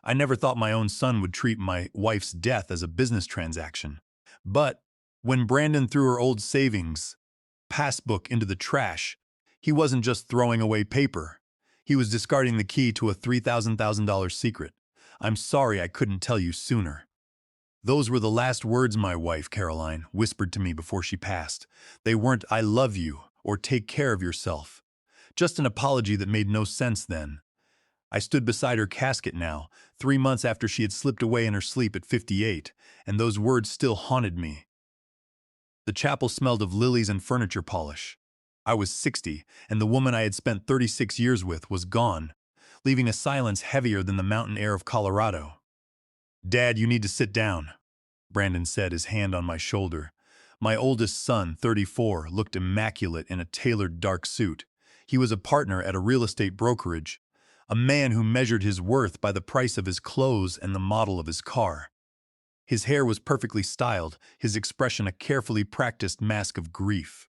I never thought my own son would treat my wife's death as a business transaction. But when Brandon threw her old savings passbook into the trash, he wasn't just throwing away paper. He was discarding the key to a $3,000 secret. I'm sorry I couldn't tell you sooner. Those were the last words my wife, Caroline, whispered to me before she passed. They weren't "I love you" or "take care of yourself." Just an apology that made no sense then. I stood beside her casket now, 3 months after she had slipped away in her sleep at 58, and those words still haunted me. The chapel smelled of lilies and furniture polish. I was 60, and the woman I had spent 36 years with was gone, leaving a silence heavier than the mountain air of Colorado. "Dad, you need to sit down," Brandon said, his hand on my shoulder. My oldest son, 34, looked immaculate in a tailored dark suit. He was a partner at a real estate brokerage, a man who measured his worth by the price of his clothes and the model of his car. His hair was perfectly styled, his expression a carefully practiced mask of grief.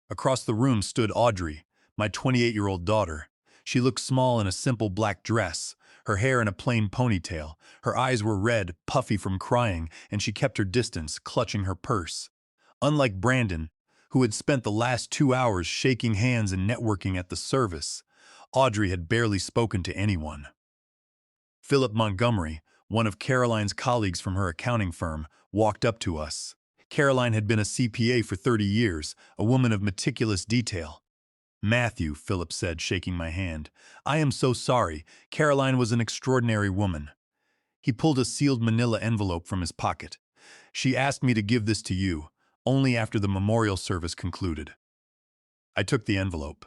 Across the room stood Audrey, my 28-year-old daughter. She looked small in a simple black dress, her hair in a plain ponytail. Her eyes were red, puffy from crying, and she kept her distance, clutching her purse. Unlike Brandon, who had spent the last 2 hours shaking hands and networking at the service, Audrey had barely spoken to anyone. Philip Montgomery, one of Caroline's colleagues from her accounting firm, walked up to us. Caroline had been a CPA for 30 years, a woman of meticulous detail. "Matthew," Philip said, shaking my hand, "I am so sorry. Caroline was an extraordinary woman." He pulled a sealed manila envelope from his pocket. "She asked me to give this to you, only after the memorial service concluded." I took the envelope.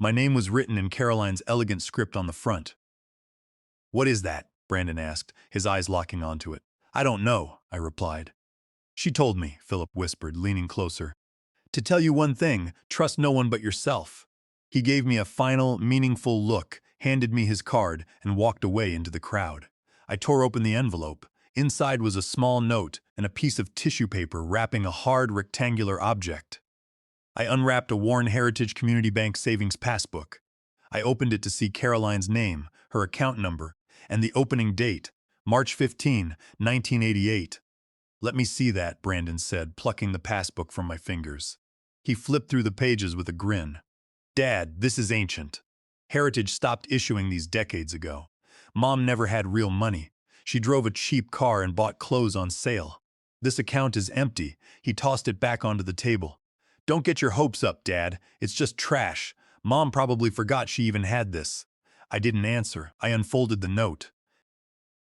My name was written in Caroline's elegant script on the front. "What is that?" Brandon asked, his eyes locking onto it. "I don't know," I replied. "She told me," Philip whispered, leaning closer, "to tell you one thing: trust no one but yourself." He gave me a final, meaningful look, handed me his card, and walked away into the crowd. I tore open the envelope. Inside was a small note and a piece of tissue paper wrapping a hard, rectangular object. I unwrapped a worn Heritage Community Bank savings passbook. I opened it to see Caroline's name, her account number, and the opening date, March 15, 1988. "Let me see that," Brandon said, plucking the passbook from my fingers. He flipped through the pages with a grin. "Dad, this is ancient. Heritage stopped issuing these decades ago. Mom never had real money. She drove a cheap car and bought clothes on sale. This account is empty." He tossed it back onto the table. "Don't get your hopes up, Dad. It's just trash. Mom probably forgot she even had this." I didn't answer. I unfolded the note.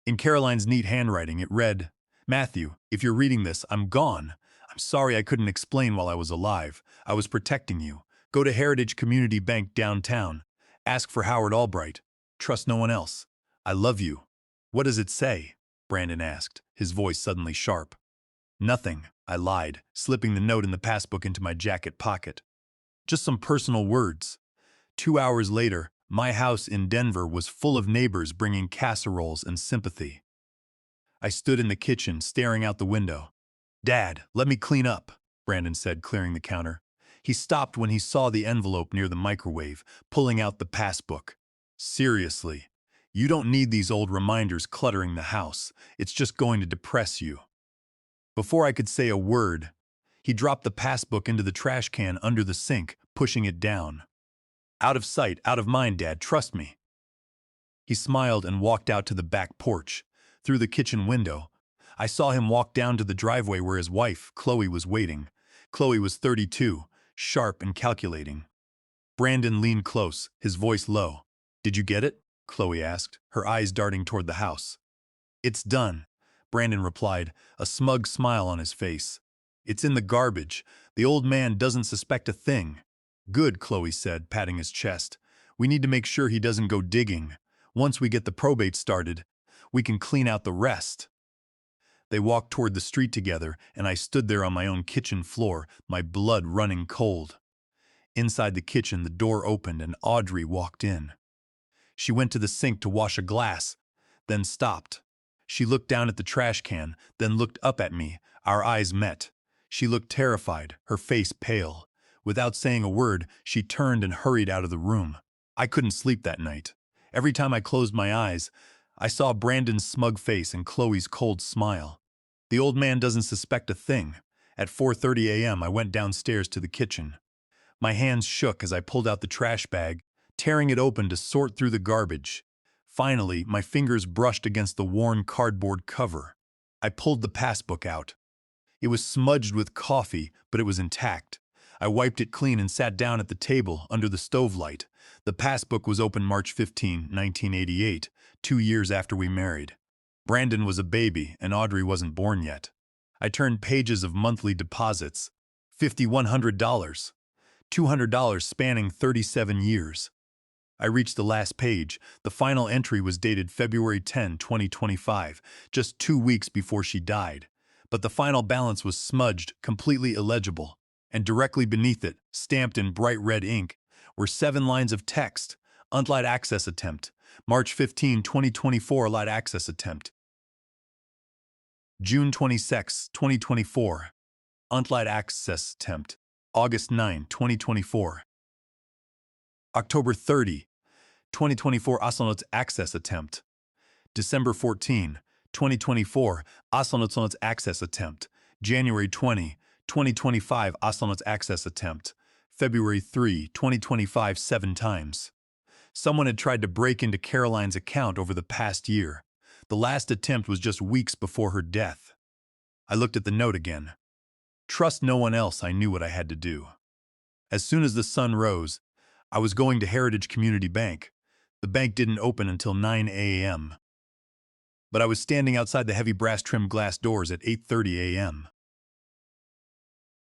In Caroline's neat handwriting, it read, "Matthew, if you're reading this, I'm gone. I'm sorry I couldn't explain while I was alive. I was protecting you. Go to Heritage Community Bank downtown. Ask for Howard Albright. Trust no one else. I love you." "What does it say?" Brandon asked, his voice suddenly sharp. "Nothing," I lied, slipping the note in the passbook into my jacket pocket. "Just some personal words." 2 hours later, my house in Denver was full of neighbors bringing casseroles and sympathy. I stood in the kitchen, staring out the window. "Dad, let me clean up," Brandon said, clearing the counter. He stopped when he saw the envelope near the microwave, pulling out the passbook. "Seriously, you don't need these old reminders cluttering the house. It's just going to depress you." Before I could say a word, he dropped the passbook into the trash can under the sink, pushing it down. "Out of sight, out of mind, Dad, trust me." He smiled and walked out to the back porch. Through the kitchen window, I saw him walk down to the driveway where his wife, Chloe, was waiting. Chloe was 32, sharp and calculating. Brandon leaned close, his voice low. "Did you get it?" Chloe asked, her eyes darting toward the house. "It's done," Brandon replied, a smug smile on his face. "It's in the garbage. The old man doesn't suspect a thing." "Good," Chloe said, patting his chest. "We need to make sure he doesn't go digging. Once we get the probate started, we can clean out the rest." They walked toward the street together, and I stood there on my own kitchen floor, my blood running cold. Inside the kitchen, the door opened and Audrey walked in. She went to the sink to wash a glass, then stopped. She looked down at the trash can, then looked up at me. Our eyes met. She looked terrified, her face pale. Without saying a word, she turned and hurried out of the room. I couldn't sleep that night. Every time I closed my eyes, I saw Brandon's smug face and Chloe's cold smile. The old man doesn't suspect a thing. At 4:30 a.m., I went downstairs to the kitchen. My hands shook as I pulled out the trash bag, tearing it open to sort through the garbage. Finally, my fingers brushed against the worn cardboard cover. I pulled the passbook out. It was smudged with coffee, but it was intact. I wiped it clean and sat down at the table under the stove light. The passbook was open March 15, 1988, 2 years after we married. Brandon was a baby, and Audrey wasn't born yet. I turned pages of monthly deposits. $5,100. $200 spanning 37 years. I reached the last page. The final entry was dated February 10, 2025, just 2 weeks before she died. But the final balance was smudged, completely illegible. And directly beneath it, stamped in bright red ink, were 7 lines of text. Unlight access attempt. March 15, 2024, light access attempt. June 26, 2024. Unlight access attempt. August 9, 2024. October 30, 2024, Aslanot's access attempt. December 14, 2024, Aslanot's access attempt. January 20, 2025, Aslanot's access attempt. February 3, 2025, 7 times. Someone had tried to break into Caroline's account over the past year. The last attempt was just weeks before her death. I looked at the note again. Trust no one else. I knew what I had to do. As soon as the sun rose, I was going to Heritage Community Bank. The bank didn't open until 9 a.m. But I was standing outside the heavy brass-trimmed glass doors at 8:30 a.m.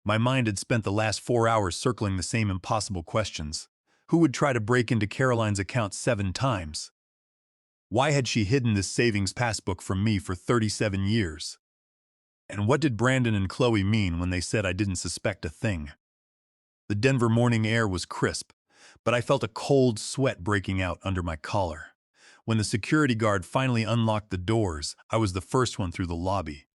My mind had spent the last 4 hours circling the same impossible questions. Who would try to break into Caroline's account 7 times? Why had she hidden this savings passbook from me for 37 years? And what did Brandon and Chloe mean when they said I didn't suspect a thing? The Denver morning air was crisp, but I felt a cold sweat breaking out under my collar. When the security guard finally unlocked the doors, I was the first one through the lobby.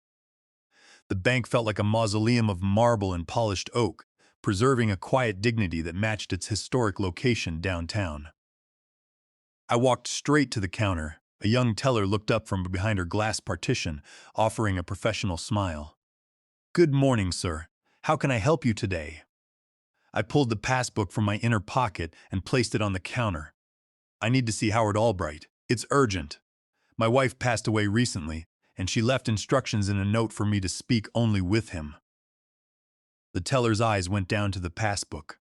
The bank felt like a mausoleum of marble and polished oak, preserving a quiet dignity that matched its historic location downtown. I walked straight to the counter. A young teller looked up from behind her glass partition, offering a professional smile. "Good morning, sir. How can I help you today?" I pulled the passbook from my inner pocket and placed it on the counter. "I need to see Howard Albright. It's urgent. My wife passed away recently, and she left instructions in a note for me to speak only with him." The teller's eyes went down to the passbook.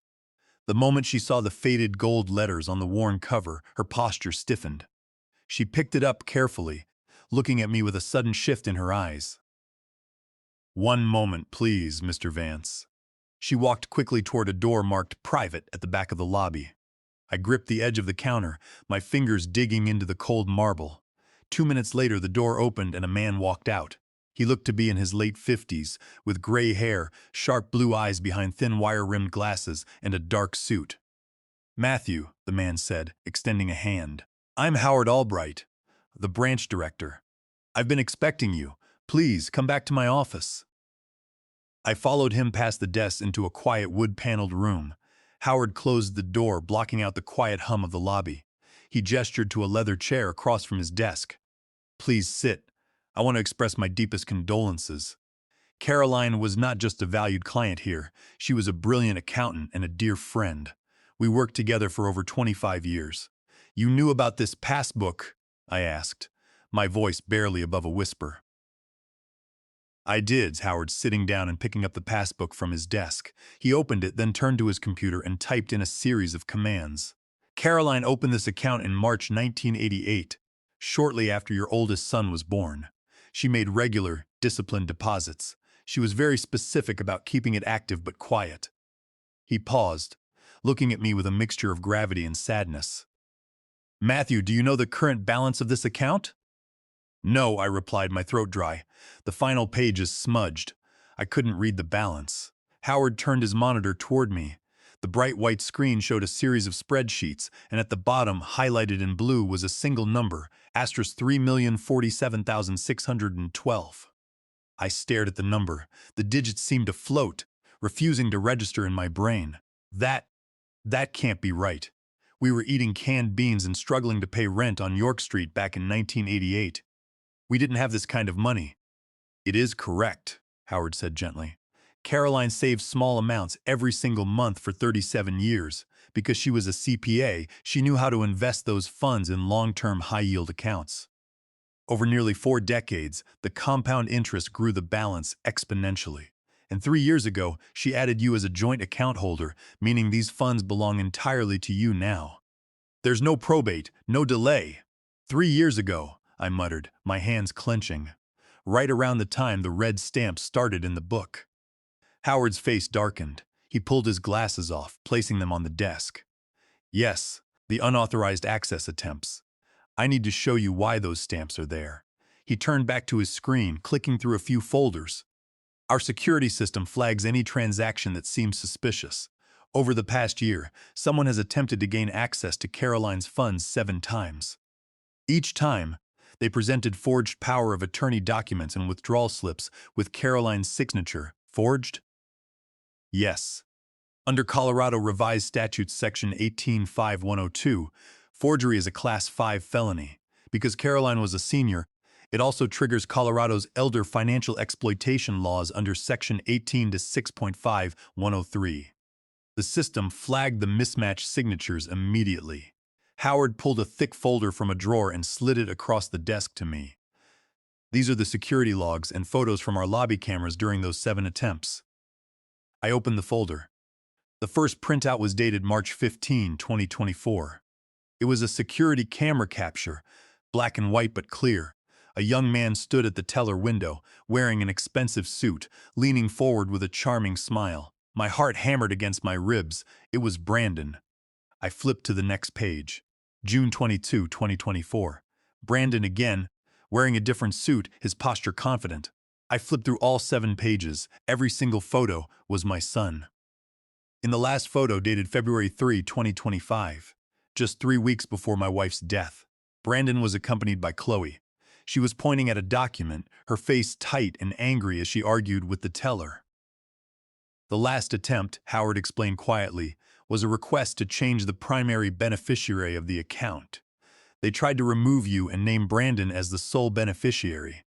The moment she saw the faded gold letters on the worn cover, her posture stiffened. She picked it up carefully, looking at me with a sudden shift in her eyes. "One moment, please, Mr. Vance." She walked quickly toward a door marked "Private" at the back of the lobby. I gripped the edge of the counter, my fingers digging into the cold marble. 2 minutes later, the door opened and a man walked out. He looked to be in his late 50s, with gray hair, sharp blue eyes behind thin wire-rimmed glasses, and a dark suit. "Matthew," the man said, extending a hand. "I'm Howard Albright, the branch director. I've been expecting you. Please come back to my office." I followed him past the desk into a quiet wood-paneled room. Howard closed the door, blocking out the quiet hum of the lobby. He gestured to a leather chair across from his desk. "Please sit. I want to express my deepest condolences. Caroline was not just a valued client here. She was a brilliant accountant and a dear friend. We worked together for over 25 years. You knew about this passbook?" I asked, my voice barely above a whisper. "I did," Howard, sitting down and picking up the passbook from his desk. He opened it, then turned to his computer and typed in a series of commands. "Caroline opened this account in March 1988, shortly after your oldest son was born. She made regular, disciplined deposits. She was very specific about keeping it active but quiet." He paused, looking at me with a mixture of gravity and sadness. "Matthew, do you know the current balance of this account?" "No," I replied, my throat dry. "The final page is smudged. I couldn't read the balance." Howard turned his monitor toward me. The bright white screen showed a series of spreadsheets, and at the bottom, highlighted in blue, was a single number, *3,047,612. I stared at the number. The digits seemed to float, refusing to register in my brain. That can't be right. We were eating canned beans and struggling to pay rent on York Street back in 1988. We didn't have this kind of money. It is correct, Howard said gently. Caroline saved small amounts every single month for 37 years. Because she was a CPA, she knew how to invest those funds in long-term high-yield accounts. Over nearly 4 decades, the compound interest grew the balance exponentially. And 3 years ago, she added you as a joint account holder, meaning these funds belong entirely to you now. There's no probate, no delay. 3 years ago, I muttered, my hands clenching. Right around the time the red stamp started in the book. Howard's face darkened. He pulled his glasses off, placing them on the desk. Yes, the unauthorized access attempts. I need to show you why those stamps are there. He turned back to his screen, clicking through a few folders. Our security system flags any transaction that seems suspicious. Over the past year, someone has attempted to gain access to Caroline's funds 7 times. Each time, they presented forged power of attorney documents and withdrawal slips with Caroline's signature. Forged? Yes. Under Colorado Revised Statutes Section 185-102, forgery is a Class 5 felony. Because Caroline was a senior, it also triggers Colorado's elder financial exploitation laws under Section 18 to 6.5-103. The system flagged the mismatched signatures immediately. Howard pulled a thick folder from a drawer and slid it across the desk to me. These are the security logs and photos from our lobby cameras during those 7 attempts. I opened the folder. The first printout was dated March 15, 2024. It was a security camera capture, black and white but clear. A young man stood at the teller window, wearing an expensive suit, leaning forward with a charming smile. My heart hammered against my ribs. It was Brandon. I flipped to the next page. June 22, 2024. Brandon again, wearing a different suit, his posture confident. I flipped through all 7 pages. Every single photo was my son. In the last photo, dated February 3, 2025, just 3 weeks before my wife's death, Brandon was accompanied by Chloe. She was pointing at a document, her face tight and angry as she argued with the teller. The last attempt, Howard explained quietly, was a request to change the primary beneficiary of the account. They tried to remove you and name Brandon as the sole beneficiary.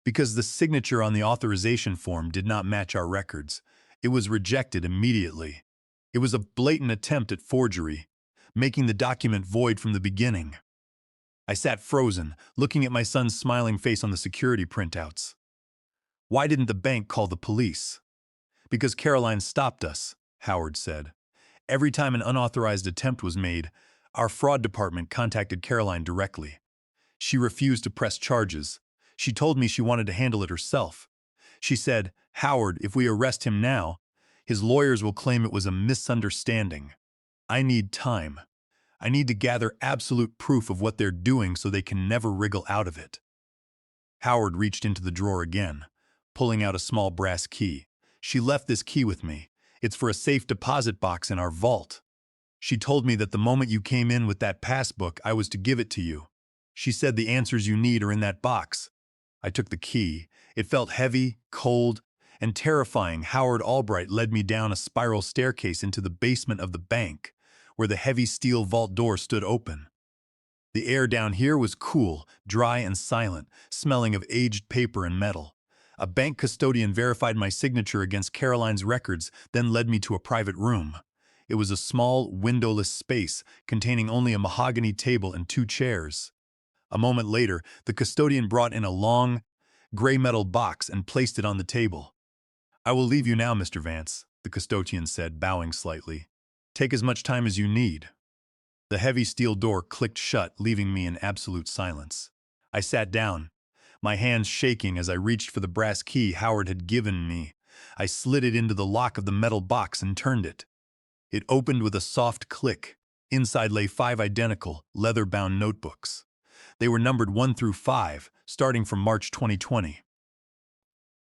Because the signature on the authorization form did not match our records, it was rejected immediately. It was a blatant attempt at forgery, making the document void from the beginning. I sat frozen, looking at my son's smiling face on the security printouts. Why didn't the bank call the police? Because Caroline stopped us, Howard said. Every time an unauthorized attempt was made, our fraud department contacted Caroline directly. She refused to press charges. She told me she wanted to handle it herself. She said, Howard, if we arrest him now, his lawyers will claim it was a misunderstanding. I need time. I need to gather absolute proof of what they're doing so they can never wriggle out of it. Howard reached into the drawer again, pulling out a small brass key. She left this key with me. It's for a safe deposit box in our vault. She told me that the moment you came in with that passbook, I was to give it to you. She said the answers you need are in that box. I took the key. It felt heavy, cold, and terrifying. Howard Albright led me down a spiral staircase into the basement of the bank, where the heavy steel vault door stood open. The air down here was cool, dry, and silent, smelling of aged paper and metal. A bank custodian verified my signature against Caroline's records, then led me to a private room. It was a small, windowless space containing only a mahogany table and 2 chairs. A moment later, the custodian brought in a long, gray metal box and placed it on the table. I will leave you now, Mr. Vance, the custodian said, bowing slightly. Take as much time as you need. The heavy steel door clicked shut, leaving me in absolute silence. I sat down, my hands shaking as I reached for the brass key Howard had given me. I slid it into the lock of the metal box and turned it. It opened with a soft click. Inside lay 5 identical, leather-bound notebooks. They were numbered 1 through 5, starting from March 2020.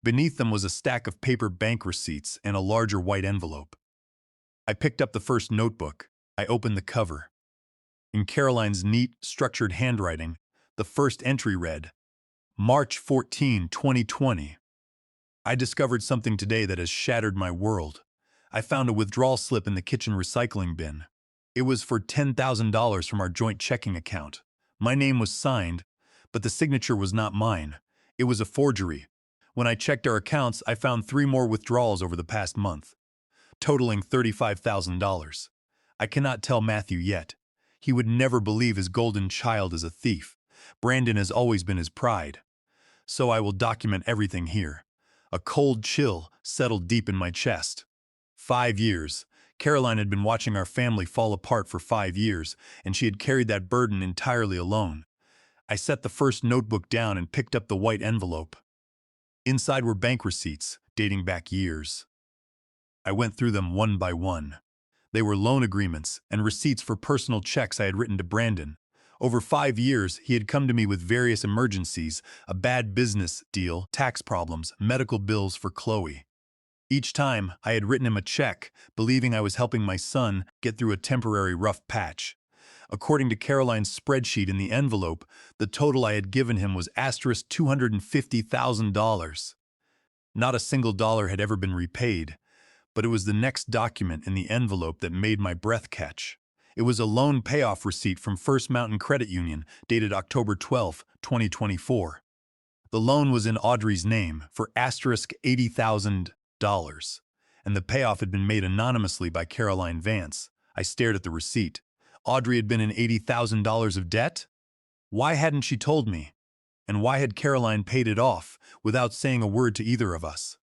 Beneath them was a stack of paper bank receipts and a larger white envelope. I picked up the first notebook. I opened the cover. In Caroline's neat, structured handwriting, the first entry read, March 14, 2020. I discovered something today that has shattered my world. I found a withdrawal slip in the kitchen recycling bin. It was for $10,000 from our joint checking account. My name was signed, but the signature was not mine. It was a forgery. When I checked our accounts, I found 3 more withdrawals over the past month, totaling $35,000. I cannot tell Matthew yet. He would never believe his golden child is a thief. Brandon has always been his pride. So I will document everything here. A cold chill settled deep in my chest. 5 years. Caroline had been watching our family fall apart for 5 years, and she had carried that burden entirely alone. I set the first notebook down and picked up the white envelope. Inside were bank receipts, dating back years. I went through them one by one. They were loan agreements and receipts for personal checks I had written to Brandon. Over 5 years, he had come to me with various emergencies, a bad business deal, tax problems, medical bills for Chloe. Each time, I had written him a check, believing I was helping my son get through a temporary rough patch. According to Caroline's spreadsheet in the envelope, the total I had given him was $250,000. Not a single dollar had ever been repaid, but it was the next document in the envelope that made my breath catch. It was a loan payoff receipt from First Mountain Credit Union, dated October 12, 2024. The loan was in Audrey's name for $80,000, and the payoff had been made anonymously by Caroline Vance. I stared at the receipt. Audrey had been in $80,000 of debt? Why hadn't she told me? And why had Caroline paid it off without saying a word to either of us?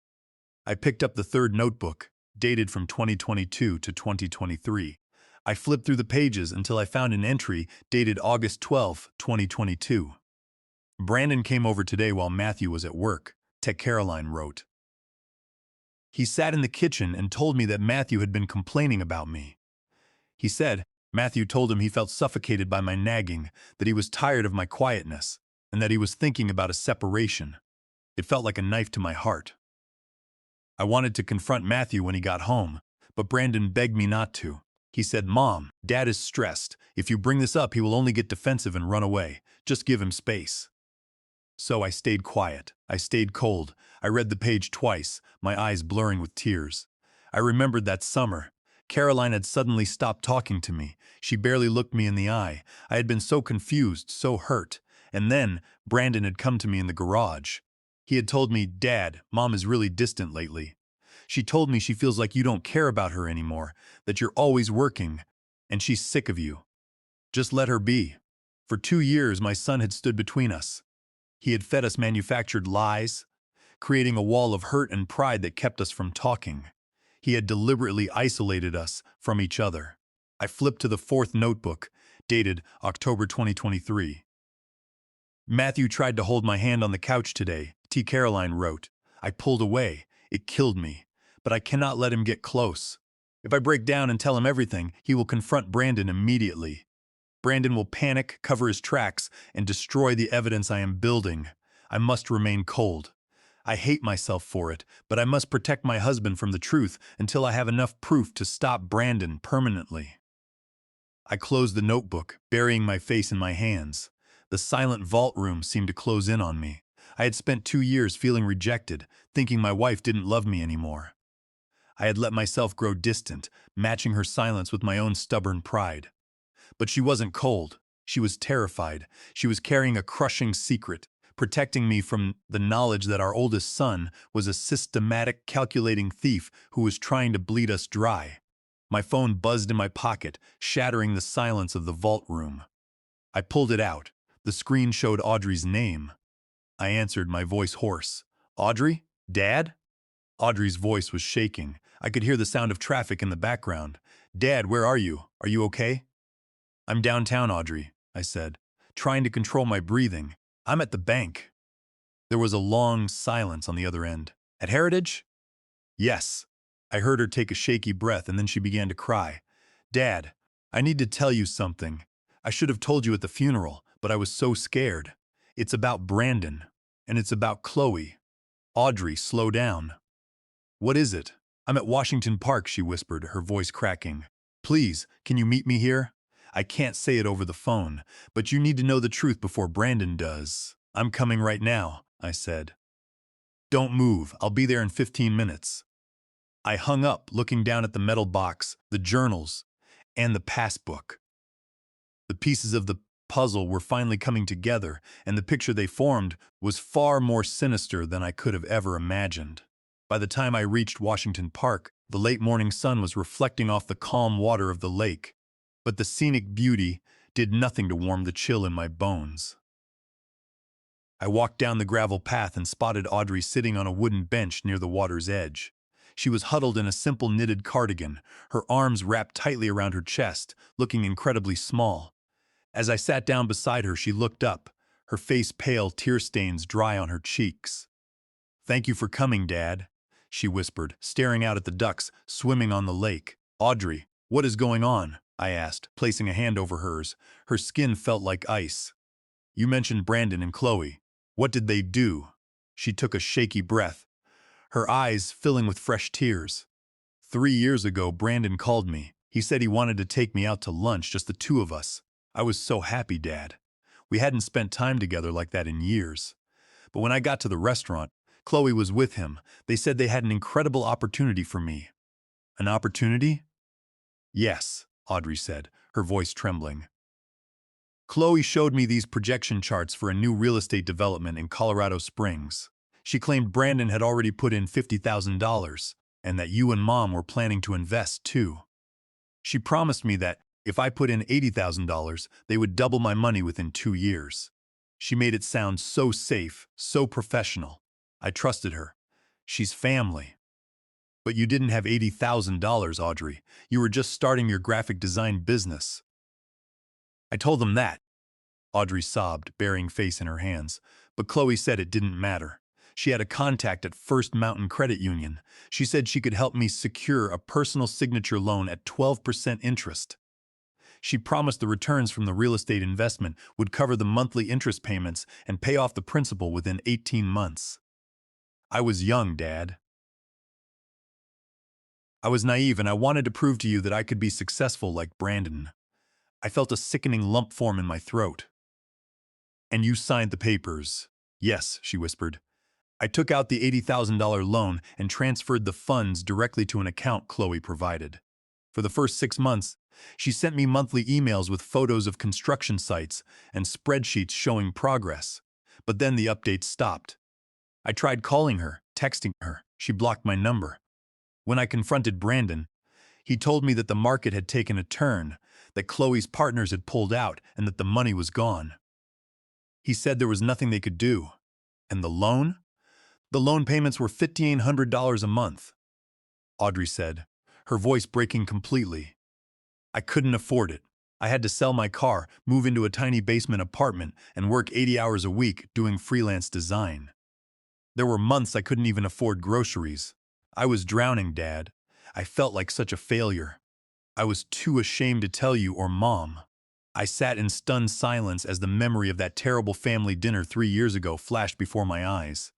I picked up the third notebook, dated from 2022 to 2023. I flipped through the pages until I found an entry dated August 12, 2022. Brandon came over today while Matthew was at work, Caroline wrote. He sat in the kitchen and told me that Matthew had been complaining about me. He said Matthew told him he felt suffocated by my nagging, that he was tired of my quietness, and that he was thinking about a separation. It felt like a knife to my heart. I wanted to confront Matthew when he got home, but Brandon begged me not to. He said, "Mom, Dad is stressed. If you bring this up, he will only get defensive and run away. Just give him space." So I stayed quiet. I stayed cold. I read the page twice, my eyes blurring with tears. I remembered that summer. Caroline had suddenly stopped talking to me. She barely looked me in the eye. I had been so confused, so hurt. And then Brandon had come to me in the garage. He had told me, "Dad, Mom is really distant lately. She told me she feels like you don't care about her anymore, that you're always working, and she's sick of you. Just let her be." For 2 years, my son had stood between us. He had fed us manufactured lies, creating a wall of hurt and pride that kept us from talking. He had deliberately isolated us from each other. I flipped to the fourth notebook, dated October 2023. "Matthew tried to hold my hand on the couch today," Caroline wrote. "I pulled away. It killed me. But I cannot let him get close. If I break down and tell him everything, he will confront Brandon immediately. Brandon will panic, cover his tracks, and destroy the evidence I am building. I must remain cold. I hate myself for it, but I must protect my husband from the truth until I have enough proof to stop Brandon permanently." I closed the notebook, burying my face in my hands. The silent vault room seemed to close in on me. I had spent 2 years feeling rejected, thinking my wife didn't love me anymore. I had let myself grow distant, matching her silence with my own stubborn pride. But she wasn't cold. She was terrified. She was carrying a crushing secret, protecting me from the knowledge that our oldest son was a systematic, calculating thief who was trying to bleed us dry. My phone buzzed in my pocket, shattering the silence of the vault room. I pulled it out. The screen showed Audrey's name. I answered, my voice hoarse. "Audrey? Dad?" Audrey's voice was shaking. I could hear the sound of traffic in the background. "Dad, where are you? Are you okay?" "I'm downtown, Audrey," I said, trying to control my breathing. "I'm at the bank." There was a long silence on the other end. "At Heritage?" "Yes." I heard her take a shaky breath, and then she began to cry. "Dad, I need to tell you something. I should have told you at the funeral, but I was so scared. It's about Brandon, and it's about Chloe." "Audrey, slow down." "What is it?" "I'm at Washington Park," she whispered, her voice cracking. "Please, can you meet me here? I can't say it over the phone, but you need to know the truth before Brandon does." "I'm coming right now," I said. "Don't move. I'll be there in 15 minutes. I hung up, looking down at the metal box, the journals, and the passbook. The pieces of the puzzle were finally coming together, and the picture they formed was far more sinister than I could have ever imagined. By the time I reached Washington Park, the late morning sun was reflecting off the calm water of the lake, but the scenic beauty did nothing to warm the chill in my bones. I walked down the gravel path and spotted Audrey sitting on a wooden bench near the water's edge. She was huddled in a simple knitted cardigan, her arms wrapped tightly around her chest, looking incredibly small. As I sat down beside her, she looked up, her face pale, tear stains dry on her cheeks. "Thank you for coming, Dad," she whispered, staring out at the ducks swimming on the lake. "Audrey, what is going on?" I asked, placing a hand over hers. Her skin felt like ice. "You mentioned Brandon and Chloe. What did they do?" She took a shaky breath, her eyes filling with fresh tears. 3 years ago, Brandon called me. He said he wanted to take me out to lunch, just the two of us. I was so happy, Dad. We hadn't spent time together like that in years. But when I got to the restaurant, Chloe was with him. They said they had an incredible opportunity for me. "An opportunity?" "Yes," Audrey said, her voice trembling. "Chloe showed me these projection charts for a new real estate development in Colorado Springs. She claimed Brandon had already put in $50,000 and that you and Mom were planning to invest too. She promised me that if I put in $80,000, they would double my money within 2 years. She made it sound so safe, so professional. I trusted her. She's family. But you didn't have $80,000, Audrey. You were just starting your graphic design business." I told them that. Audrey sobbed, burying face in her hands. But Chloe said it didn't matter. She had a contact at First Mountain Credit Union. She said she could help me secure a personal signature loan at 12% interest. She promised the returns from the real estate investment would cover the monthly interest payments and pay off the principal within 18 months. I was young, Dad. I was naive, and I wanted to prove to you that I could be successful like Brandon. I felt a sickening lump form in my throat. "And you signed the papers?" "Yes," she whispered. "I took out the $80,000 loan and transferred the funds directly to an account Chloe provided. For the first 6 months, she sent me monthly emails with photos of construction sites and spreadsheets showing progress. But then the updates stopped. I tried calling her, texting her. She blocked my number. When I confronted Brandon, he told me that the market had taken a turn, that Chloe's partners had pulled out, and that the money was gone. He said there was nothing they could do. And the loan? The loan payments were $5,800 a month," Audrey said, her voice breaking completely. "I couldn't afford it. I had to sell my car, move into a tiny basement apartment, and work 80 hours a week doing freelance design. There were months I couldn't even afford groceries. I was drowning, Dad. I felt like such a failure. I was too ashamed to tell you or Mom." I sat in stunned silence as the memory of that terrible family dinner 3 years ago flashed before my eyes.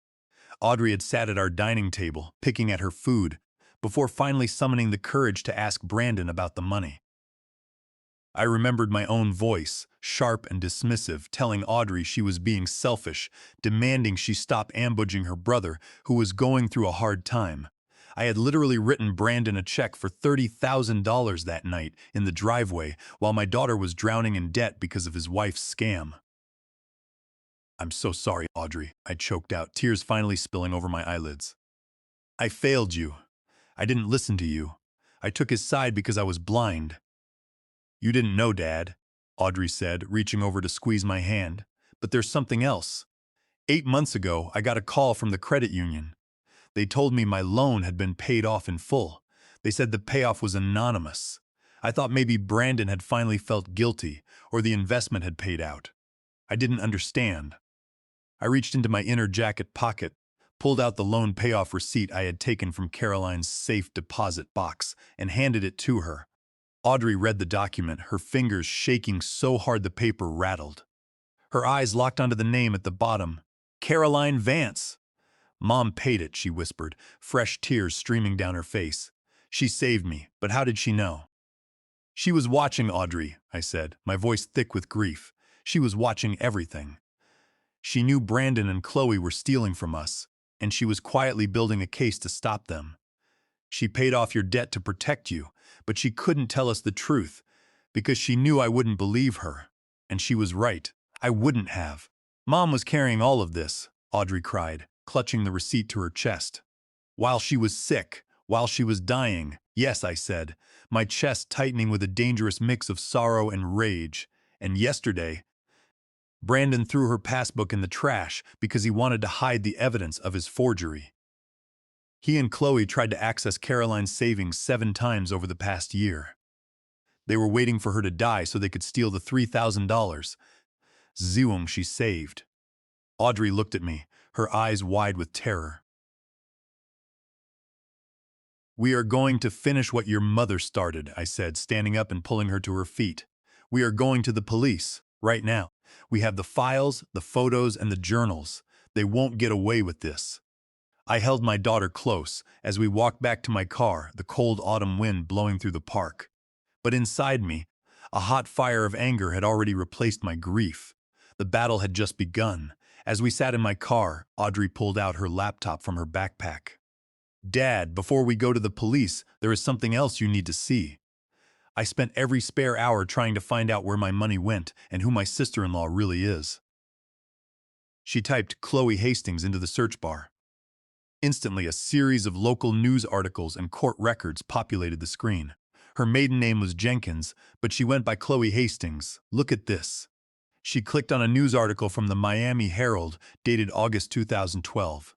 Audrey had sat at our dining table, picking at her food, before finally summoning the courage to ask Brandon about the money. I remembered my own voice, sharp and dismissive, telling Audrey she was being selfish, demanding she stop ambushing her brother, who was going through a hard time. I had literally written Brandon a check for $30,000 that night in the driveway while my daughter was drowning in debt because of his wife's scam. "I'm so sorry, Audrey," I choked out, tears finally spilling over my eyelids. "I failed you. I didn't listen to you. I took his side because I was blind." "You didn't know, Dad," Audrey said, reaching over to squeeze my hand. "But there's something else. 8 months ago, I got a call from the credit union. They told me my loan had been paid off in full. They said the payoff was anonymous. I thought maybe Brandon had finally felt guilty, or the investment had paid out. I didn't understand. I reached into my inner jacket pocket, pulled out the loan payoff receipt I had taken from Caroline's safe deposit box, and handed it to her. Audrey read the document, her fingers shaking so hard the paper rattled. Her eyes locked onto the name at the bottom. "Caroline Vance." "Mom paid it," she whispered, fresh tears streaming down her face. "She saved me, but how did she know?" "She was watching, Audrey," I said, my voice thick with grief. "She was watching everything. She knew Brandon and Chloe were stealing from us, and she was quietly building a case to stop them. She paid off your debt to protect you, but she couldn't tell us the truth because she knew I wouldn't believe her. And she was right. I wouldn't have. Mom was carrying all of this, Audrey cried, clutching the receipt to her chest. While she was sick, while she was dying, yes, I said, my chest tightening with a dangerous mix of sorrow and rage. And yesterday, Brandon threw her passbook in the trash because he wanted to hide the evidence of his forgery. He and Chloe tried to access Caroline's savings 7 times over the past year. They were waiting for her to die so they could steal the $3,000 Zewong she saved. Audrey looked at me, her eyes wide with terror. We are going to finish what your mother started, I said, standing up and pulling her to her feet. We are going to the police, right now. We have the files, the photos, and the journals. They won't get away with this. I held my daughter close as we walked back to my car, the cold autumn wind blowing through the park. But inside me, a hot fire of anger had already replaced my grief. The battle had just begun. As we sat in my car, Audrey pulled out her laptop from her backpack. Dad, before we go to the police, there is something else you need to see. I spent every spare hour trying to find out where my money went and who my sister-in-law really is. She typed Chloe Hastings into the search bar. Instantly, a series of local news articles and court records populated the screen. Her maiden name was Jenkins, but she went by Chloe Hastings. Look at this. She clicked on a news article from the Miami Herald, dated August 2012.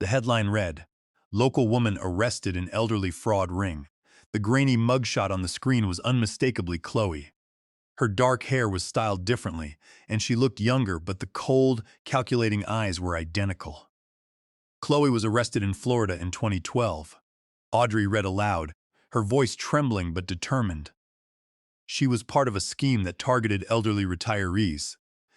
The headline read, "Local woman arrested in elderly fraud ring." The grainy mugshot on the screen was unmistakably Chloe. Her dark hair was styled differently, and she looked younger, but the cold, calculating eyes were identical. Chloe was arrested in Florida in 2012. Audrey read aloud, her voice trembling but determined. She was part of a scheme that targeted elderly retirees.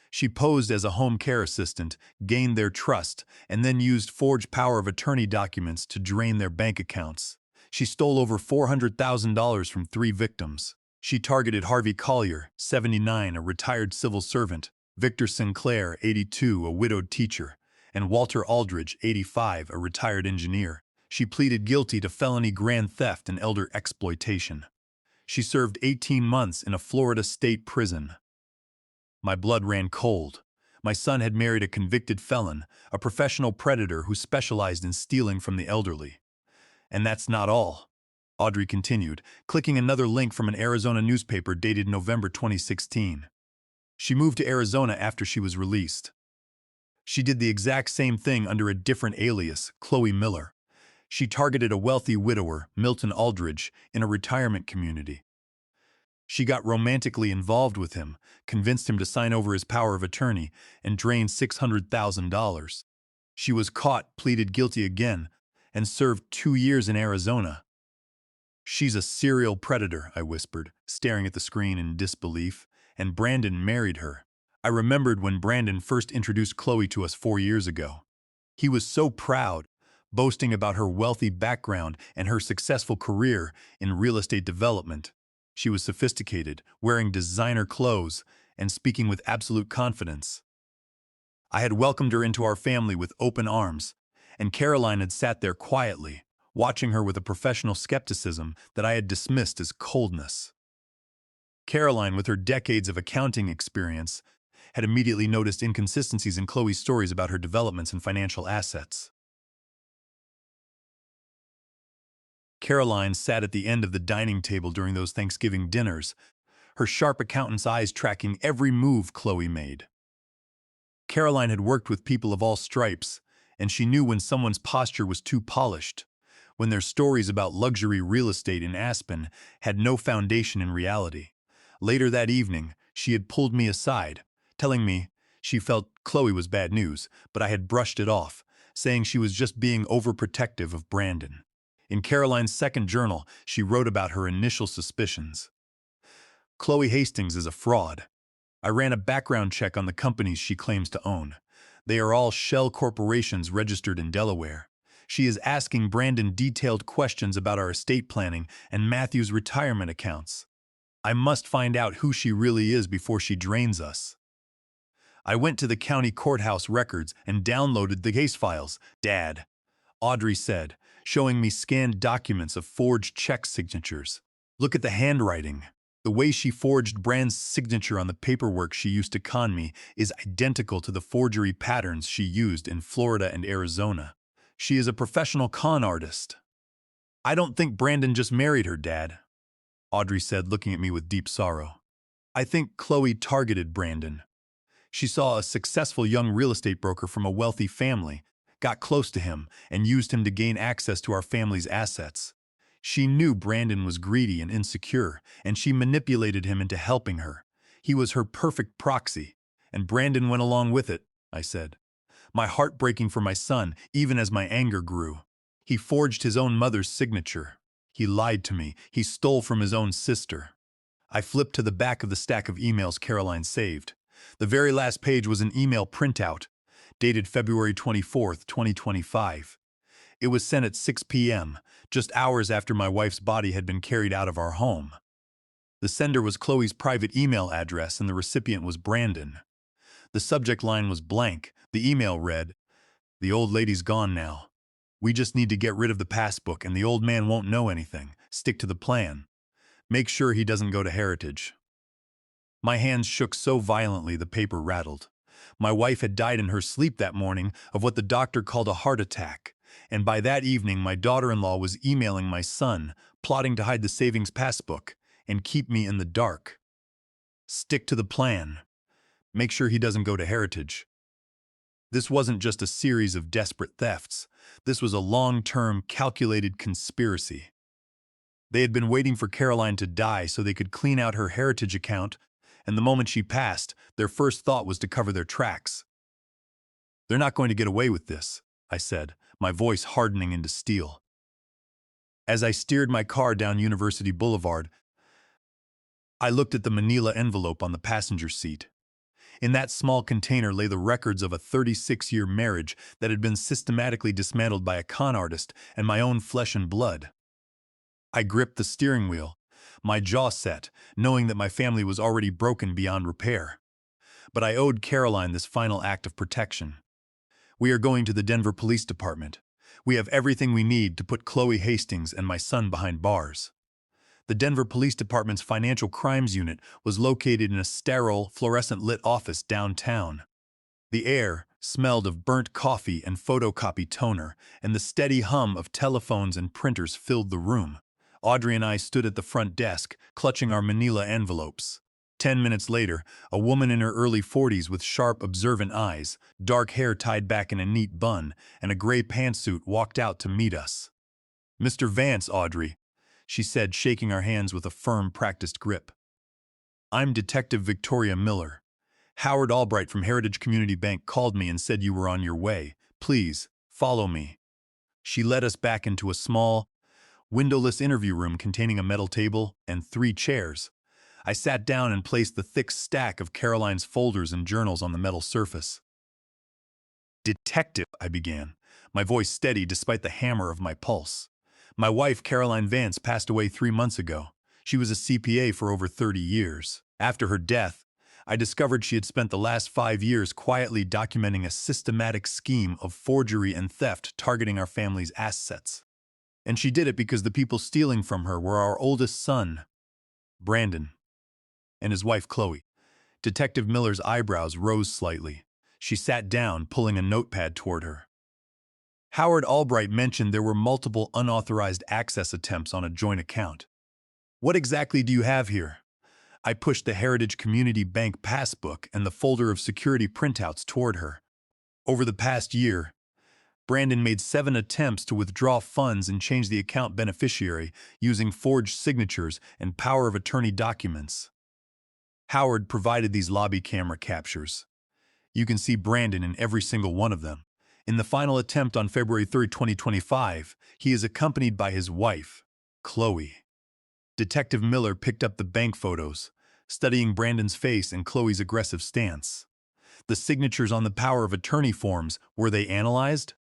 She posed as a home care assistant, gained their trust, and then used forged power of attorney documents to drain their bank accounts. She stole over $400,000 from 3 victims. She targeted Harvey Collier, 79, a retired civil servant, Victor Sinclair, 82, a widowed teacher, and Walter Aldridge, 85, a retired engineer. She pleaded guilty to felony grand theft and elder exploitation. She served 18 months in a Florida state prison. My blood ran cold. My son had married a convicted felon, a professional predator who specialized in stealing from the elderly. And that's not all, Audrey continued, clicking another link from an Arizona newspaper dated November 2016. She moved to Arizona after she was released. She did the exact same thing under a different alias, Chloe Miller. She targeted a wealthy widower, Milton Aldridge, in a retirement community. She got romantically involved with him, convinced him to sign over his power of attorney, and drained $600,000. She was caught, pleaded guilty again, and served 2 years in Arizona. She's a serial predator, I whispered, staring at the screen in disbelief, and Brandon married her. I remembered when Brandon first introduced Chloe to us 4 years ago. He was so proud, boasting about her wealthy background and her successful career in real estate development. She was sophisticated, wearing designer clothes, and speaking with absolute confidence. I had welcomed her into our family with open arms, and Caroline had sat there quietly, watching her with a professional skepticism that I had dismissed as coldness. Caroline, with her decades of accounting experience, had immediately noticed inconsistencies in Chloe's stories about her developments and financial assets. Caroline sat at the end of the dining table during those Thanksgiving dinners, her sharp accountant's eyes tracking every move Chloe made. Caroline had worked with people of all stripes, and she knew when someone's posture was too polished, when their stories about luxury real estate in Aspen had no foundation in reality. Later that evening, she had pulled me aside, telling me she felt Chloe was bad news, but I had brushed it off, saying she was just being overprotective of Brandon. In Caroline's second journal, she wrote about her initial suspicions. Chloe Hastings is a fraud. I ran a background check on the companies she claims to own. They are all shell corporations registered in Delaware. She is asking Brandon detailed questions about our estate planning and Matthew's retirement accounts. I must find out who she really is before she drains us. I went to the county courthouse records and downloaded the case files. Dad, Audrey said, showing me scanned documents of forged check signatures. Look at the handwriting. The way she forged Brand's signature on the paperwork she used to con me is identical to the forgery patterns she used in Florida and Arizona. She is a professional con artist. I don't think Brandon just married her, Dad, Audrey said, looking at me with deep sorrow. I think Chloe targeted Brandon. She saw a successful young real estate broker from a wealthy family, got close to him, and used him to gain access to our family's assets. She knew Brandon was greedy and insecure, and she manipulated him into helping her. He was her perfect proxy, and Brandon went along with it, I said. My heart breaking for my son, even as my anger grew. He forged his own mother's signature. He lied to me. He stole from his own sister. I flipped to the back of the stack of emails Caroline saved. The very last page was an email printout, dated February 24th, 2025. It was sent at 6 p.m., just hours after my wife's body had been carried out of our home. The sender was Chloe's private email address and the recipient was Brandon. The subject line was blank. The email read, "The old lady's gone now. We just need to get rid of the passbook and the old man won't know anything. Stick to the plan. Make sure he doesn't go to Heritage." My hands shook so violently the paper rattled. My wife had died in her sleep that morning of what the doctor called a heart attack, and by that evening my daughter-in-law was emailing my son, plotting to hide the savings passbook and keep me in the dark. Stick to the plan. Make sure he doesn't go to Heritage. This wasn't just a series of desperate thefts. This was a long-term, calculated conspiracy. They had been waiting for Caroline to die so they could clean out her Heritage account, and the moment she passed, their first thought was to cover their tracks. "They're not going to get away with this," I said, my voice hardening into steel. As I steered my car down University Boulevard, I looked at the manila envelope on the passenger seat. In that small container lay the records of a 36-year marriage that had been systematically dismantled by a con artist and my own flesh and blood. I gripped the steering wheel, my jaw set, knowing that my family was already broken beyond repair. But I owed Caroline this final act of protection. "We are going to the Denver Police Department. We have everything we need to put Chloe Hastings and my son behind bars." The Denver Police Department's Financial Crimes Unit was located in a sterile, fluorescent-lit office downtown. The air smelled of burnt coffee and photocopy toner, and the steady hum of telephones and printers filled the room. Audrey and I stood at the front desk, clutching our manila envelopes. 10 minutes later, a woman in her early 40s with sharp, observant eyes, dark hair tied back in a neat bun, and a gray pantsuit walked out to meet us. "Mr. Vance, Audrey," she said, shaking our hands with a firm, practiced grip. "I'm Detective Victoria Miller. Howard Albright from Heritage Community Bank called me and said you were on your way. Please, follow me." She led us back into a small, windowless interview room containing a metal table and 3 chairs. I sat down and placed the thick stack of Caroline's folders and journals on the metal surface. "Detective," I began, my voice steady despite the hammer of my pulse. "My wife, Caroline Vance, passed away 3 months ago. She was a CPA for over 30 years. After her death, I discovered she had spent the last 5 years quietly documenting a systematic scheme of forgery and theft targeting our family's assets. And she did it because the people stealing from her were our oldest son, Brandon, and his wife, Chloe." Detective Miller's eyebrows rose slightly. She sat down, pulling a notepad toward her. "Howard Albright mentioned there were multiple unauthorized access attempts on a joint account. What exactly do you have here?" I pushed the Heritage Community Bank passbook and the folder of security printouts toward her. "Over the past year, Brandon made 7 attempts to withdraw funds and change the account beneficiary using forged signatures and power of attorney documents. Howard provided these lobby camera captures. You can see Brandon in every single one of them. In the final attempt on February 3rd, 2025, he is accompanied by his wife, Chloe." Detective Miller picked up the bank photos, studying Brandon's face and Chloe's aggressive stance. "The signatures on the power of attorney forms, were they analyzed?"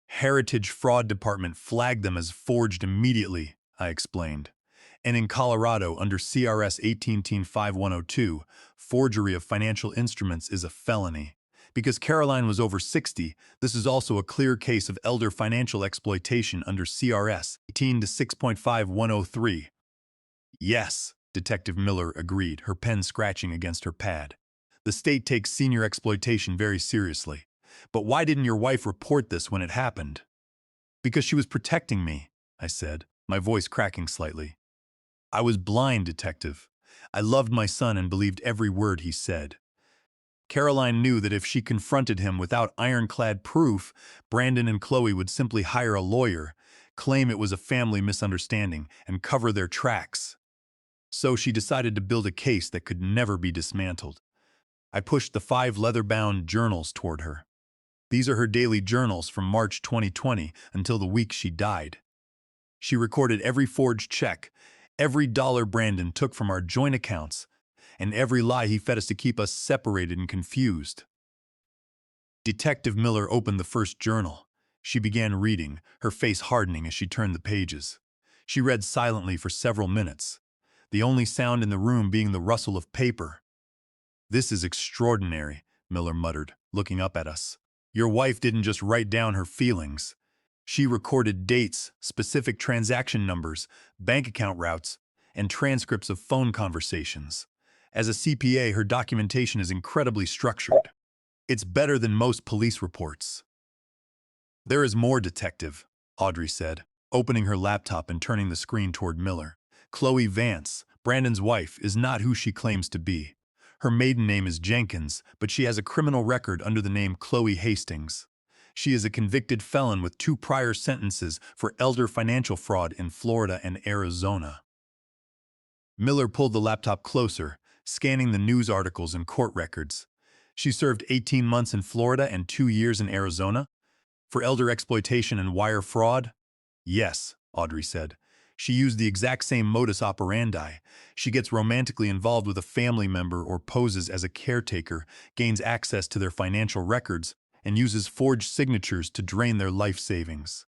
"Heritage Fraud Department flagged them as forged immediately," I explained. "And in Colorado, under CRS 18-5102, forgery of financial instruments is a felony. Because Caroline was over 60, this is also a clear case of elder financial exploitation under CRS 18 to 6.5103. Yes, Detective Miller agreed, her pen scratching against her pad. The state takes senior exploitation very seriously. But why didn't your wife report this when it happened? Because she was protecting me, I said, my voice cracking slightly. I was blind, Detective. I loved my son and believed every word he said. Caroline knew that if she confronted him without ironclad proof, Brandon and Chloe would simply hire a lawyer, claim it was a family misunderstanding, and cover their tracks. So she decided to build a case that could never be dismantled. I pushed the 5 leather-bound journals toward her. These are her daily journals from March 2020 until the week she died. She recorded every forged check, every dollar Brandon took from our joint accounts, and every lie he fed us to keep us separated and confused. Detective Miller opened the first journal. She began reading, her face hardening as she turned the pages. She read silently for several minutes, the only sound in the room being the rustle of paper. "This is extraordinary," Miller muttered, looking up at us. "Your wife didn't just write down her feelings. She recorded dates, specific transaction numbers, bank account routes, and transcripts of phone conversations. As a CPA, her documentation is incredibly structured. It's better than most police reports." "There is more, Detective," Audrey said, opening her laptop and turning the screen toward Miller. "Chloe Vance, Brandon's wife, is not who she claims to be. Her maiden name is Jenkins, but she has a criminal record under the name Chloe Hastings. She is a convicted felon with 2 prior sentences for elder financial fraud in Florida and Arizona." Miller pulled the laptop closer, scanning the news articles and court records. "She served 18 months in Florida and 2 years in Arizona? For elder exploitation and wire fraud?" "Yes," Audrey said. "She used the exact same modus operandi. She gets romantically involved with a family member or poses as a caretaker, gains access to their financial records, and uses forged signatures to drain their life savings.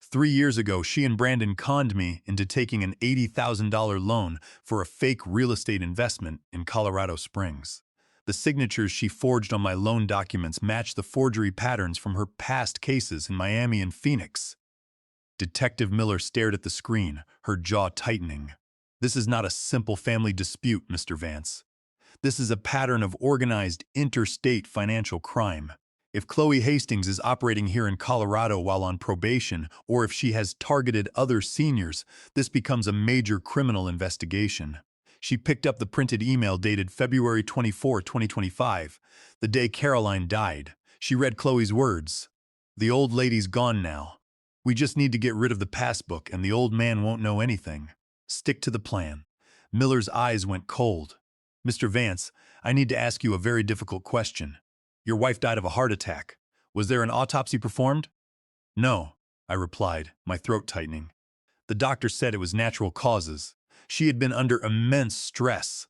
3 years ago, she and Brandon conned me into taking an $80,000 loan for a fake real estate investment in Colorado Springs. The signatures she forged on my loan documents match the forgery patterns from her past cases in Miami and Phoenix." Detective Miller stared at the screen, her jaw tightening. "This is not a simple family dispute, Mr. Vance. This is a pattern of organized interstate financial crime. If Chloe Hastings is operating here in Colorado while on probation, or if she has targeted other seniors, this becomes a major criminal investigation." She picked up the printed email dated February 24, 2025, the day Caroline died. She read Chloe's words. "The old lady's gone now. We just need to get rid of the passbook and the old man won't know anything. Stick to the plan." Miller's eyes went cold. "Mr. Vance, I need to ask you a very difficult question. Your wife died of a heart attack. Was there an autopsy performed?" "No," I replied, my throat tightening. "The doctor said it was natural causes. She had been under immense stress."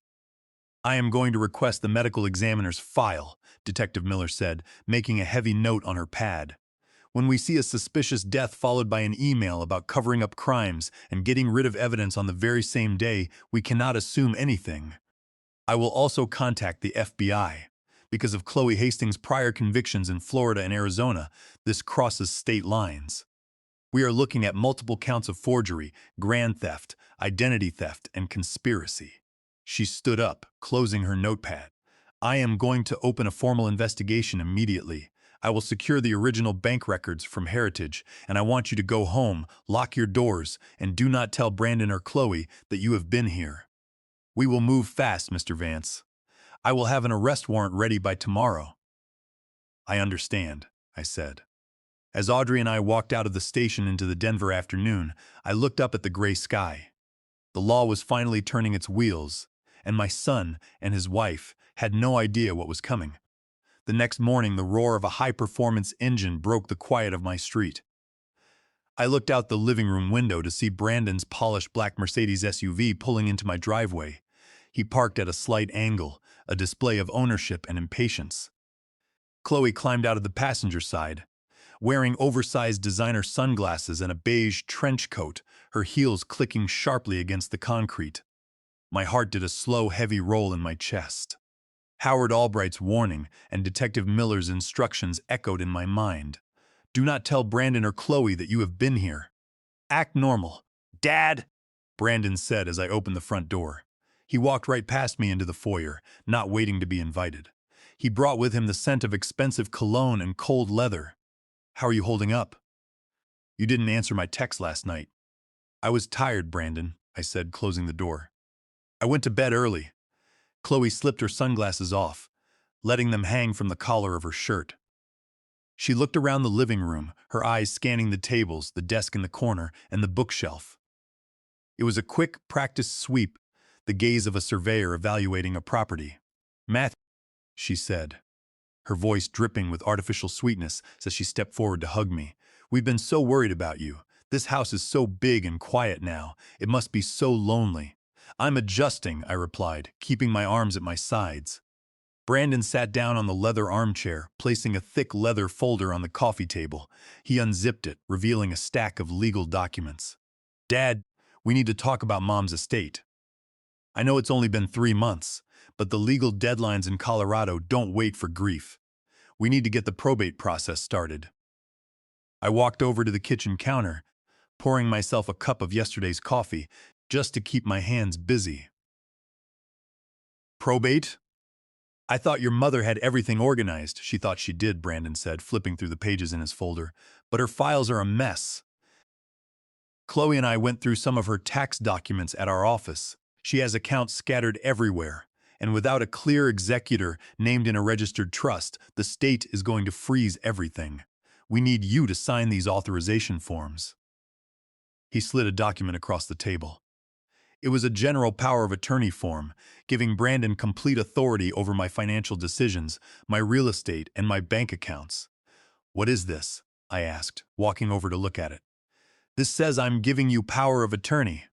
"I am going to request the medical examiner's file," Detective Miller said, making a heavy note on her pad. "When we see a suspicious death followed by an email about covering up crimes and getting rid of evidence on the very same day, we cannot assume anything. I will also contact the FBI. Because of Chloe Hastings' prior convictions in Florida and Arizona, this crosses state lines. We are looking at multiple counts of forgery, grand theft, identity theft, and conspiracy." She stood up, closing her notepad. "I am going to open a formal investigation immediately. I will secure the original bank records from Heritage, and I want you to go home, lock your doors, and do not tell Brandon or Chloe that you have been here. We will move fast, Mr. Vance. I will have an arrest warrant ready by tomorrow." "I understand," I said. As Audrey and I walked out of the station into the Denver afternoon, I looked up at the gray sky. The law was finally turning its wheels, and my son and his wife had no idea what was coming. The next morning, the roar of a high-performance engine broke the quiet of my street. I looked out the living room window to see Brandon's polished black Mercedes SUV pulling into my driveway. He parked at a slight angle, a display of ownership and impatience. Chloe climbed out of the passenger side, wearing oversized designer sunglasses and a beige trench coat, her heels clicking sharply against the concrete. My heart did a slow, heavy roll in my chest. Howard Albright's warning and Detective Miller's instructions echoed in my mind. Do not tell Brandon or Chloe that you have been here. Act normal. Dad, Brandon said as I opened the front door. He walked right past me into the foyer, not waiting to be invited. He brought with him the scent of expensive cologne and cold leather. How are you holding up? You didn't answer my text last night. I was tired, Brandon, I said, closing the door. I went to bed early. Chloe slipped her sunglasses off, letting them hang from the collar of her shirt. She looked around the living room, her eyes scanning the tables, the desk in the corner, and the bookshelf. It was a quick, practiced sweep, the gaze of a surveyor evaluating a property. Matthew, she said, her voice dripping with artificial sweetness as she stepped forward to hug me. We've been so worried about you. This house is so big and quiet now. It must be so lonely. I'm adjusting, I replied, keeping my arms at my sides. Brandon sat down on the leather armchair, placing a thick leather folder on the coffee table. He unzipped it, revealing a stack of legal documents. Dad, we need to talk about Mom's estate. I know it's only been 3 months, but the legal deadlines in Colorado don't wait for grief. We need to get the probate process started. I walked over to the kitchen counter, pouring myself a cup of yesterday's coffee, just to keep my hands busy. Probate? I thought your mother had everything organized. She thought she did, Brandon said, flipping through the pages in his folder. But her files are a mess. Chloe and I went through some of her tax documents at our office. She has accounts scattered everywhere, and without a clear executor named in a registered trust, the state is going to freeze everything. We need you to sign these authorization forms. He slid a document across the table. It was a general power of attorney form, giving Brandon complete authority over my financial decisions, my real estate, and my bank accounts. What is this? I asked, walking over to look at it. This says I'm giving you power of attorney.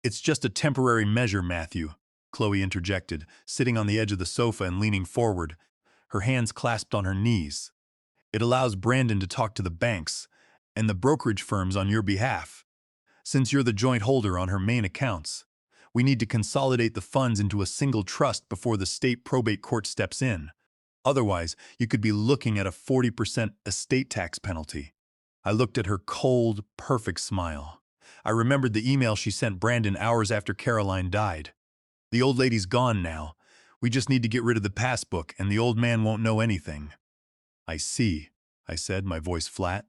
It's just a temporary measure, Matthew, Chloe interjected, sitting on the edge of the sofa and leaning forward, her hands clasped on her knees. It allows Brandon to talk to the banks and the brokerage firms on your behalf. Since you're the joint holder on her main accounts, we need to consolidate the funds into a single trust before the state probate court steps in. Otherwise, you could be looking at a 40% estate tax penalty. I looked at her cold, perfect smile. I remembered the email she sent Brandon hours after Caroline died. The old lady's gone now. We just need to get rid of the passbook, and the old man won't know anything. I see, I said, my voice flat.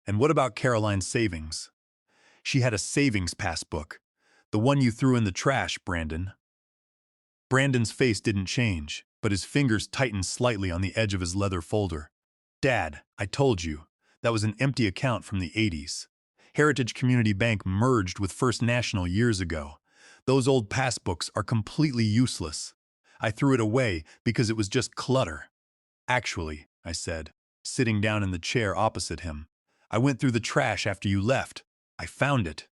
And what about Caroline's savings? She had a savings passbook. The one you threw in the trash, Brandon. Brandon's face didn't change, but his fingers tightened slightly on the edge of his leather folder. Dad, I told you, that was an empty account from the 80s. Heritage Community Bank merged with First National years ago. Those old passbooks are completely useless. I threw it away because it was just clutter. Actually, I said, sitting down in the chair opposite him, I went through the trash after you left. I found it.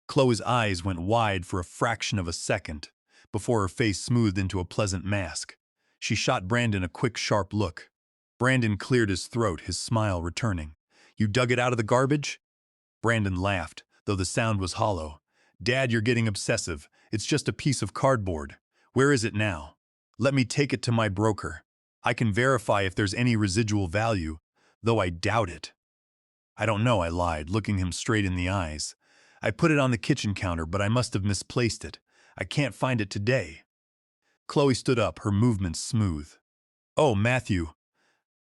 Chloe's eyes went wide for a fraction of a second, before her face smoothed into a pleasant mask. She shot Brandon a quick, sharp look. Brandon cleared his throat, his smile returning. You dug it out of the garbage? Brandon laughed, though the sound was hollow. Dad, you're getting obsessive. It's just a piece of cardboard. Where is it now? Let me take it to my broker. I can verify if there's any residual value, though I doubt it. I don't know, I lied, looking him straight in the eyes. I put it on the kitchen counter, but I must have misplaced it. I can't find it today. Chloe stood up, her movements smooth. Oh, Matthew,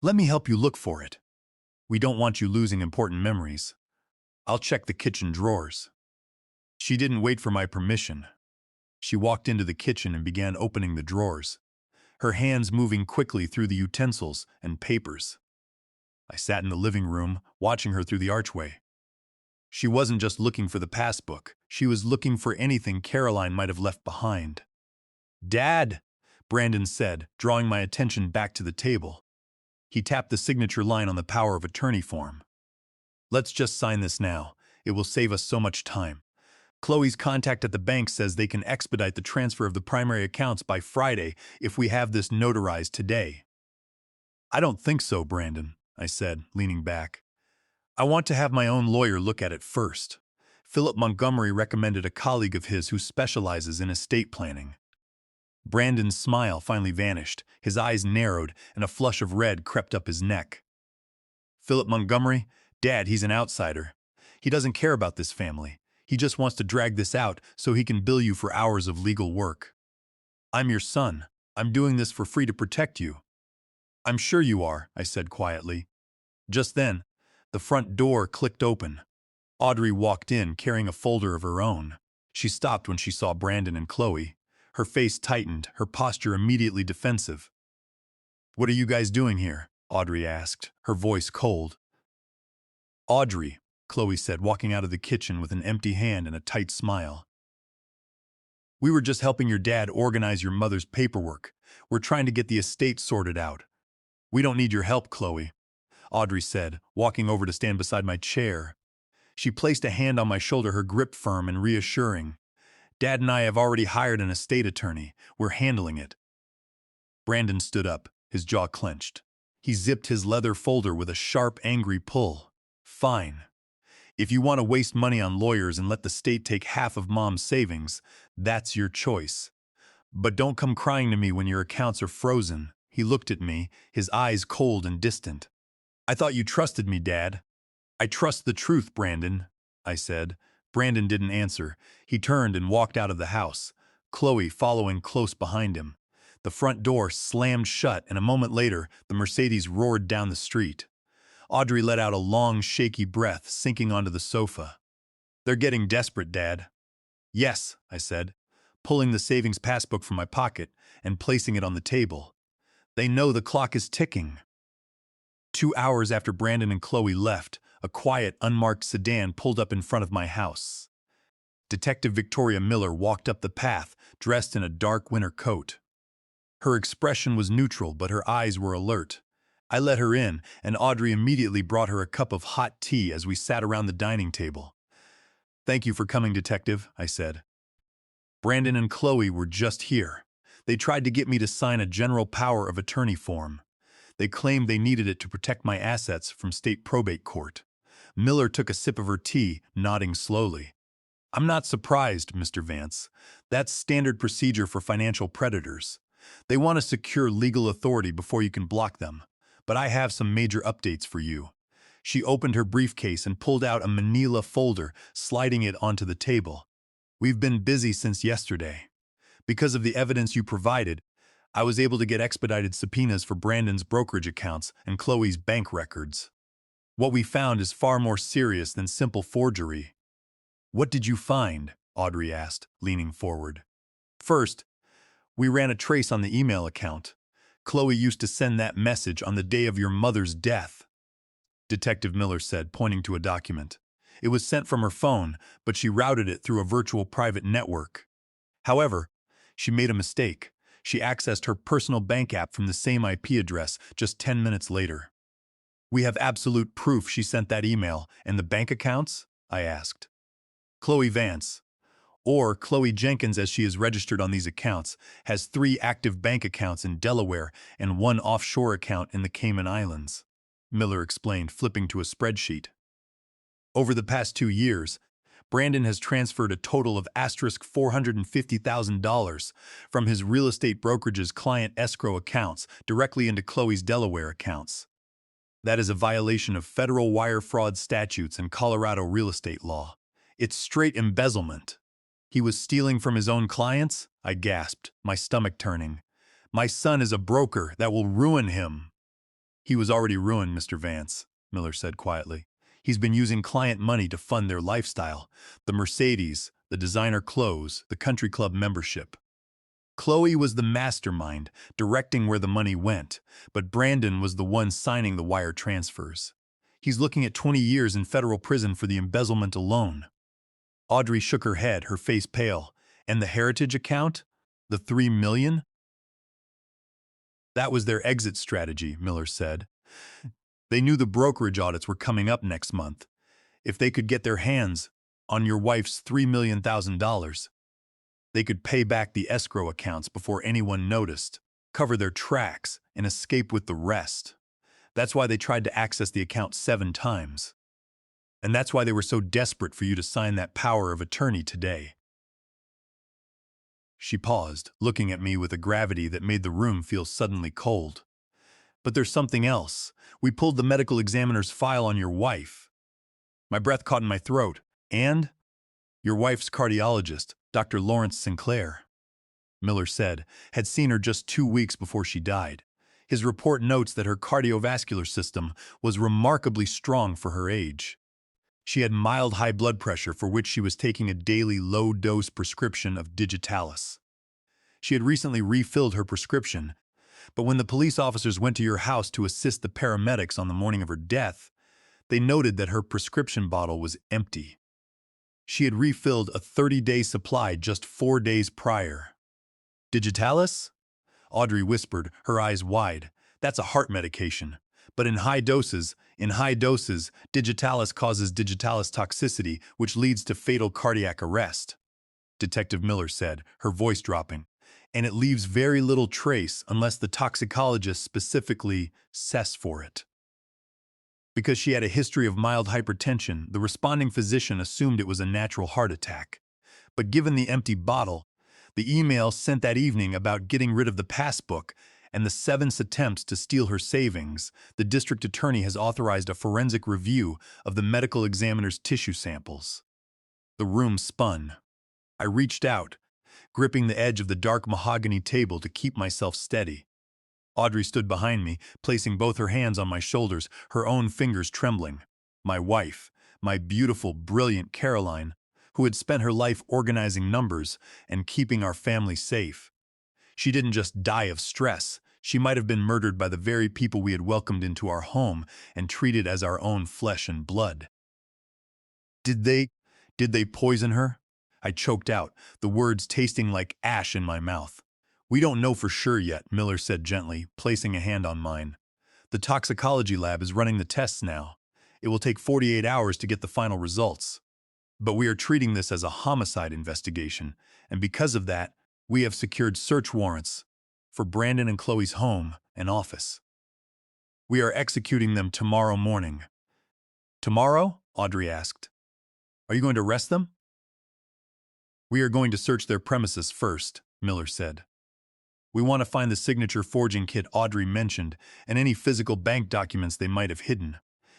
let me help you look for it. We don't want you losing important memories. I'll check the kitchen drawers. She didn't wait for my permission. She walked into the kitchen and began opening the drawers, her hands moving quickly through the utensils and papers. I sat in the living room, watching her through the archway. She wasn't just looking for the passbook. She was looking for anything Caroline might have left behind. Dad, Brandon said, drawing my attention back to the table. He tapped the signature line on the power of attorney form. Let's just sign this now. It will save us so much time. Chloe's contact at the bank says they can expedite the transfer of the primary accounts by Friday if we have this notarized today. I don't think so, Brandon, I said, leaning back. I want to have my own lawyer look at it first. Philip Montgomery recommended a colleague of his who specializes in estate planning. Brandon's smile finally vanished, his eyes narrowed, and a flush of red crept up his neck. Philip Montgomery? Dad, he's an outsider. He doesn't care about this family. He just wants to drag this out so he can bill you for hours of legal work. I'm your son. I'm doing this for free to protect you. I'm sure you are, I said quietly. Just then, the front door clicked open. Audrey walked in carrying a folder of her own. She stopped when she saw Brandon and Chloe. Her face tightened, her posture immediately defensive. "What are you guys doing here?" Audrey asked, her voice cold. "Audrey," Chloe said, walking out of the kitchen with an empty hand and a tight smile. "We were just helping your dad organize your mother's paperwork. We're trying to get the estate sorted out." "We don't need your help, Chloe," Audrey said, walking over to stand beside my chair. She placed a hand on my shoulder, her grip firm and reassuring. "Dad and I have already hired an estate attorney. We're handling it." Brandon stood up, his jaw clenched. He zipped his leather folder with a sharp, angry pull. "Fine. If you want to waste money on lawyers and let the state take half of Mom's savings, that's your choice. But don't come crying to me when your accounts are frozen." He looked at me, his eyes cold and distant. "I thought you trusted me, Dad." "I trust the truth, Brandon," I said. Brandon didn't answer. He turned and walked out of the house, Chloe following close behind him. The front door slammed shut, and a moment later, the Mercedes roared down the street. Audrey let out a long, shaky breath, sinking onto the sofa. "They're getting desperate, Dad." "Yes," I said, pulling the savings passbook from my pocket and placing it on the table. "They know the clock is ticking." 2 hours after Brandon and Chloe left, a quiet, unmarked sedan pulled up in front of my house. Detective Victoria Miller walked up the path, dressed in a dark winter coat. Her expression was neutral, but her eyes were alert. I let her in, and Audrey immediately brought her a cup of hot tea as we sat around the dining table. "Thank you for coming, Detective," I said. "Brandon and Chloe were just here. They tried to get me to sign a general power of attorney form. They claimed they needed it to protect my assets from state probate court." Miller took a sip of her tea, nodding slowly. "I'm not surprised, Mr. Vance. That's standard procedure for financial predators. They want to secure legal authority before you can block them. But I have some major updates for you." She opened her briefcase and pulled out a manila folder, sliding it onto the table. "We've been busy since yesterday. Because of the evidence you provided, I was able to get expedited subpoenas for Brandon's brokerage accounts and Chloe's bank records. What we found is far more serious than simple forgery." "What did you find?" Audrey asked, leaning forward. "First, we ran a trace on the email account. Chloe used to send that message on the day of your mother's death," Detective Miller said, pointing to a document. "It was sent from her phone, but she routed it through a virtual private network. However, she made a mistake. She accessed her personal bank app from the same IP address just 10 minutes later." "We have absolute proof she sent that email, and the bank accounts?" I asked. "Chloe Vance, or Chloe Jenkins as she is registered on these accounts, has 3 active bank accounts in Delaware and 1 offshore account in the Cayman Islands," Miller explained, flipping to a spreadsheet. "Over the past 2 years, Brandon has transferred a total of $450,000 from his real estate brokerage's client escrow accounts directly into Chloe's Delaware accounts. That is a violation of federal wire fraud statutes and Colorado real estate law. It's straight embezzlement." "He was stealing from his own clients?" I gasped, my stomach turning. "My son is a broker that will ruin him." "He was already ruined, Mr. Vance," Miller said quietly. "He's been using client money to fund their lifestyle, the Mercedes, the designer clothes, the country club membership. Chloe was the mastermind, directing where the money went, but Brandon was the one signing the wire transfers. He's looking at 20 years in federal prison for the embezzlement alone." Audrey shook her head, her face pale. "And the Heritage account? The $3 million? "That was their exit strategy," Miller said. "They knew the brokerage audits were coming up next month. If they could get their hands on your wife's $3 million, they could pay back the escrow accounts before anyone noticed, cover their tracks, and escape with the rest. That's why they tried to access the account 7 times. And that's why they were so desperate for you to sign that power of attorney today." She paused, looking at me with a gravity that made the room feel suddenly cold. But there's something else. We pulled the medical examiner's file on your wife. My breath caught in my throat. And? Your wife's cardiologist, Dr. Lawrence Sinclair, Miller said, had seen her just 2 weeks before she died. His report notes that her cardiovascular system was remarkably strong for her age. She had mild high blood pressure for which she was taking a daily low-dose prescription of digitalis. She had recently refilled her prescription, but when the police officers went to your house to assist the paramedics on the morning of her death, they noted that her prescription bottle was empty. She had refilled a 30-day supply just 4 days prior. Digitalis? Audrey whispered, her eyes wide. That's a heart medication. But in high doses, digitalis causes digitalis toxicity, which leads to fatal cardiac arrest, Detective Miller said, her voice dropping. And it leaves very little trace unless the toxicologist specifically assesses for it. Because she had a history of mild hypertension, the responding physician assumed it was a natural heart attack. But given the empty bottle, the email sent that evening about getting rid of the passbook, and the 7 attempts to steal her savings, the district attorney has authorized a forensic review of the medical examiner's tissue samples. The room spun. I reached out, gripping the edge of the dark mahogany table to keep myself steady. Audrey stood behind me, placing both her hands on my shoulders, her own fingers trembling. My wife, my beautiful, brilliant Caroline, who had spent her life organizing numbers and keeping our family safe. She didn't just die of stress. She might have been murdered by the very people we had welcomed into our home and treated as our own flesh and blood. Did they poison her? I choked out, the words tasting like ash in my mouth. We don't know for sure yet, Miller said gently, placing a hand on mine. The toxicology lab is running the tests now. It will take 48 hours to get the final results. But we are treating this as a homicide investigation, and because of that, we have secured search warrants for Brandon and Chloe's home and office. We are executing them tomorrow morning. Tomorrow? Audrey asked. Are you going to arrest them? We are going to search their premises first, Miller said. We want to find the signature forging kit Audrey mentioned and any physical bank documents they might have hidden.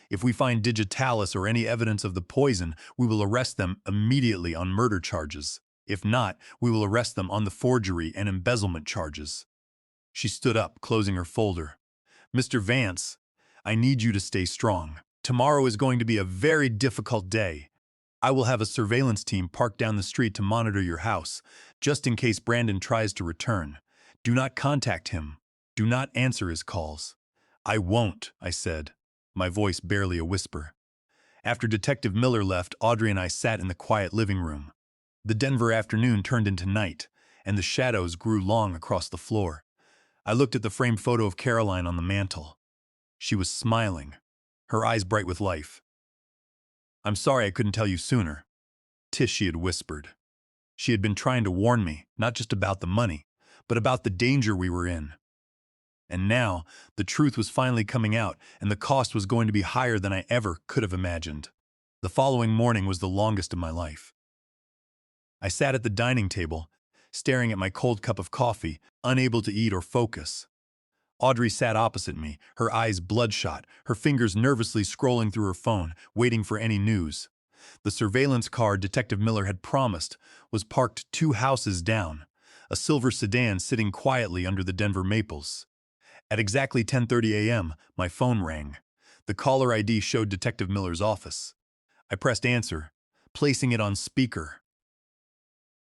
If we find digitalis or any evidence of the poison, we will arrest them immediately on murder charges. If not, we will arrest them on the forgery and embezzlement charges. She stood up, closing her folder. Mr. Vance, I need you to stay strong. Tomorrow is going to be a very difficult day. I will have a surveillance team parked down the street to monitor your house, just in case Brandon tries to return. Do not contact him. Do not answer his calls. I won't, I said, my voice barely a whisper. After Detective Miller left, Audrey and I sat in the quiet living room. The Denver afternoon turned into night, and the shadows grew long across the floor. I looked at the framed photo of Caroline on the mantel. She was smiling, her eyes bright with life. I'm sorry I couldn't tell you sooner, Tish, she had whispered. She had been trying to warn me, not just about the money, but about the danger we were in. And now, the truth was finally coming out, and the cost was going to be higher than I ever could have imagined. The following morning was the longest of my life. I sat at the dining table, staring at my cold cup of coffee, unable to eat or focus. Audrey sat opposite me, her eyes bloodshot, her fingers nervously scrolling through her phone, waiting for any news. The surveillance car Detective Miller had promised was parked 2 houses down, a silver sedan sitting quietly under the Denver maples. At exactly 10:30 a.m., my phone rang. The caller ID showed Detective Miller's office. I pressed answer, placing it on speaker.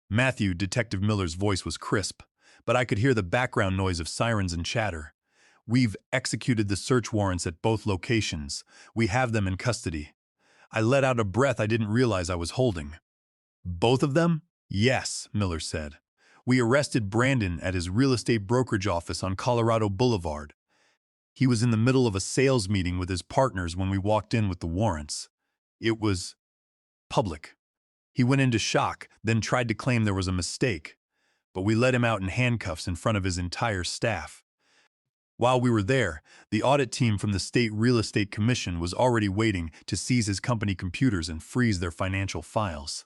Matthew, Detective Miller's voice was crisp, but I could hear the background noise of sirens and chatter. We've executed the search warrants at both locations. We have them in custody. I let out a breath I didn't realize I was holding. Both of them? Yes, Miller said. We arrested Brandon at his real estate brokerage office on Colorado Boulevard. He was in the middle of a sales meeting with his partners when we walked in with the warrants. It was public. He went into shock, then tried to claim there was a mistake, but we let him out in handcuffs in front of his entire staff. While we were there, the audit team from the State Real Estate Commission was already waiting to seize his company computers and freeze their financial files.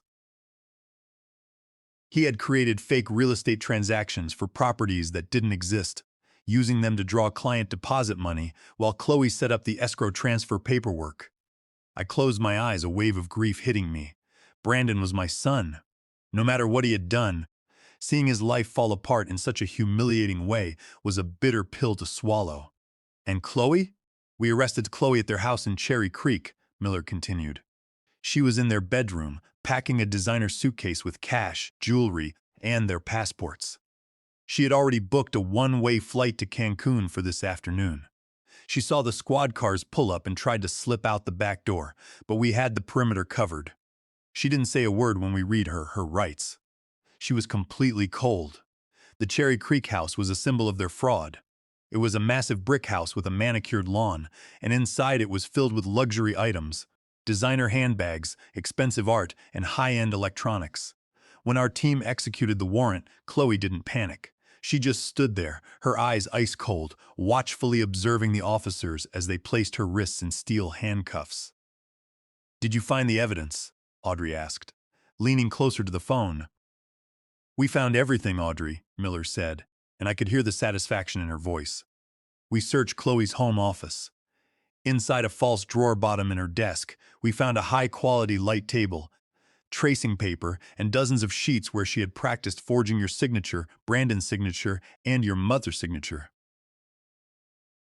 He had created fake real estate transactions for properties that didn't exist, using them to draw client deposit money while Chloe set up the escrow transfer paperwork. I closed my eyes, a wave of grief hitting me. Brandon was my son. No matter what he had done, seeing his life fall apart in such a humiliating way was a bitter pill to swallow. And Chloe? We arrested Chloe at their house in Cherry Creek, Miller continued. She was in their bedroom, packing a designer suitcase with cash, jewelry, and their passports. She had already booked a one-way flight to Cancun for this afternoon. She saw the squad cars pull up and tried to slip out the back door, but we had the perimeter covered. She didn't say a word when we read her rights. She was completely cold. The Cherry Creek house was a symbol of their fraud. It was a massive brick house with a manicured lawn, and inside it was filled with luxury items, designer handbags, expensive art, and high-end electronics. When our team executed the warrant, Chloe didn't panic. She just stood there, her eyes ice cold, watchfully observing the officers as they placed her wrists in steel handcuffs. "Did you find the evidence?" Audrey asked, leaning closer to the phone. "We found everything, Audrey," Miller said, and I could hear the satisfaction in her voice. "We searched Chloe's home office. Inside a false drawer bottom in her desk, we found a high-quality light table, tracing paper, and dozens of sheets where she had practiced forging your signature, Brandon's signature, and your mother's signature.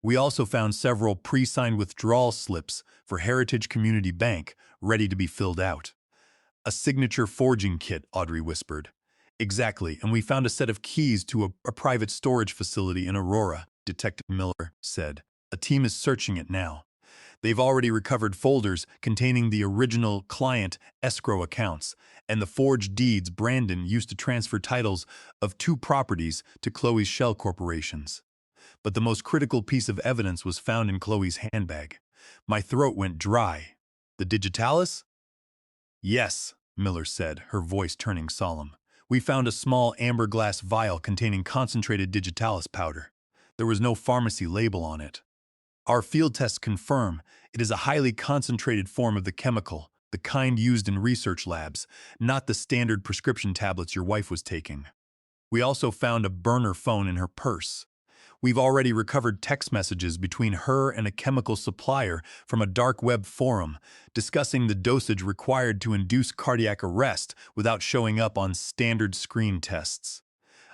We also found several pre-signed withdrawal slips for Heritage Community Bank, ready to be filled out." "A signature forging kit," Audrey whispered. "Exactly, and we found a set of keys to a private storage facility in Aurora," Detective Miller said. "A team is searching it now. They've already recovered folders containing the original client escrow accounts and the forged deeds Brandon used to transfer titles of 2 properties to Chloe's shell corporations. But the most critical piece of evidence was found in Chloe's handbag." My throat went dry. "The digitalis?" "Yes," Miller said, her voice turning solemn. "We found a small amber glass vial containing concentrated digitalis powder. There was no pharmacy label on it. Our field tests confirm it is a highly concentrated form of the chemical, the kind used in research labs, not the standard prescription tablets your wife was taking." We also found a burner phone in her purse. We've already recovered text messages between her and a chemical supplier from a dark web forum discussing the dosage required to induce cardiac arrest without showing up on standard screen tests.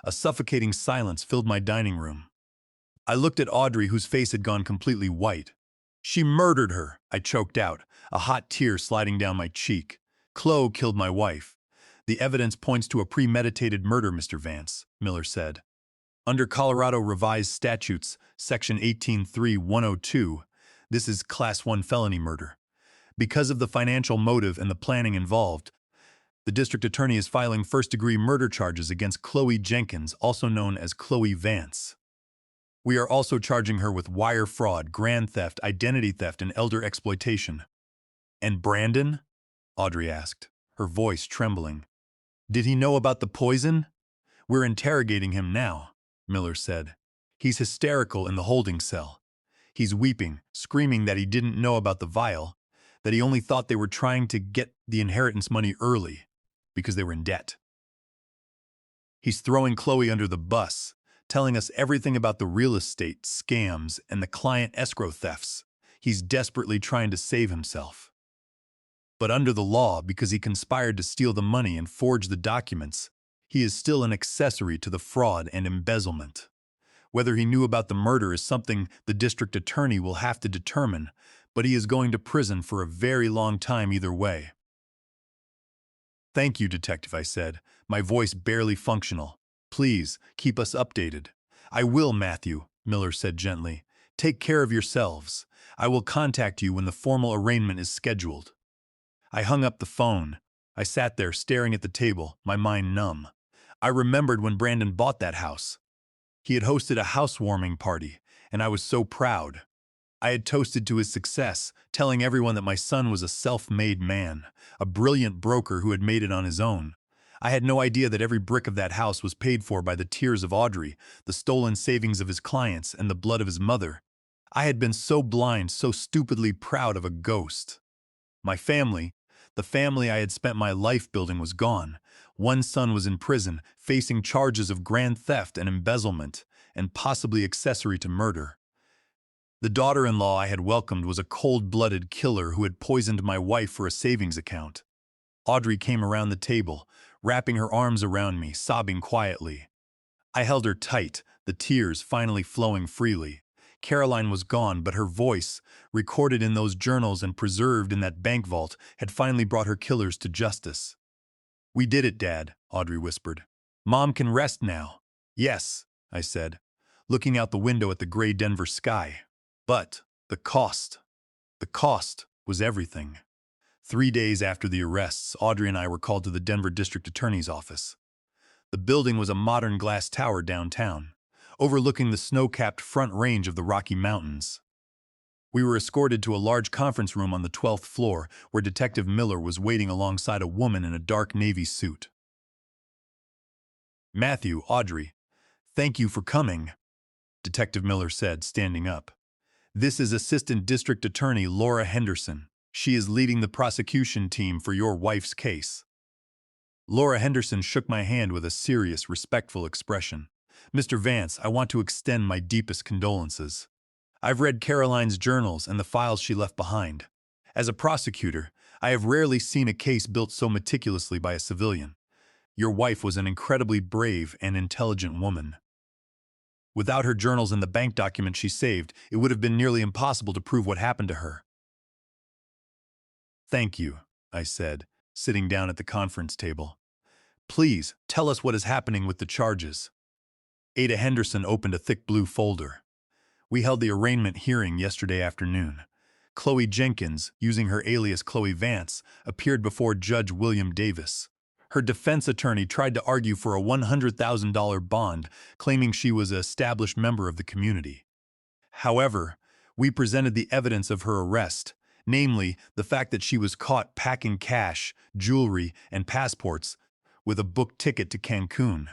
A suffocating silence filled my dining room. I looked at Audrey, whose face had gone completely white. "She murdered her," I choked out, a hot tear sliding down my cheek. "Chloe killed my wife. The evidence points to a premeditated murder, Mr. Vance," Miller said. "Under Colorado Revised Statutes, Section 18.3.102, this is Class 1 felony murder. Because of the financial motive and the planning involved, the district attorney is filing first-degree murder charges against Chloe Jenkins, also known as Chloe Vance. We are also charging her with wire fraud, grand theft, identity theft, and elder exploitation." "And Brandon?" Audrey asked, her voice trembling. "Did he know about the poison?" "We're interrogating him now," Miller said. "He's hysterical in the holding cell. He's weeping, screaming that he didn't know about the vial, that he only thought they were trying to get the inheritance money early because they were in debt. He's throwing Chloe under the bus, telling us everything about the real estate scams and the client escrow thefts. He's desperately trying to save himself. But under the law, because he conspired to steal the money and forge the documents, he is still an accessory to the fraud and embezzlement. Whether he knew about the murder is something the district attorney will have to determine, but he is going to prison for a very long time either way." "Thank you, Detective," I said, my voice barely functional. "Please, keep us updated." "I will, Matthew," Miller said gently. "Take care of yourselves. I will contact you when the formal arraignment is scheduled." I hung up the phone. I sat there staring at the table, my mind numb. I remembered when Brandon bought that house. He had hosted a housewarming party, and I was so proud. I had toasted to his success, telling everyone that my son was a self-made man, a brilliant broker who had made it on his own. I had no idea that every brick of that house was paid for by the tears of Audrey, the stolen savings of his clients, and the blood of his mother. I had been so blind, so stupidly proud of a ghost. My family, The family I had spent my life building was gone. One son was in prison, facing charges of grand theft and embezzlement, and possibly accessory to murder. The daughter-in-law I had welcomed was a cold-blooded killer who had poisoned my wife for a savings account. Audrey came around the table, wrapping her arms around me, sobbing quietly. I held her tight, the tears finally flowing freely. Caroline was gone, but her voice, recorded in those journals and preserved in that bank vault, had finally brought her killers to justice. "We did it, Dad," Audrey whispered. "Mom can rest now." "Yes," I said, looking out the window at the gray Denver sky. But the cost was everything. 3 days after the arrests, Audrey and I were called to the Denver District Attorney's office. The building was a modern glass tower downtown, overlooking the snow-capped front range of the Rocky Mountains. We were escorted to a large conference room on the 12th floor, where Detective Miller was waiting alongside a woman in a dark navy suit. "Matthew, Audrey, thank you for coming," Detective Miller said, standing up. "This is Assistant District Attorney Laura Henderson. She is leading the prosecution team for your wife's case." Laura Henderson shook my hand with a serious, respectful expression. "Mr. Vance, I want to extend my deepest condolences. I've read Caroline's journals and the files she left behind. As a prosecutor, I have rarely seen a case built so meticulously by a civilian. Your wife was an incredibly brave and intelligent woman. Without her journals and the bank documents she saved, it would have been nearly impossible to prove what happened to her." "Thank you," I said, sitting down at the conference table. "Please, tell us what is happening with the charges." Ada Henderson opened a thick blue folder. "We held the arraignment hearing yesterday afternoon. Chloe Jenkins, using her alias Chloe Vance, appeared before Judge William Davis. Her defense attorney tried to argue for a $100,000 bond, claiming she was an established member of the community. However, we presented the evidence of her arrest, namely the fact that she was caught packing cash, jewelry, and passports with a booked ticket to Cancun.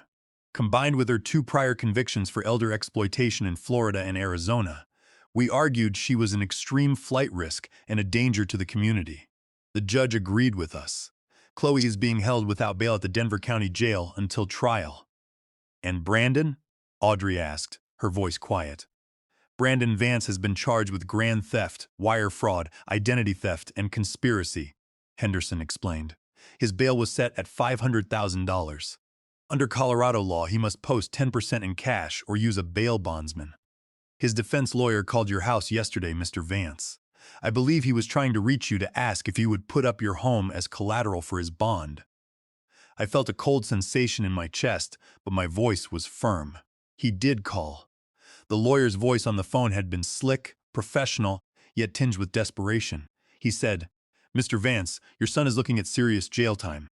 Combined with her 2 prior convictions for elder exploitation in Florida and Arizona, we argued she was an extreme flight risk and a danger to the community. The judge agreed with us. Chloe is being held without bail at the Denver County Jail until trial." "And Brandon?" Audrey asked, her voice quiet. "Brandon Vance has been charged with grand theft, wire fraud, identity theft, and conspiracy," Henderson explained. "His bail was set at $500,000. Under Colorado law, he must post 10% in cash or use a bail bondsman. His defense lawyer called your house yesterday, Mr. Vance. I believe he was trying to reach you to ask if you would put up your home as collateral for his bond." I felt a cold sensation in my chest, but my voice was firm. He did call. The lawyer's voice on the phone had been slick, professional, yet tinged with desperation. He said, "Mr. Vance, your son is looking at serious jail time.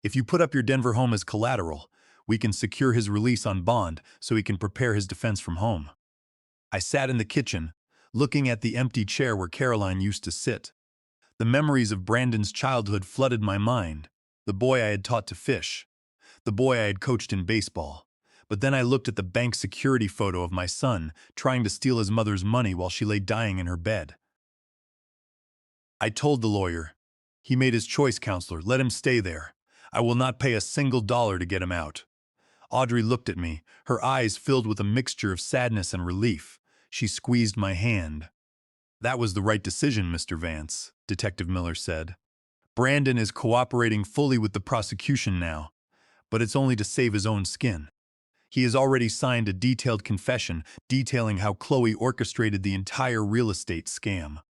If you put up your Denver home as collateral, we can secure his release on bond so he can prepare his defense from home." I sat in the kitchen, looking at the empty chair where Caroline used to sit. The memories of Brandon's childhood flooded my mind. The boy I had taught to fish. The boy I had coached in baseball. But then I looked at the bank security photo of my son trying to steal his mother's money while she lay dying in her bed. I told the lawyer. "He made his choice, counselor. Let him stay there. I will not pay a single dollar to get him out." Audrey looked at me, her eyes filled with a mixture of sadness and relief. She squeezed my hand. "That was the right decision, Mr. Vance," Detective Miller said. "Brandon is cooperating fully with the prosecution now, but it's only to save his own skin. He has already signed a detailed confession detailing how Chloe orchestrated the entire real estate scam.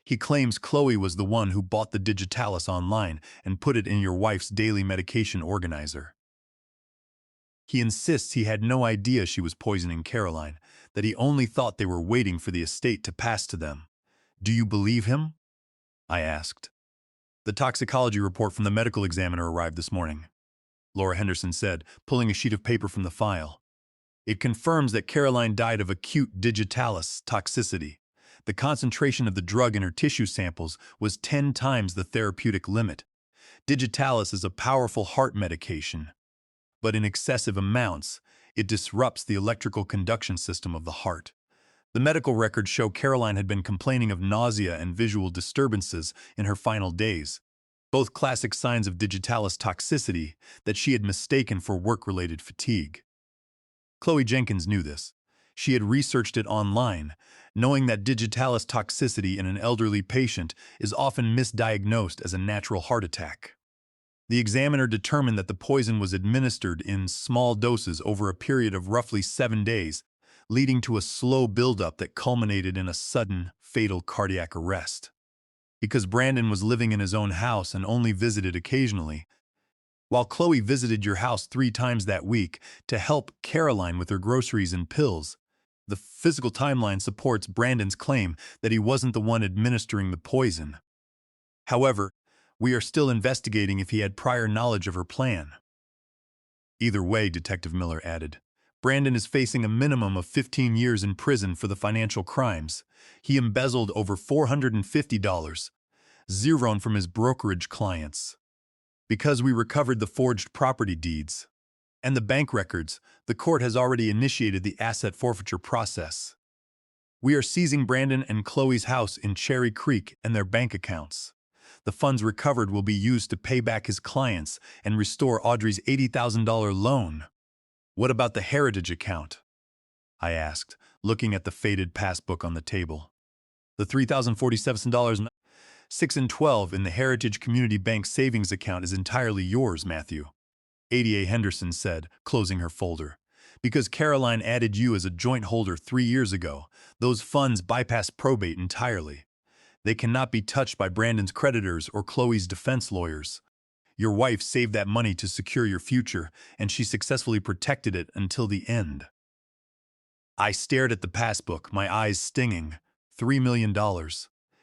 He claims Chloe was the one who bought the digitalis online and put it in your wife's daily medication organizer. He insists he had no idea she was poisoning Caroline, that he only thought they were waiting for the estate to pass to them. Do you believe him?" I asked. "The toxicology report from the medical examiner arrived this morning," Laura Henderson said, pulling a sheet of paper from the file. "It confirms that Caroline died of acute digitalis toxicity. The concentration of the drug in her tissue samples was 10 times the therapeutic limit. Digitalis is a powerful heart medication, but in excessive amounts, it disrupts the electrical conduction system of the heart. The medical records show Caroline had been complaining of nausea and visual disturbances in her final days. both classic signs of digitalis toxicity that she had mistaken for work-related fatigue. Chloe Jenkins knew this. She had researched it online, knowing that digitalis toxicity in an elderly patient is often misdiagnosed as a natural heart attack. The examiner determined that the poison was administered in small doses over a period of roughly 7 days, leading to a slow buildup that culminated in a sudden, fatal cardiac arrest. Because Brandon was living in his own house and only visited occasionally, while Chloe visited your house 3 times that week to help Caroline with her groceries and pills, the physical timeline supports Brandon's claim that he wasn't the one administering the poison. However, we are still investigating if he had prior knowledge of her plan. Either way, Detective Miller added, Brandon is facing a minimum of 15 years in prison for the financial crimes. He embezzled over $450, zeroed from his brokerage clients. Because we recovered the forged property deeds and the bank records, the court has already initiated the asset forfeiture process. We are seizing Brandon and Chloe's house in Cherry Creek and their bank accounts. The funds recovered will be used to pay back his clients and restore Audrey's $80,000 loan. What about the Heritage account? I asked, looking at the faded passbook on the table. The $3,047, 6 and 12 in the Heritage Community Bank savings account is entirely yours, Matthew, Ada Henderson said, closing her folder. Because Caroline added you as a joint holder 3 years ago, those funds bypass probate entirely. They cannot be touched by Brandon's creditors or Chloe's defense lawyers. Your wife saved that money to secure your future, and she successfully protected it until the end. I stared at the passbook, my eyes stinging. $3 million.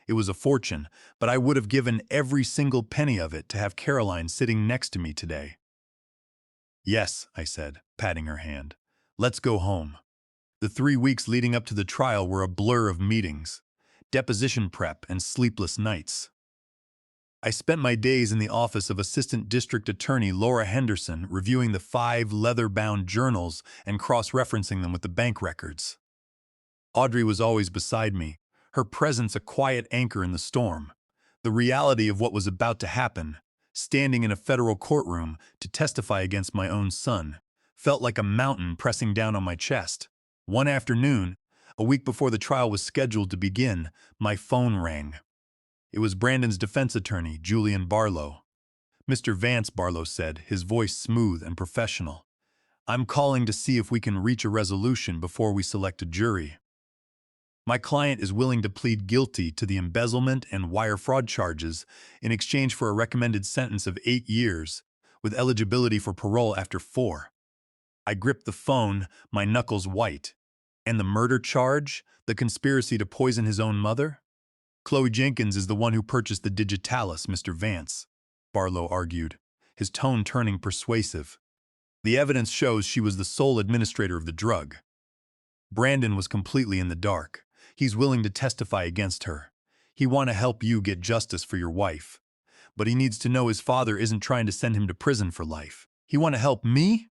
It was a fortune, but I would have given every single penny of it to have Caroline sitting next to me today. Yes, I said, patting her hand. Let's go home. The 3 weeks leading up to the trial were a blur of meetings, deposition prep, and sleepless nights. I spent my days in the office of Assistant District Attorney Laura Henderson reviewing the 5 leather-bound journals and cross-referencing them with the bank records. Audrey was always beside me, her presence a quiet anchor in the storm. The reality of what was about to happen, standing in a federal courtroom to testify against my own son, felt like a mountain pressing down on my chest. One afternoon, a week before the trial was scheduled to begin, my phone rang. It was Brandon's defense attorney, Julian Barlow. Mr. Vance, Barlow said, his voice smooth and professional. I'm calling to see if we can reach a resolution before we select a jury. My client is willing to plead guilty to the embezzlement and wire fraud charges in exchange for a recommended sentence of 8 years, with eligibility for parole after 4. I gripped the phone, my knuckles white. And the murder charge? The conspiracy to poison his own mother? Chloe Jenkins is the one who purchased the digitalis, Mr. Vance, Barlow argued, his tone turning persuasive. The evidence shows she was the sole administrator of the drug. Brandon was completely in the dark. He's willing to testify against her. He wants to help you get justice for your wife. But he needs to know his father isn't trying to send him to prison for life. He want to help me?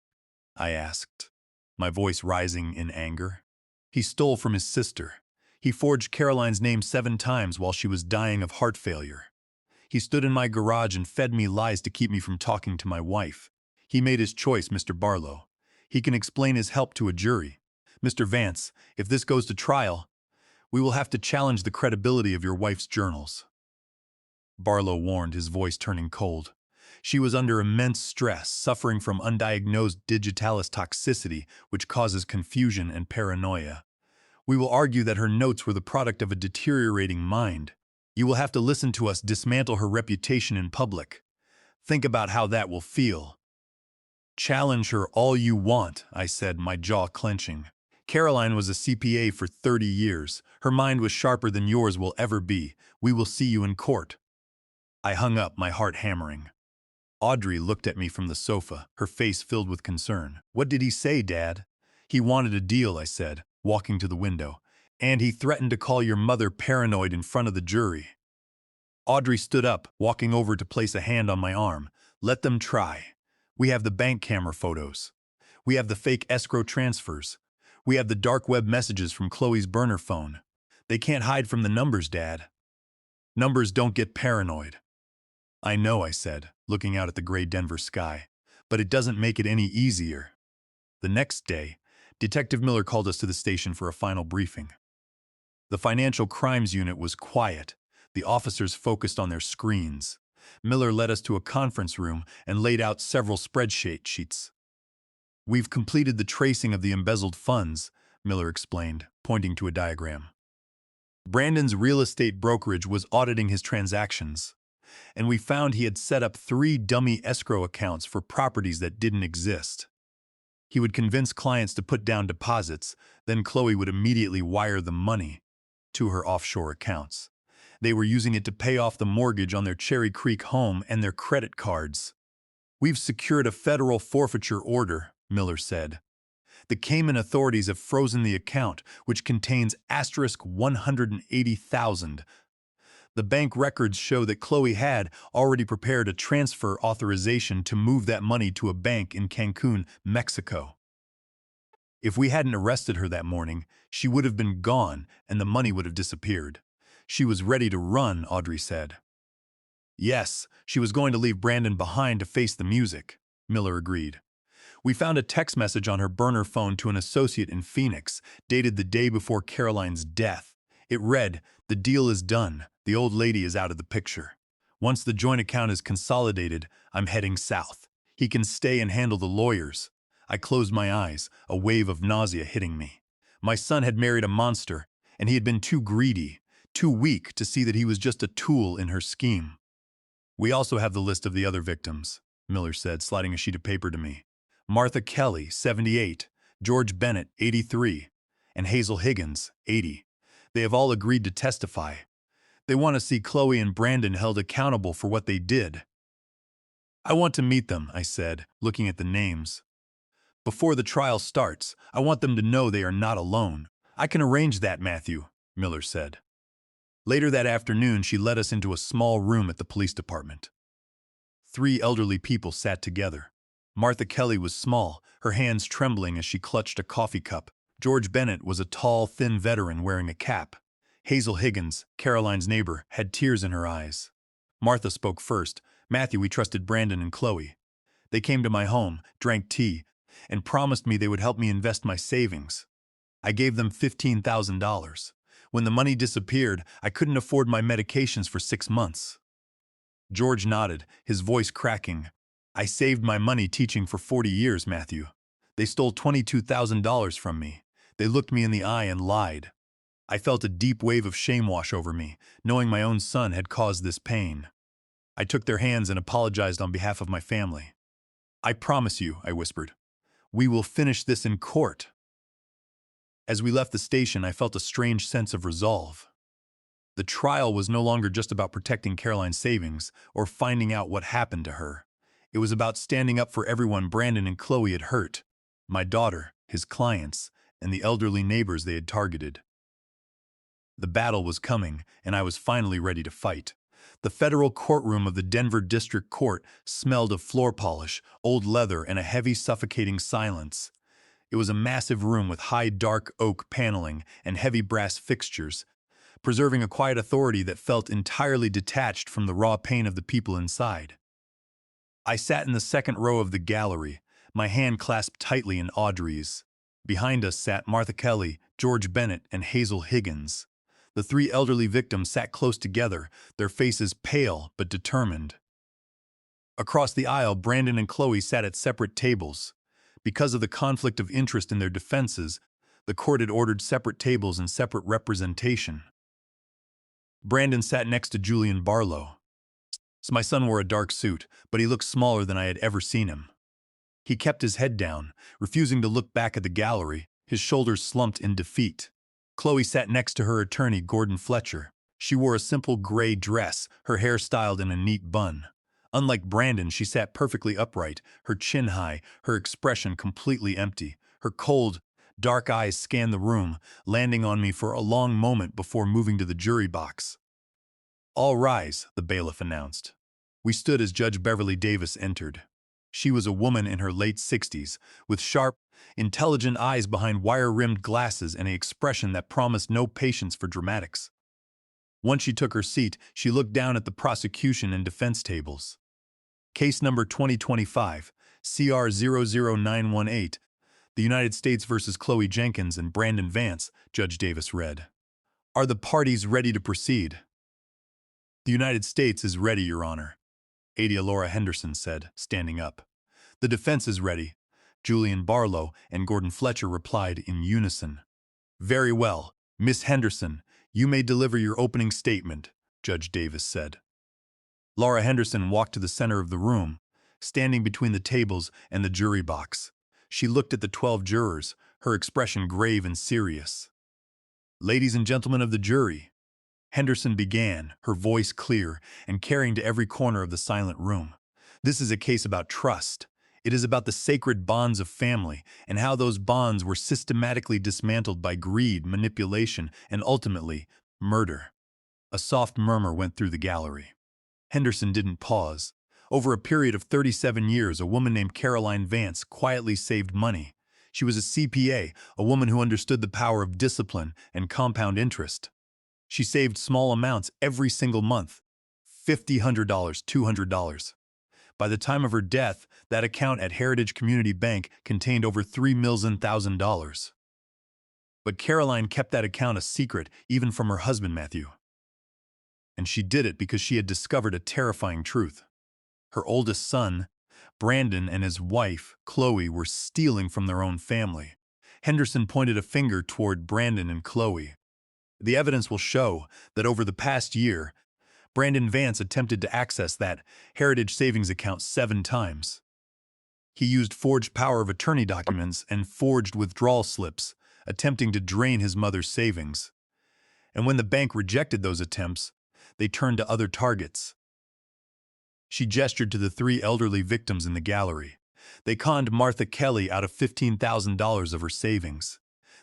I asked, my voice rising in anger. He stole from his sister. He forged Caroline's name 7 times while she was dying of heart failure. He stood in my garage and fed me lies to keep me from talking to my wife. He made his choice, Mr. Barlow. He can explain his help to a jury. Mr. Vance, if this goes to trial, we will have to challenge the credibility of your wife's journals. Barlow warned, his voice turning cold. She was under immense stress, suffering from undiagnosed digitalis toxicity, which causes confusion and paranoia. We will argue that her notes were the product of a deteriorating mind. You will have to listen to us dismantle her reputation in public. Think about how that will feel. Challenge her all you want, I said, my jaw clenching. Caroline was a CPA for 30 years. Her mind was sharper than yours will ever be. We will see you in court. I hung up, my heart hammering. Audrey looked at me from the sofa, her face filled with concern. What did he say, Dad? He wanted a deal, I said, walking to the window. And he threatened to call your mother paranoid in front of the jury. Audrey stood up, walking over to place a hand on my arm. Let them try. We have the bank camera photos. We have the fake escrow transfers. We have the dark web messages from Chloe's burner phone. They can't hide from the numbers, Dad. Numbers don't get paranoid. I know, I said, looking out at the gray Denver sky, but it doesn't make it any easier. The next day, Detective Miller called us to the station for a final briefing. The Financial Crimes Unit was quiet. The officers focused on their screens. Miller led us to a conference room and laid out several spreadsheet sheets. We've completed the tracing of the embezzled funds, Miller explained, pointing to a diagram. Brandon's real estate brokerage was auditing his transactions, and we found he had set up 3 dummy escrow accounts for properties that didn't exist. He would convince clients to put down deposits, then Chloe would immediately wire the money to her offshore accounts. They were using it to pay off the mortgage on their Cherry Creek home and their credit cards. We've secured a federal forfeiture order, Miller said. The Cayman authorities have frozen the account, which contains *180,000. The bank records show that Chloe had already prepared a transfer authorization to move that money to a bank in Cancun, Mexico. If we hadn't arrested her that morning, she would have been gone and the money would have disappeared. She was ready to run, Audrey said. Yes, she was going to leave Brandon behind to face the music, Miller agreed. We found a text message on her burner phone to an associate in Phoenix, dated the day before Caroline's death. It read, "The deal is done. The old lady is out of the picture. Once the joint account is consolidated, I'm heading south. He can stay and handle the lawyers." I closed my eyes, a wave of nausea hitting me. My son had married a monster, and he had been too greedy, too weak to see that he was just a tool in her scheme. "We also have the list of the other victims," Miller said, sliding a sheet of paper to me. "Martha Kelly, 78, George Bennett, 83, and Hazel Higgins, 80. They have all agreed to testify. They want to see Chloe and Brandon held accountable for what they did." "I want to meet them," I said, looking at the names. "Before the trial starts, I want them to know they are not alone." "I can arrange that, Matthew," Miller said. Later that afternoon, she led us into a small room at the police department. 3 elderly people sat together. Martha Kelly was small, her hands trembling as she clutched a coffee cup. George Bennett was a tall, thin veteran wearing a cap. Hazel Higgins, Caroline's neighbor, had tears in her eyes. Martha spoke first. "Matthew, we trusted Brandon and Chloe. They came to my home, drank tea, and promised me they would help me invest my savings. I gave them $15,000. When the money disappeared, I couldn't afford my medications for 6 months." George nodded, his voice cracking. "I saved my money teaching for 40 years, Matthew. They stole $22,000 from me. They looked me in the eye and lied. I felt a deep wave of shame wash over me, knowing my own son had caused this pain. I took their hands and apologized on behalf of my family. "I promise you," I whispered, "we will finish this in court." As we left the station, I felt a strange sense of resolve. The trial was no longer just about protecting Caroline's savings or finding out what happened to her. It was about standing up for everyone Brandon and Chloe had hurt: my daughter, his clients, and the elderly neighbors they had targeted. The battle was coming, and I was finally ready to fight. The federal courtroom of the Denver District Court smelled of floor polish, old leather, and a heavy, suffocating silence. It was a massive room with high, dark oak paneling and heavy brass fixtures, preserving a quiet authority that felt entirely detached from the raw pain of the people inside. I sat in the second row of the gallery, my hand clasped tightly in Audrey's. Behind us sat Martha Kelly, George Bennett, and Hazel Higgins. The 3 elderly victims sat close together, their faces pale but determined. Across the aisle, Brandon and Chloe sat at separate tables. Because of the conflict of interest in their defenses, the court had ordered separate tables and separate representation. Brandon sat next to Julian Barlow. My son wore a dark suit, but he looked smaller than I had ever seen him. He kept his head down, refusing to look back at the gallery, his shoulders slumped in defeat. Chloe sat next to her attorney, Gordon Fletcher. She wore a simple gray dress, her hair styled in a neat bun. Unlike Brandon, she sat perfectly upright, her chin high, her expression completely empty. Her cold, dark eyes scanned the room, landing on me for a long moment before moving to the jury box. "All rise," the bailiff announced. We stood as Judge Beverly Davis entered. She was a woman in her late 60s, with sharp, intelligent eyes behind wire-rimmed glasses and an expression that promised no patience for dramatics. Once she took her seat, she looked down at the prosecution and defense tables. Case number 2025, CR 00918, the United States versus Chloe Jenkins and Brandon Vance, Judge Davis read. Are the parties ready to proceed? The United States is ready, Your Honor, Adia Laura Henderson said, standing up. The defense is ready, Julian Barlow and Gordon Fletcher replied in unison. Very well, Miss Henderson, you may deliver your opening statement, Judge Davis said. Laura Henderson walked to the center of the room, standing between the tables and the jury box. She looked at the 12 jurors, her expression grave and serious. Ladies and gentlemen of the jury, Henderson began, her voice clear and carrying to every corner of the silent room. This is a case about trust. It is about the sacred bonds of family and how those bonds were systematically dismantled by greed, manipulation, and ultimately, murder. A soft murmur went through the gallery. Henderson didn't pause. Over a period of 37 years, a woman named Caroline Vance quietly saved money. She was a CPA, a woman who understood the power of discipline and compound interest. She saved small amounts every single month, $50, $100, $200. By the time of her death, that account at Heritage Community Bank contained over $3 million. But Caroline kept that account a secret even from her husband, Matthew. And she did it because she had discovered a terrifying truth. Her oldest son, Brandon, and his wife, Chloe, were stealing from their own family. Henderson pointed a finger toward Brandon and Chloe. The evidence will show that over the past year, Brandon Vance attempted to access that Heritage Savings account 7 times. He used forged power of attorney documents and forged withdrawal slips, attempting to drain his mother's savings. And when the bank rejected those attempts, they turned to other targets. She gestured to the 3 elderly victims in the gallery. They conned Martha Kelly out of $15,000 of her savings.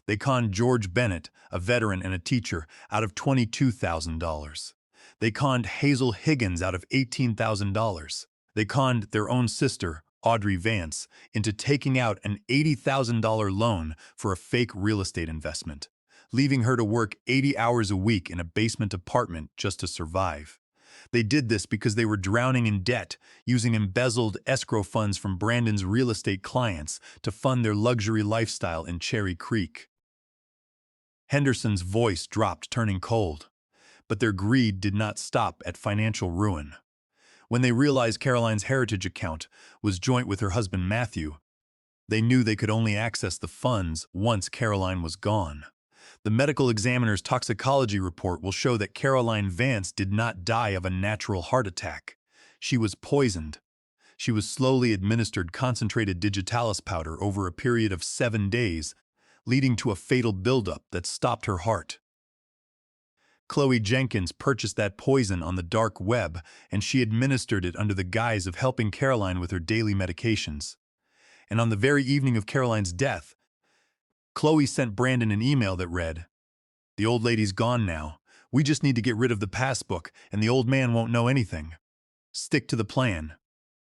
They conned George Bennett, a veteran and a teacher, out of $22,000. They conned Hazel Higgins out of $18,000. They conned their own sister, Audrey Vance, into taking out an $80,000 loan for a fake real estate investment, leaving her to work 80 hours a week in a basement apartment just to survive. They did this because they were drowning in debt, using embezzled escrow funds from Brandon's real estate clients to fund their luxury lifestyle in Cherry Creek. Henderson's voice dropped, turning cold. But their greed did not stop at financial ruin. When they realized Caroline's Heritage account was joint with her husband Matthew, they knew they could only access the funds once Caroline was gone. The medical examiner's toxicology report will show that Caroline Vance did not die of a natural heart attack. She was poisoned. She was slowly administered concentrated digitalis powder over a period of 7 days, leading to a fatal buildup that stopped her heart. Chloe Jenkins purchased that poison on the dark web, and she administered it under the guise of helping Caroline with her daily medications. And on the very evening of Caroline's death, Chloe sent Brandon an email that read, "The old lady's gone now. We just need to get rid of the passbook, and the old man won't know anything. Stick to the plan."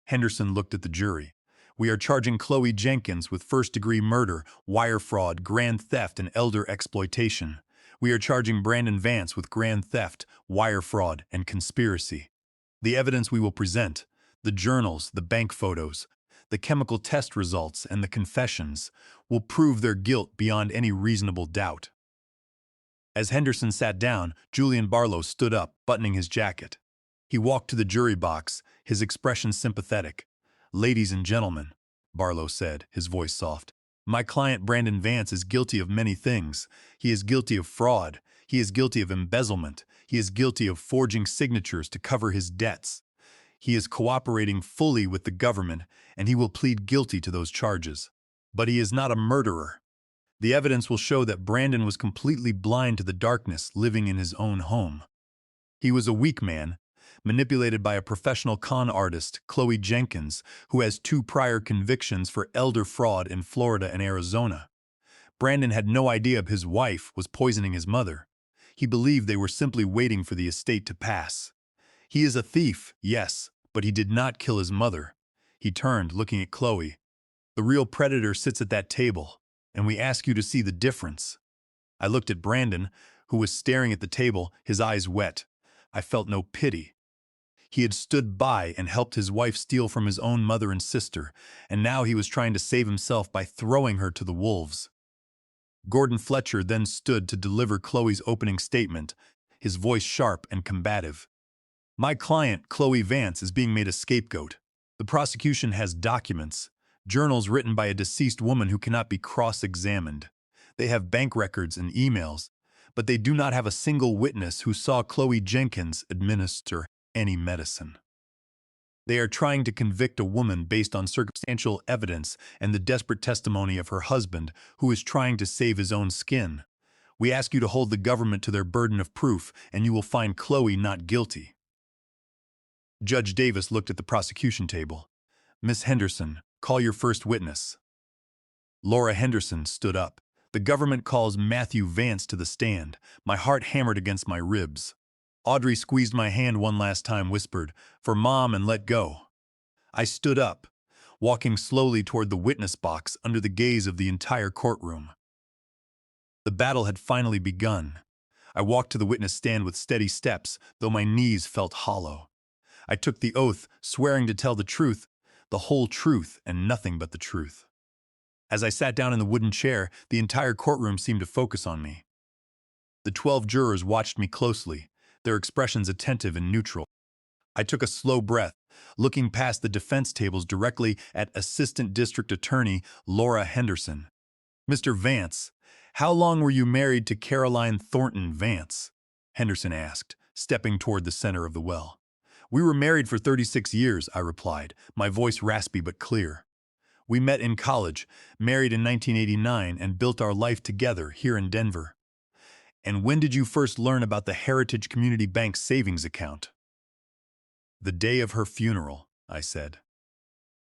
Henderson looked at the jury. "We are charging Chloe Jenkins with first-degree murder, wire fraud, grand theft, and elder exploitation. We are charging Brandon Vance with grand theft, wire fraud, and conspiracy. The evidence we will present, the journals, the bank photos, the chemical test results, and the confessions, will prove their guilt beyond any reasonable doubt." As Henderson sat down, Julian Barlow stood up, buttoning his jacket. He walked to the jury box, his expression sympathetic. "Ladies and gentlemen," Barlow said, his voice soft, "my client Brandon Vance is guilty of many things. He is guilty of fraud. He is guilty of embezzlement. He is guilty of forging signatures to cover his debts. He is cooperating fully with the government, and he will plead guilty to those charges. But he is not a murderer. The evidence will show that Brandon was completely blind to the darkness, living in his own home. He was a weak man, manipulated by a professional con artist, Chloe Jenkins, who has 2 prior convictions for elder fraud in Florida and Arizona. Brandon had no idea his wife was poisoning his mother. He believed they were simply waiting for the estate to pass. He is a thief, yes, but he did not kill his mother. He turned, looking at Chloe. The real predator sits at that table, and we ask you to see the difference. I looked at Brandon, who was staring at the table, his eyes wet. I felt no pity. He had stood by and helped his wife steal from his own mother and sister, and now he was trying to save himself by throwing her to the wolves. Gordon Fletcher then stood to deliver Chloe's opening statement, his voice sharp and combative. My client, Chloe Vance, is being made a scapegoat. The prosecution has documents, journals written by a deceased woman who cannot be cross-examined. They have bank records and emails, but they do not have a single witness who saw Chloe Jenkins administer any medicine. They are trying to convict a woman based on circumstantial evidence and the desperate testimony of her husband, who is trying to save his own skin. We ask you to hold the government to their burden of proof, and you will find Chloe not guilty. Judge Davis looked at the prosecution table. Miss Henderson, call your first witness. Laura Henderson stood up. The government calls Matthew Vance to the stand. My heart hammered against my ribs. Audrey squeezed my hand one last time, whispered, "For Mom," and let go. I stood up, walking slowly toward the witness box under the gaze of the entire courtroom. The battle had finally begun. I walked to the witness stand with steady steps, though my knees felt hollow. I took the oath, swearing to tell the truth, the whole truth, and nothing but the truth. As I sat down in the wooden chair, the entire courtroom seemed to focus on me. The 12 jurors watched me closely, their expressions attentive and neutral. I took a slow breath, looking past the defense tables directly at Assistant District Attorney Laura Henderson. Mr. Vance, how long were you married to Caroline Thornton Vance? Henderson asked, stepping toward the center of the well. We were married for 36 years, I replied, my voice raspy but clear. We met in college, married in 1989, and built our life together here in Denver. And when did you first learn about the Heritage Community Bank savings account? The day of her funeral, I said.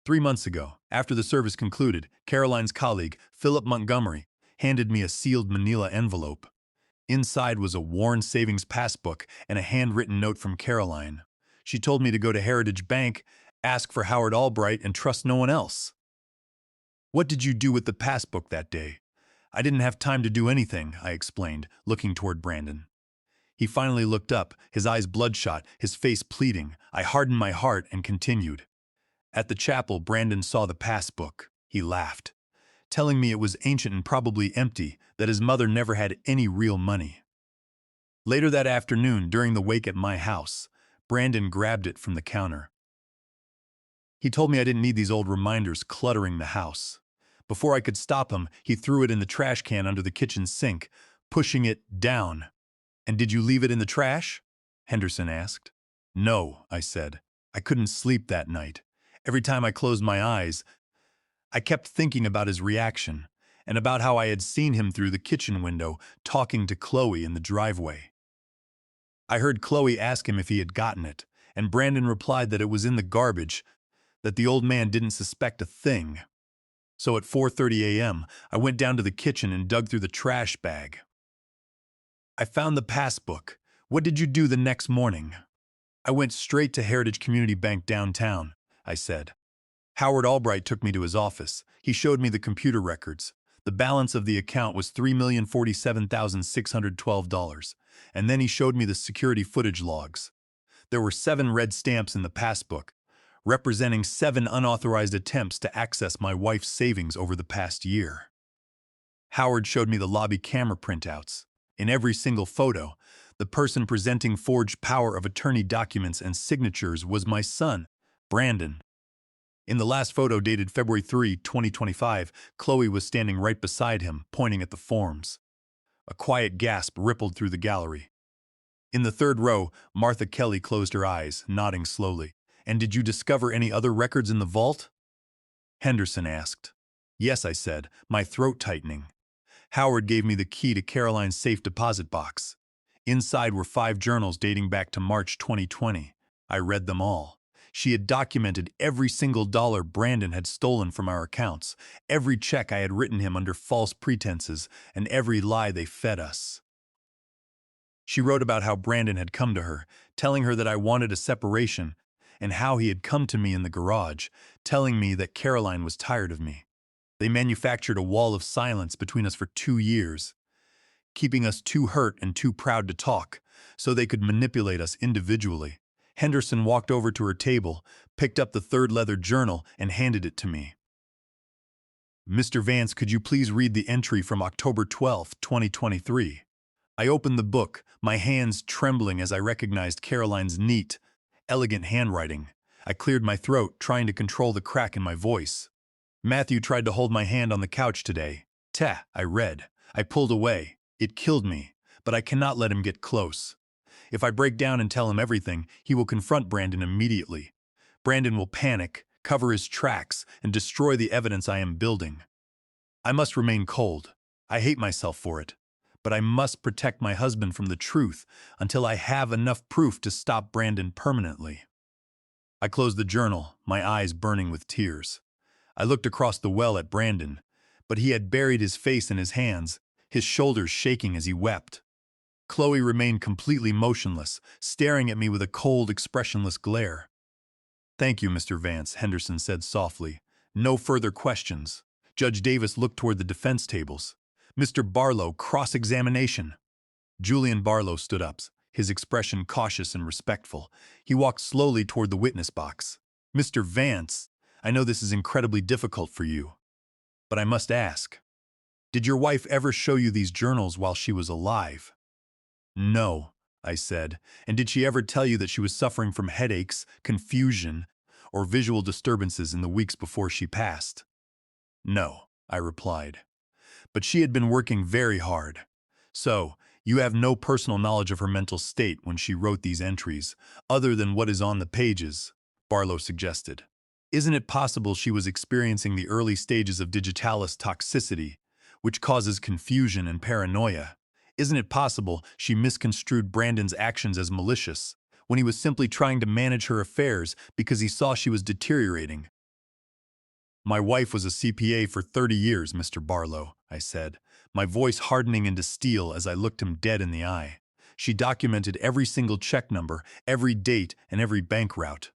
3 months ago, after the service concluded, Caroline's colleague, Philip Montgomery, handed me a sealed manila envelope. Inside was a worn savings passbook and a handwritten note from Caroline. She told me to go to Heritage Bank, ask for Howard Albright, and trust no one else. What did you do with the passbook that day? I didn't have time to do anything, I explained, looking toward Brandon. He finally looked up, his eyes bloodshot, his face pleading. I hardened my heart and continued. At the chapel, Brandon saw the passbook. He laughed, telling me it was ancient and probably empty, that his mother never had any real money. Later that afternoon, during the wake at my house, Brandon grabbed it from the counter. He told me I didn't need these old reminders cluttering the house. Before I could stop him, he threw it in the trash can under the kitchen sink, pushing it down. And did you leave it in the trash? Henderson asked. No, I said. I couldn't sleep that night. Every time I closed my eyes, I kept thinking about his reaction and about how I had seen him through the kitchen window talking to Chloe in the driveway. I heard Chloe ask him if he had gotten it, and Brandon replied that it was in the garbage, that the old man didn't suspect a thing. So at 4:30 a.m., I went down to the kitchen and dug through the trash bag. I found the passbook. What did you do the next morning? I went straight to Heritage Community Bank downtown, I said. Howard Albright took me to his office. He showed me the computer records. The balance of the account was $3,047,612, and then he showed me the security footage logs. There were 7 red stamps in the passbook, representing 7 unauthorized attempts to access my wife's savings over the past year. Howard showed me the lobby camera printouts. In every single photo, the person presenting forged power of attorney documents and signatures was my son, Brandon. In the last photo dated February 3, 2025, Chloe was standing right beside him, pointing at the forms. A quiet gasp rippled through the gallery. In the third row, Martha Kelly closed her eyes, nodding slowly. And did you discover any other records in the vault? Henderson asked. Yes, I said, my throat tightening. Howard gave me the key to Caroline's safe deposit box. Inside were 5 journals dating back to March 2020. I read them all. She had documented every single dollar Brandon had stolen from our accounts, every check I had written him under false pretenses, and every lie they fed us. She wrote about how Brandon had come to her, telling her that I wanted a separation, and how he had come to me in the garage, telling me that Caroline was tired of me. They manufactured a wall of silence between us for 2 years. keeping us too hurt and too proud to talk, so they could manipulate us individually. Henderson walked over to her table, picked up the third leather journal, and handed it to me. Mr. Vance, could you please read the entry from October 12, 2023? I opened the book, my hands trembling as I recognized Caroline's neat, elegant handwriting. I cleared my throat, trying to control the crack in my voice. Matthew tried to hold my hand on the couch today. I read. I pulled away. It killed me, but I cannot let him get close. If I break down and tell him everything, he will confront Brandon immediately. Brandon will panic, cover his tracks, and destroy the evidence I am building. I must remain cold. I hate myself for it. But I must protect my husband from the truth until I have enough proof to stop Brandon permanently. I closed the journal, my eyes burning with tears. I looked across the well at Brandon, but he had buried his face in his hands, his shoulders shaking as he wept. Chloe remained completely motionless, staring at me with a cold, expressionless glare. "Thank you, Mr. Vance," Henderson said softly. "No further questions." Judge Davis looked toward the defense tables. "Mr. Barlow, cross-examination." Julian Barlow stood up, his expression cautious and respectful. He walked slowly toward the witness box. "Mr. Vance, I know this is incredibly difficult for you, but I must ask, did your wife ever show you these journals while she was alive?" "No," I said. "And did she ever tell you that she was suffering from headaches, confusion, or visual disturbances in the weeks before she passed?" "No," I replied. "But she had been working very hard. So, you have no personal knowledge of her mental state when she wrote these entries, other than what is on the pages," Barlow suggested. "Isn't it possible she was experiencing the early stages of digitalis toxicity, which causes confusion and paranoia? Isn't it possible she misconstrued Brandon's actions as malicious, when he was simply trying to manage her affairs because he saw she was deteriorating?" "My wife was a CPA for 30 years, Mr. Barlow," I said, my voice hardening into steel as I looked him dead in the eye. "She documented every single check number, every date, and every bank route.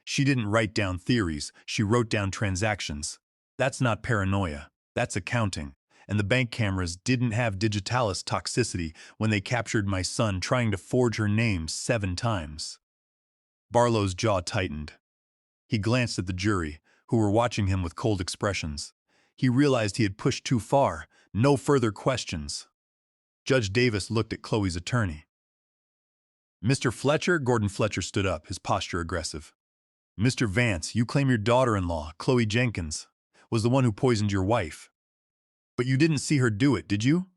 She didn't write down theories, she wrote down transactions. That's not paranoia, that's accounting. And the bank cameras didn't have digitalis toxicity when they captured my son trying to forge her name 7 times. Barlow's jaw tightened. He glanced at the jury, who were watching him with cold expressions. He realized he had pushed too far. No further questions. Judge Davis looked at Chloe's attorney. "Mr. Fletcher?" Gordon Fletcher stood up, his posture aggressive. "Mr. Vance, you claim your daughter-in-law, Chloe Jenkins, was the one who poisoned your wife. But you didn't see her do it, did you?"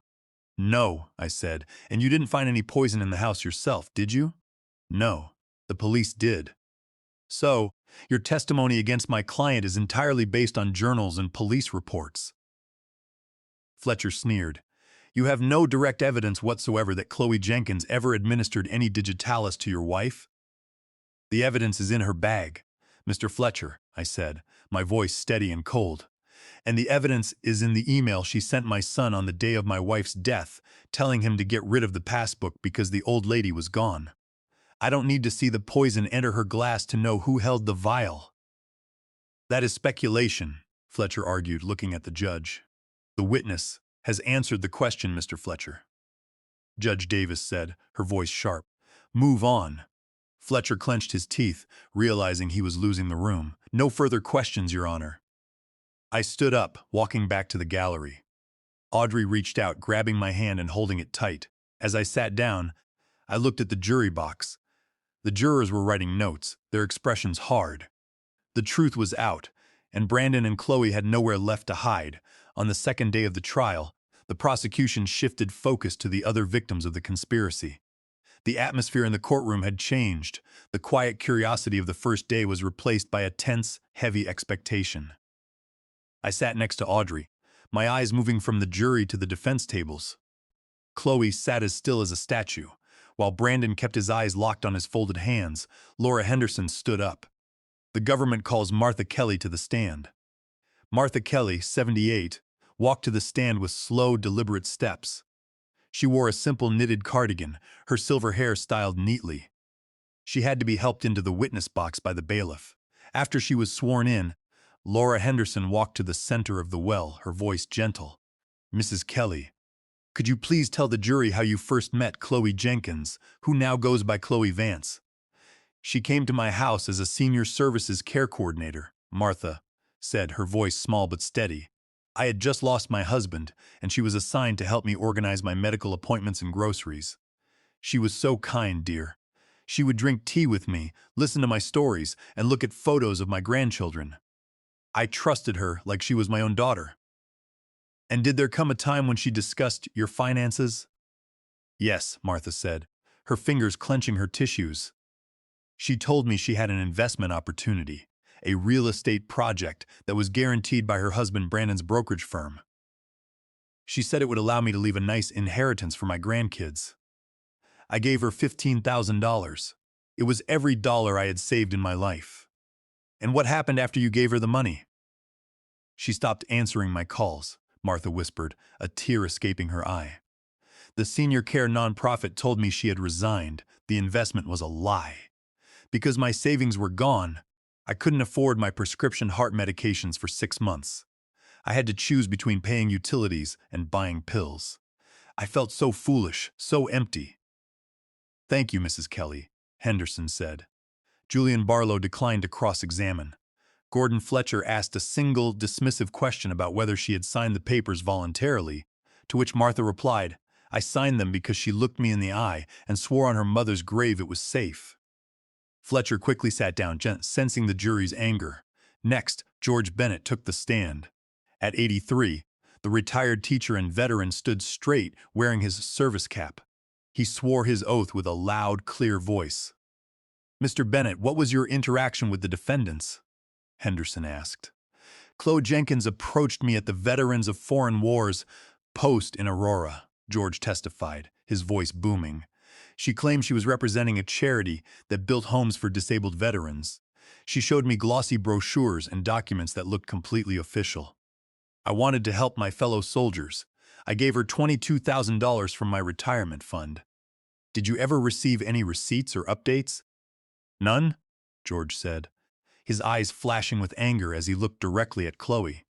"No," I said. "And you didn't find any poison in the house yourself, did you?" "No. The police did." "So, your testimony against my client is entirely based on journals and police reports." Fletcher sneered. "You have no direct evidence whatsoever that Chloe Jenkins ever administered any digitalis to your wife?" "The evidence is in her bag, Mr. Fletcher," I said, my voice steady and cold. "And the evidence is in the email she sent my son on the day of my wife's death, telling him to get rid of the passbook because the old lady was gone. I don't need to see the poison enter her glass to know who held the vial." "That is speculation," Fletcher argued, looking at the judge. "The witness has answered the question, Mr. Fletcher." Judge Davis said, her voice sharp. "Move on." Fletcher clenched his teeth, realizing he was losing the room. "No further questions, Your Honor." I stood up, walking back to the gallery. Audrey reached out, grabbing my hand and holding it tight. As I sat down, I looked at the jury box. The jurors were writing notes, their expressions hard. The truth was out, and Brandon and Chloe had nowhere left to hide. On the second day of the trial, the prosecution shifted focus to the other victims of the conspiracy. The atmosphere in the courtroom had changed. The quiet curiosity of the first day was replaced by a tense, heavy expectation. I sat next to Audrey, my eyes moving from the jury to the defense tables. Chloe sat as still as a statue. While Brandon kept his eyes locked on his folded hands, Laura Henderson stood up. "The government calls Martha Kelly to the stand." Martha Kelly, 78, walked to the stand with slow, deliberate steps. She wore a simple knitted cardigan, her silver hair styled neatly. She had to be helped into the witness box by the bailiff. After she was sworn in, Laura Henderson walked to the center of the well, her voice gentle. "Mrs. Kelly, Could you please tell the jury how you first met Chloe Jenkins, who now goes by Chloe Vance? She came to my house as a senior services care coordinator, Martha said, her voice small but steady. I had just lost my husband, and she was assigned to help me organize my medical appointments and groceries. She was so kind, dear. She would drink tea with me, listen to my stories, and look at photos of my grandchildren. I trusted her like she was my own daughter. And did there come a time when she discussed your finances? Yes, Martha said, her fingers clenching her tissues. She told me she had an investment opportunity, a real estate project that was guaranteed by her husband Brandon's brokerage firm. She said it would allow me to leave a nice inheritance for my grandkids. I gave her $15,000. It was every dollar I had saved in my life. And what happened after you gave her the money? She stopped answering my calls, Martha whispered, a tear escaping her eye. The senior care nonprofit told me she had resigned. The investment was a lie. Because my savings were gone, I couldn't afford my prescription heart medications for 6 months. I had to choose between paying utilities and buying pills. I felt so foolish, so empty. Thank you, Mrs. Kelly, Henderson said. Julian Barlow declined to cross-examine. Gordon Fletcher asked a single, dismissive question about whether she had signed the papers voluntarily, to which Martha replied, I signed them because she looked me in the eye and swore on her mother's grave it was safe. Fletcher quickly sat down, sensing the jury's anger. Next, George Bennett took the stand. At 83, the retired teacher and veteran stood straight, wearing his service cap. He swore his oath with a loud, clear voice. Mr. Bennett, what was your interaction with the defendants? Henderson asked. Chloe Jenkins approached me at the Veterans of Foreign Wars post in Aurora, George testified, his voice booming. She claimed she was representing a charity that built homes for disabled veterans. She showed me glossy brochures and documents that looked completely official. I wanted to help my fellow soldiers. I gave her $22,000 from my retirement fund. Did you ever receive any receipts or updates? None, George said, his eyes flashing with anger as he looked directly at Chloe.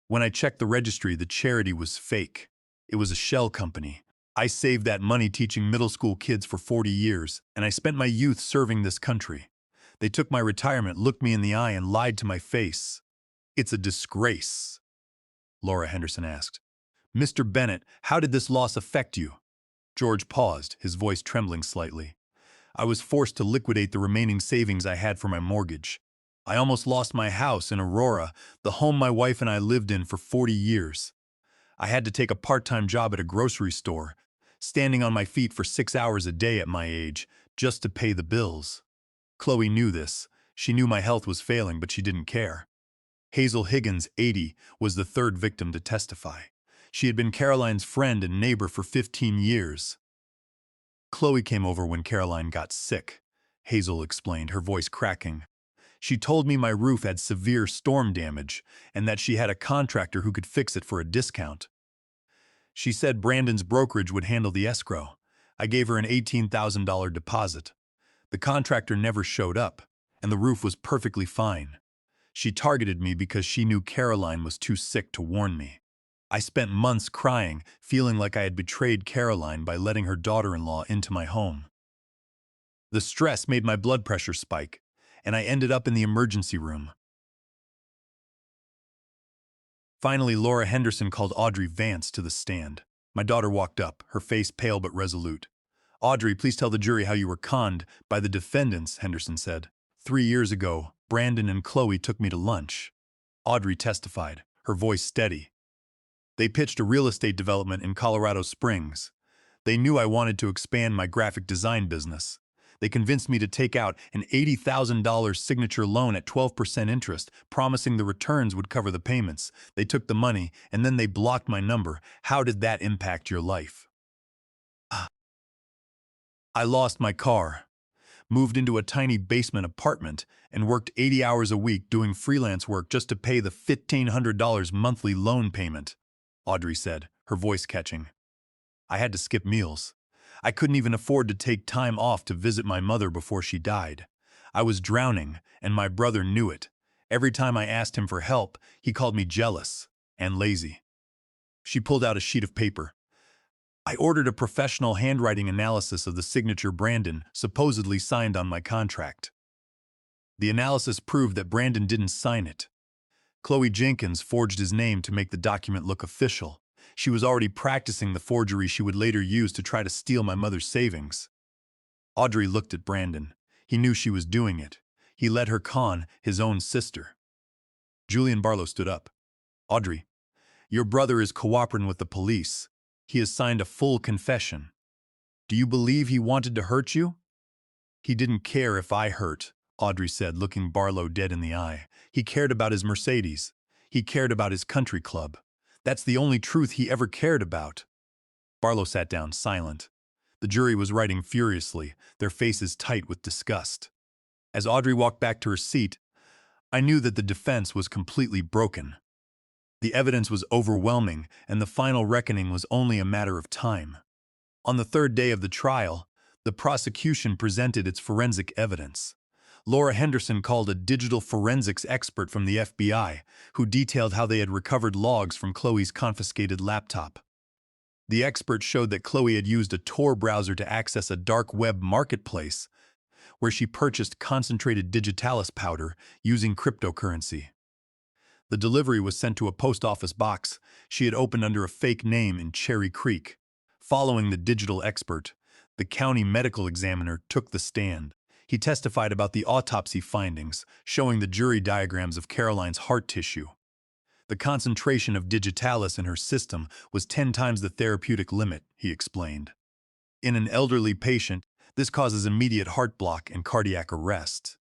When I checked the registry, the charity was fake. It was a shell company. I saved that money teaching middle school kids for 40 years, and I spent my youth serving this country. They took my retirement, looked me in the eye, and lied to my face. It's a disgrace, Laura Henderson asked. Mr. Bennett, how did this loss affect you? George paused, his voice trembling slightly. I was forced to liquidate the remaining savings I had for my mortgage. I almost lost my house in Aurora, the home my wife and I lived in for 40 years. I had to take a part-time job at a grocery store, standing on my feet for 6 hours a day at my age, just to pay the bills. Chloe knew this. She knew my health was failing, but she didn't care. Hazel Higgins, 80, was the third victim to testify. She had been Caroline's friend and neighbor for 15 years. Chloe came over when Caroline got sick, Hazel explained, her voice cracking. She told me my roof had severe storm damage and that she had a contractor who could fix it for a discount. She said Brandon's brokerage would handle the escrow. I gave her an $18,000 deposit. The contractor never showed up, and the roof was perfectly fine. She targeted me because she knew Caroline was too sick to warn me. I spent months crying, feeling like I had betrayed Caroline by letting her daughter-in-law into my home. The stress made my blood pressure spike, and I ended up in the emergency room. Finally, Laura Henderson called Audrey Vance to the stand. My daughter walked up, her face pale but resolute. Audrey, please tell the jury how you were conned by the defendants, Henderson said. 3 years ago, Brandon and Chloe took me to lunch. Audrey testified, her voice steady. They pitched a real estate development in Colorado Springs. They knew I wanted to expand my graphic design business. They convinced me to take out an $80,000 signature loan at 12% interest, promising the returns would cover the payments. They took the money, and then they blocked my number. How did that impact your life? I lost my car, moved into a tiny basement apartment, and worked 80 hours a week doing freelance work just to pay the $1,500 monthly loan payment, Audrey said, her voice catching. I had to skip meals. I couldn't even afford to take time off to visit my mother before she died. I was drowning, and my brother knew it. Every time I asked him for help, he called me jealous and lazy. She pulled out a sheet of paper. I ordered a professional handwriting analysis of the signature Brandon supposedly signed on my contract. The analysis proved that Brandon didn't sign it. Chloe Jenkins forged his name to make the document look official. She was already practicing the forgery she would later use to try to steal my mother's savings. Audrey looked at Brandon. He knew she was doing it. He let her con his own sister. Julian Barlow stood up. Audrey, your brother is cooperating with the police. He has signed a full confession. Do you believe he wanted to hurt you? He didn't care if I hurt, Audrey said, looking Barlow dead in the eye. He cared about his Mercedes. He cared about his country club. That's the only truth he ever cared about. Barlow sat down, silent. The jury was writing furiously, their faces tight with disgust. As Audrey walked back to her seat, I knew that the defense was completely broken. The evidence was overwhelming, and the final reckoning was only a matter of time. On the third day of the trial, the prosecution presented its forensic evidence. Laura Henderson called a digital forensics expert from the FBI, who detailed how they had recovered logs from Chloe's confiscated laptop. The expert showed that Chloe had used a Tor browser to access a dark web marketplace, where she purchased concentrated digitalis powder using cryptocurrency. The delivery was sent to a post office box she had opened under a fake name in Cherry Creek. Following the digital expert, the county medical examiner took the stand. He testified about the autopsy findings, showing the jury diagrams of Caroline's heart tissue. The concentration of digitalis in her system was 10 times the therapeutic limit, he explained. In an elderly patient, this causes immediate heart block and cardiac arrest.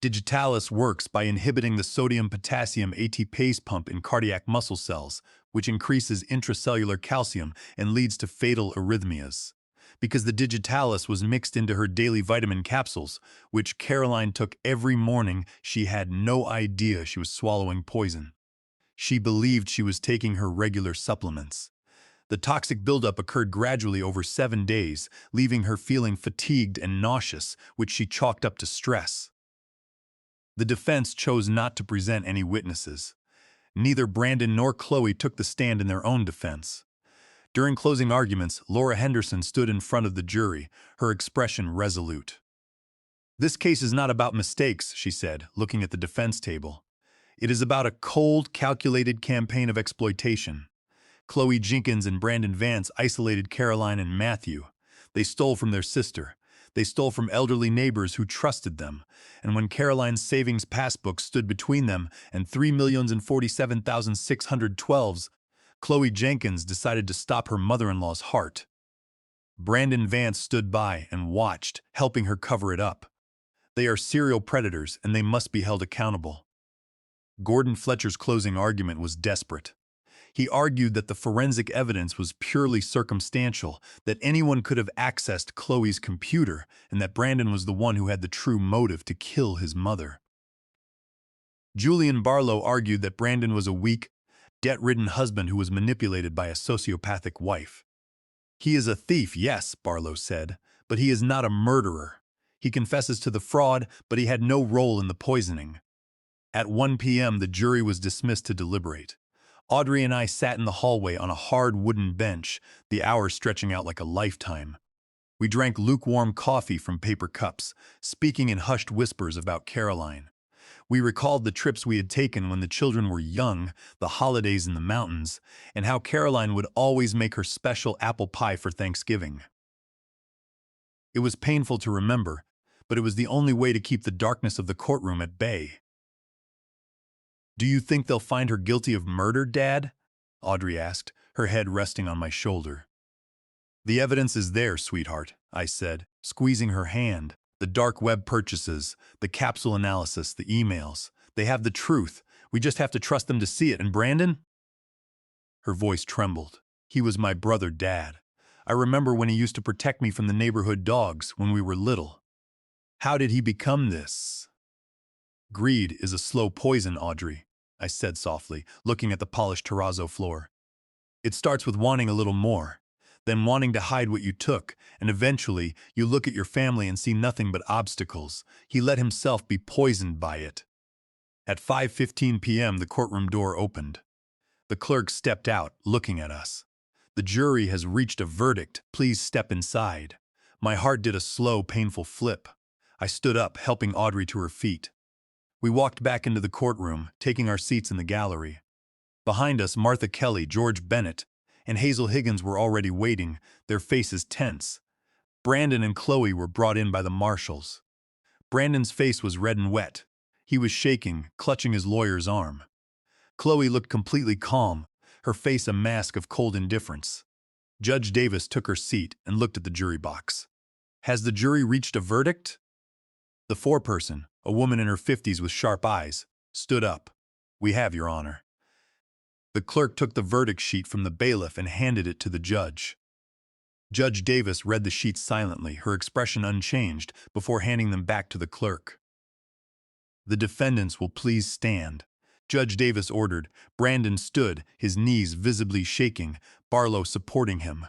Digitalis works by inhibiting the sodium-potassium ATPase pump in cardiac muscle cells, which increases intracellular calcium and leads to fatal arrhythmias. Because the digitalis was mixed into her daily vitamin capsules, which Caroline took every morning, she had no idea she was swallowing poison. She believed she was taking her regular supplements. The toxic buildup occurred gradually over 7 days, leaving her feeling fatigued and nauseous, which she chalked up to stress. The defense chose not to present any witnesses. Neither Brandon nor Chloe took the stand in their own defense. During closing arguments, Laura Henderson stood in front of the jury, her expression resolute. "This case is not about mistakes," she said, looking at the defense table. "It is about a cold, calculated campaign of exploitation. Chloe Jenkins and Brandon Vance isolated Caroline and Matthew. They stole from their sister. They stole from elderly neighbors who trusted them. And when Caroline's savings passbook stood between them and 3,047,612s, Chloe Jenkins decided to stop her mother-in-law's heart. Brandon Vance stood by and watched, helping her cover it up. They are serial predators, and they must be held accountable." Gordon Fletcher's closing argument was desperate. He argued that the forensic evidence was purely circumstantial, that anyone could have accessed Chloe's computer, and that Brandon was the one who had the true motive to kill his mother. Julian Barlow argued that Brandon was a weak, debt-ridden husband who was manipulated by a sociopathic wife. "He is a thief, yes," Barlow said, "but he is not a murderer. He confesses to the fraud, but he had no role in the poisoning." At 1 p.m., the jury was dismissed to deliberate. Audrey and I sat in the hallway on a hard wooden bench, the hours stretching out like a lifetime. We drank lukewarm coffee from paper cups, speaking in hushed whispers about Caroline. We recalled the trips we had taken when the children were young, the holidays in the mountains, and how Caroline would always make her special apple pie for Thanksgiving. It was painful to remember, but it was the only way to keep the darkness of the courtroom at bay. "Do you think they'll find her guilty of murder, Dad?" Audrey asked, her head resting on my shoulder. "The evidence is there, sweetheart," I said, squeezing her hand. "The dark web purchases, the capsule analysis, the emails. They have the truth. We just have to trust them to see it. And Brandon?" Her voice trembled. "He was my brother, Dad. I remember when he used to protect me from the neighborhood dogs when we were little. How did he become this?" "Greed is a slow poison, Audrey," I said softly, looking at the polished terrazzo floor. "It starts with wanting a little more, then wanting to hide what you took, and eventually you look at your family and see nothing but obstacles. He let himself be poisoned by it." At 5:15 p.m., the courtroom door opened. The clerk stepped out, looking at us. "The jury has reached a verdict. Please step inside." My heart did a slow, painful flip. I stood up, helping Audrey to her feet. We walked back into the courtroom, taking our seats in the gallery. Behind us, Martha Kelly, George Bennett, and Hazel Higgins were already waiting, their faces tense. Brandon and Chloe were brought in by the marshals. Brandon's face was red and wet. He was shaking, clutching his lawyer's arm. Chloe looked completely calm, her face a mask of cold indifference. Judge Davis took her seat and looked at the jury box. "Has the jury reached a verdict?" The foreperson, a woman in her 50s with sharp eyes, stood up. "We have, Your Honor." The clerk took the verdict sheet from the bailiff and handed it to the judge. Judge Davis read the sheet silently, her expression unchanged, before handing them back to the clerk. "The defendants will please stand," Judge Davis ordered. Brandon stood, his knees visibly shaking, Barlow supporting him.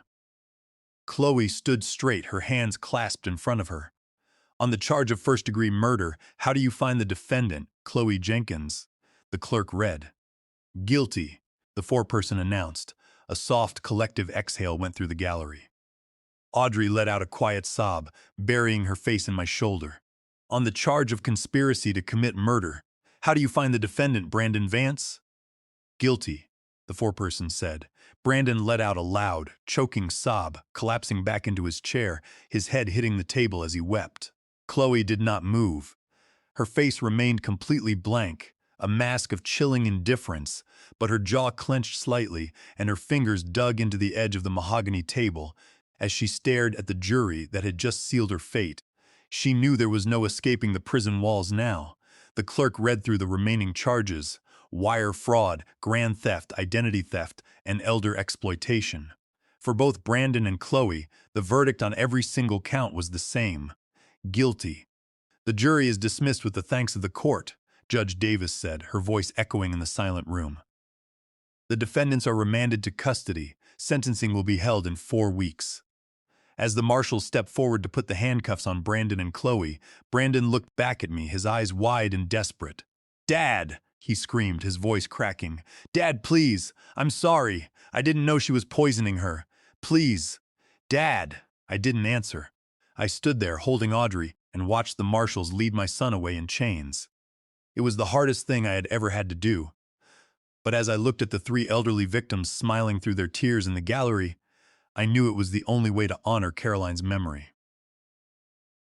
Chloe stood straight, her hands clasped in front of her. "On the charge of first-degree murder, how do you find the defendant, Chloe Jenkins?" The clerk read. "Guilty," the foreperson announced. A soft, collective exhale went through the gallery. Audrey let out a quiet sob, burying her face in my shoulder. "On the charge of conspiracy to commit murder, how do you find the defendant, Brandon Vance?" "Guilty," the foreperson said. Brandon let out a loud, choking sob, collapsing back into his chair, his head hitting the table as he wept. Chloe did not move. Her face remained completely blank, a mask of chilling indifference, but her jaw clenched slightly and her fingers dug into the edge of the mahogany table as she stared at the jury that had just sealed her fate. She knew there was no escaping the prison walls now. The clerk read through the remaining charges: wire fraud, grand theft, identity theft, and elder exploitation. For both Brandon and Chloe, the verdict on every single count was the same: guilty. "The jury is dismissed with the thanks of the court," Judge Davis said, her voice echoing in the silent room. "The defendants are remanded to custody. Sentencing will be held in 4 weeks." As the marshals stepped forward to put the handcuffs on Brandon and Chloe, Brandon looked back at me, his eyes wide and desperate. "Dad!" he screamed, his voice cracking. "Dad, please! I'm sorry! I didn't know she was poisoning her. Please! Dad!" I didn't answer. I stood there, holding Audrey, and watched the marshals lead my son away in chains. It was the hardest thing I had ever had to do. But as I looked at the 3 elderly victims smiling through their tears in the gallery, I knew it was the only way to honor Caroline's memory.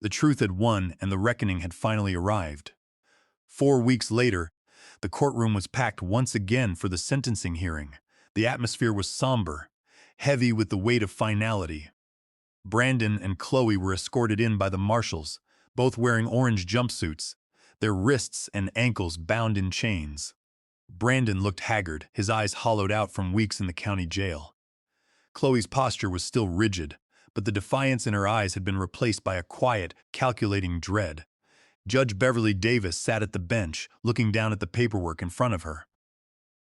The truth had won, and the reckoning had finally arrived. 4 weeks later, the courtroom was packed once again for the sentencing hearing. The atmosphere was somber, heavy with the weight of finality. Brandon and Chloe were escorted in by the marshals, both wearing orange jumpsuits, their wrists and ankles bound in chains. Brandon looked haggard, his eyes hollowed out from weeks in the county jail. Chloe's posture was still rigid, but the defiance in her eyes had been replaced by a quiet, calculating dread. Judge Beverly Davis sat at the bench, looking down at the paperwork in front of her.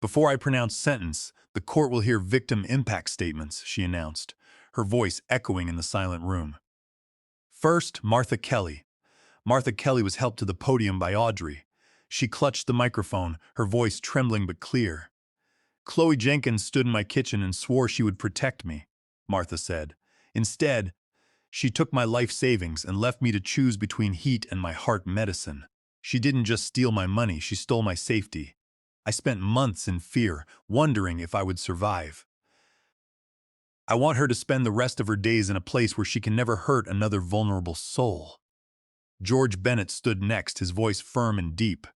"Before I pronounce sentence, the court will hear victim impact statements," she announced, her voice echoing in the silent room. First, Martha Kelly. Martha Kelly was helped to the podium by Audrey. She clutched the microphone, her voice trembling but clear. "Chloe Jenkins stood in my kitchen and swore she would protect me," Martha said. "Instead, she took my life savings and left me to choose between heat and my heart medicine. She didn't just steal my money, she stole my safety. I spent months in fear, wondering if I would survive. I want her to spend the rest of her days in a place where she can never hurt another vulnerable soul." George Bennett stood next, his voice firm and deep.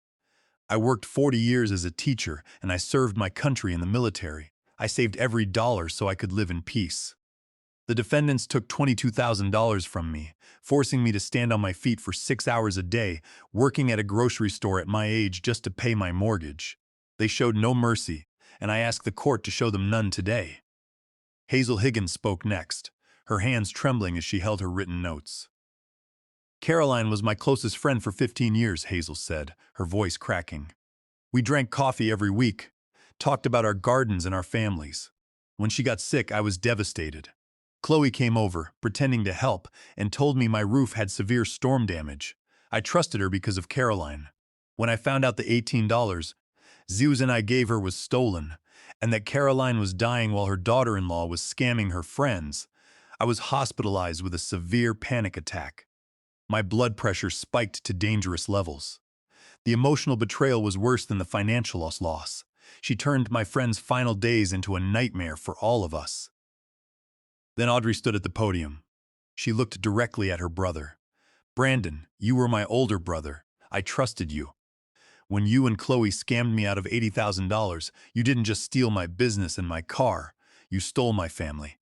"I worked 40 years as a teacher, and I served my country in the military. I saved every dollar so I could live in peace. The defendants took $22,000 from me, forcing me to stand on my feet for 6 hours a day, working at a grocery store at my age just to pay my mortgage. They showed no mercy, and I ask the court to show them none today." Hazel Higgins spoke next, her hands trembling as she held her written notes. "Caroline was my closest friend for 15 years, Hazel said, her voice cracking. "We drank coffee every week, talked about our gardens and our families. When she got sick, I was devastated. Chloe came over, pretending to help, and told me my roof had severe storm damage. I trusted her because of Caroline. When I found out the $18 Zeus and I gave her was stolen, and that Caroline was dying while her daughter-in-law was scamming her friends, I was hospitalized with a severe panic attack. My blood pressure spiked to dangerous levels. The emotional betrayal was worse than the financial loss. She turned my friend's final days into a nightmare for all of us. Then Audrey stood at the podium. She looked directly at her brother. "Brandon, you were my older brother. I trusted you. When you and Chloe scammed me out of $80,000, you didn't just steal my business and my car. You stole my family.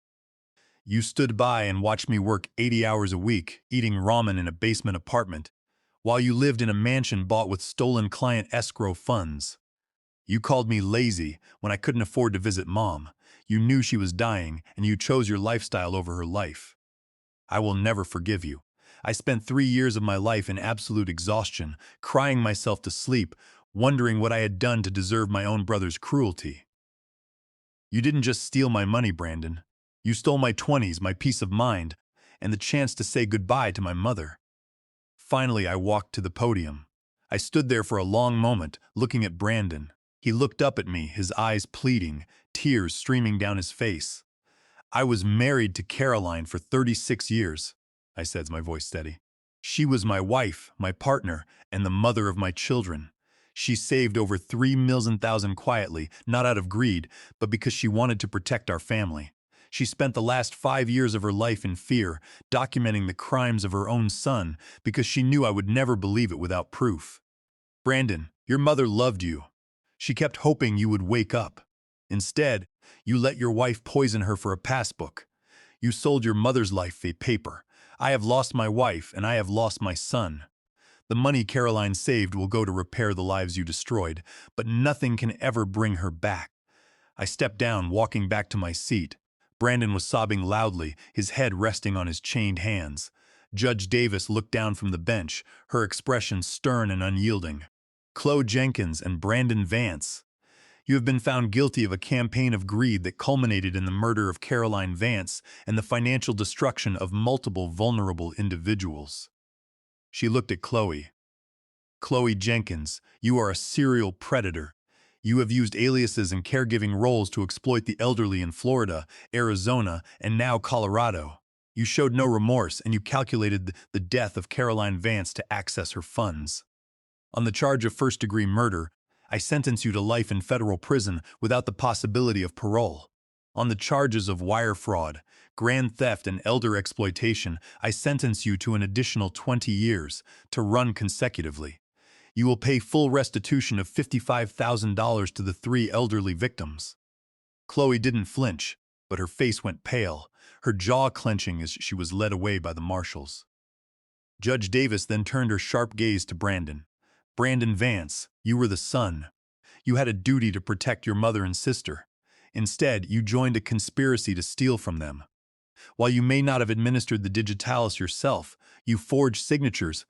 You stood by and watched me work 80 hours a week, eating ramen in a basement apartment, while you lived in a mansion bought with stolen client escrow funds. You called me lazy when I couldn't afford to visit Mom. You knew she was dying, and you chose your lifestyle over her life. I will never forgive you. I spent 3 years of my life in absolute exhaustion, crying myself to sleep, wondering what I had done to deserve my own brother's cruelty. You didn't just steal my money, Brandon. You stole my 20s, my peace of mind, and the chance to say goodbye to my mother." Finally, I walked to the podium. I stood there for a long moment, looking at Brandon. He looked up at me, his eyes pleading, tears streaming down his face. "I was married to Caroline for 36 years, I said, my voice steady. "She was my wife, my partner, and the mother of my children. She saved over $3 million quietly, not out of greed, but because she wanted to protect our family. She spent the last 5 years of her life in fear, documenting the crimes of her own son, because she knew I would never believe it without proof. Brandon, your mother loved you. She kept hoping you would wake up. Instead, you let your wife poison her for a passbook. You sold your mother's life for paper. I have lost my wife, and I have lost my son. The money Caroline saved will go to repair the lives you destroyed, but nothing can ever bring her back." I stepped down, walking back to my seat. Brandon was sobbing loudly, his head resting on his chained hands. Judge Davis looked down from the bench, her expression stern and unyielding. "Chloe Jenkins and Brandon Vance, you have been found guilty of a campaign of greed that culminated in the murder of Caroline Vance and the financial destruction of multiple vulnerable individuals." She looked at Chloe. "Chloe Jenkins, you are a serial predator. You have used aliases and caregiving roles to exploit the elderly in Florida, Arizona, and now Colorado. You showed no remorse, and you calculated the death of Caroline Vance to access her funds. On the charge of first-degree murder, I sentence you to life in federal prison without the possibility of parole. On the charges of wire fraud, grand theft, and elder exploitation, I sentence you to an additional 20 years to run consecutively. You will pay full restitution of $55,000 to the 3 elderly victims." Chloe didn't flinch, but her face went pale, her jaw clenching as she was led away by the marshals. Judge Davis then turned her sharp gaze to Brandon. "Brandon Vance, you were the son. You had a duty to protect your mother and sister. Instead, you joined a conspiracy to steal from them. While you may not have administered the digitalis yourself, you forged signatures,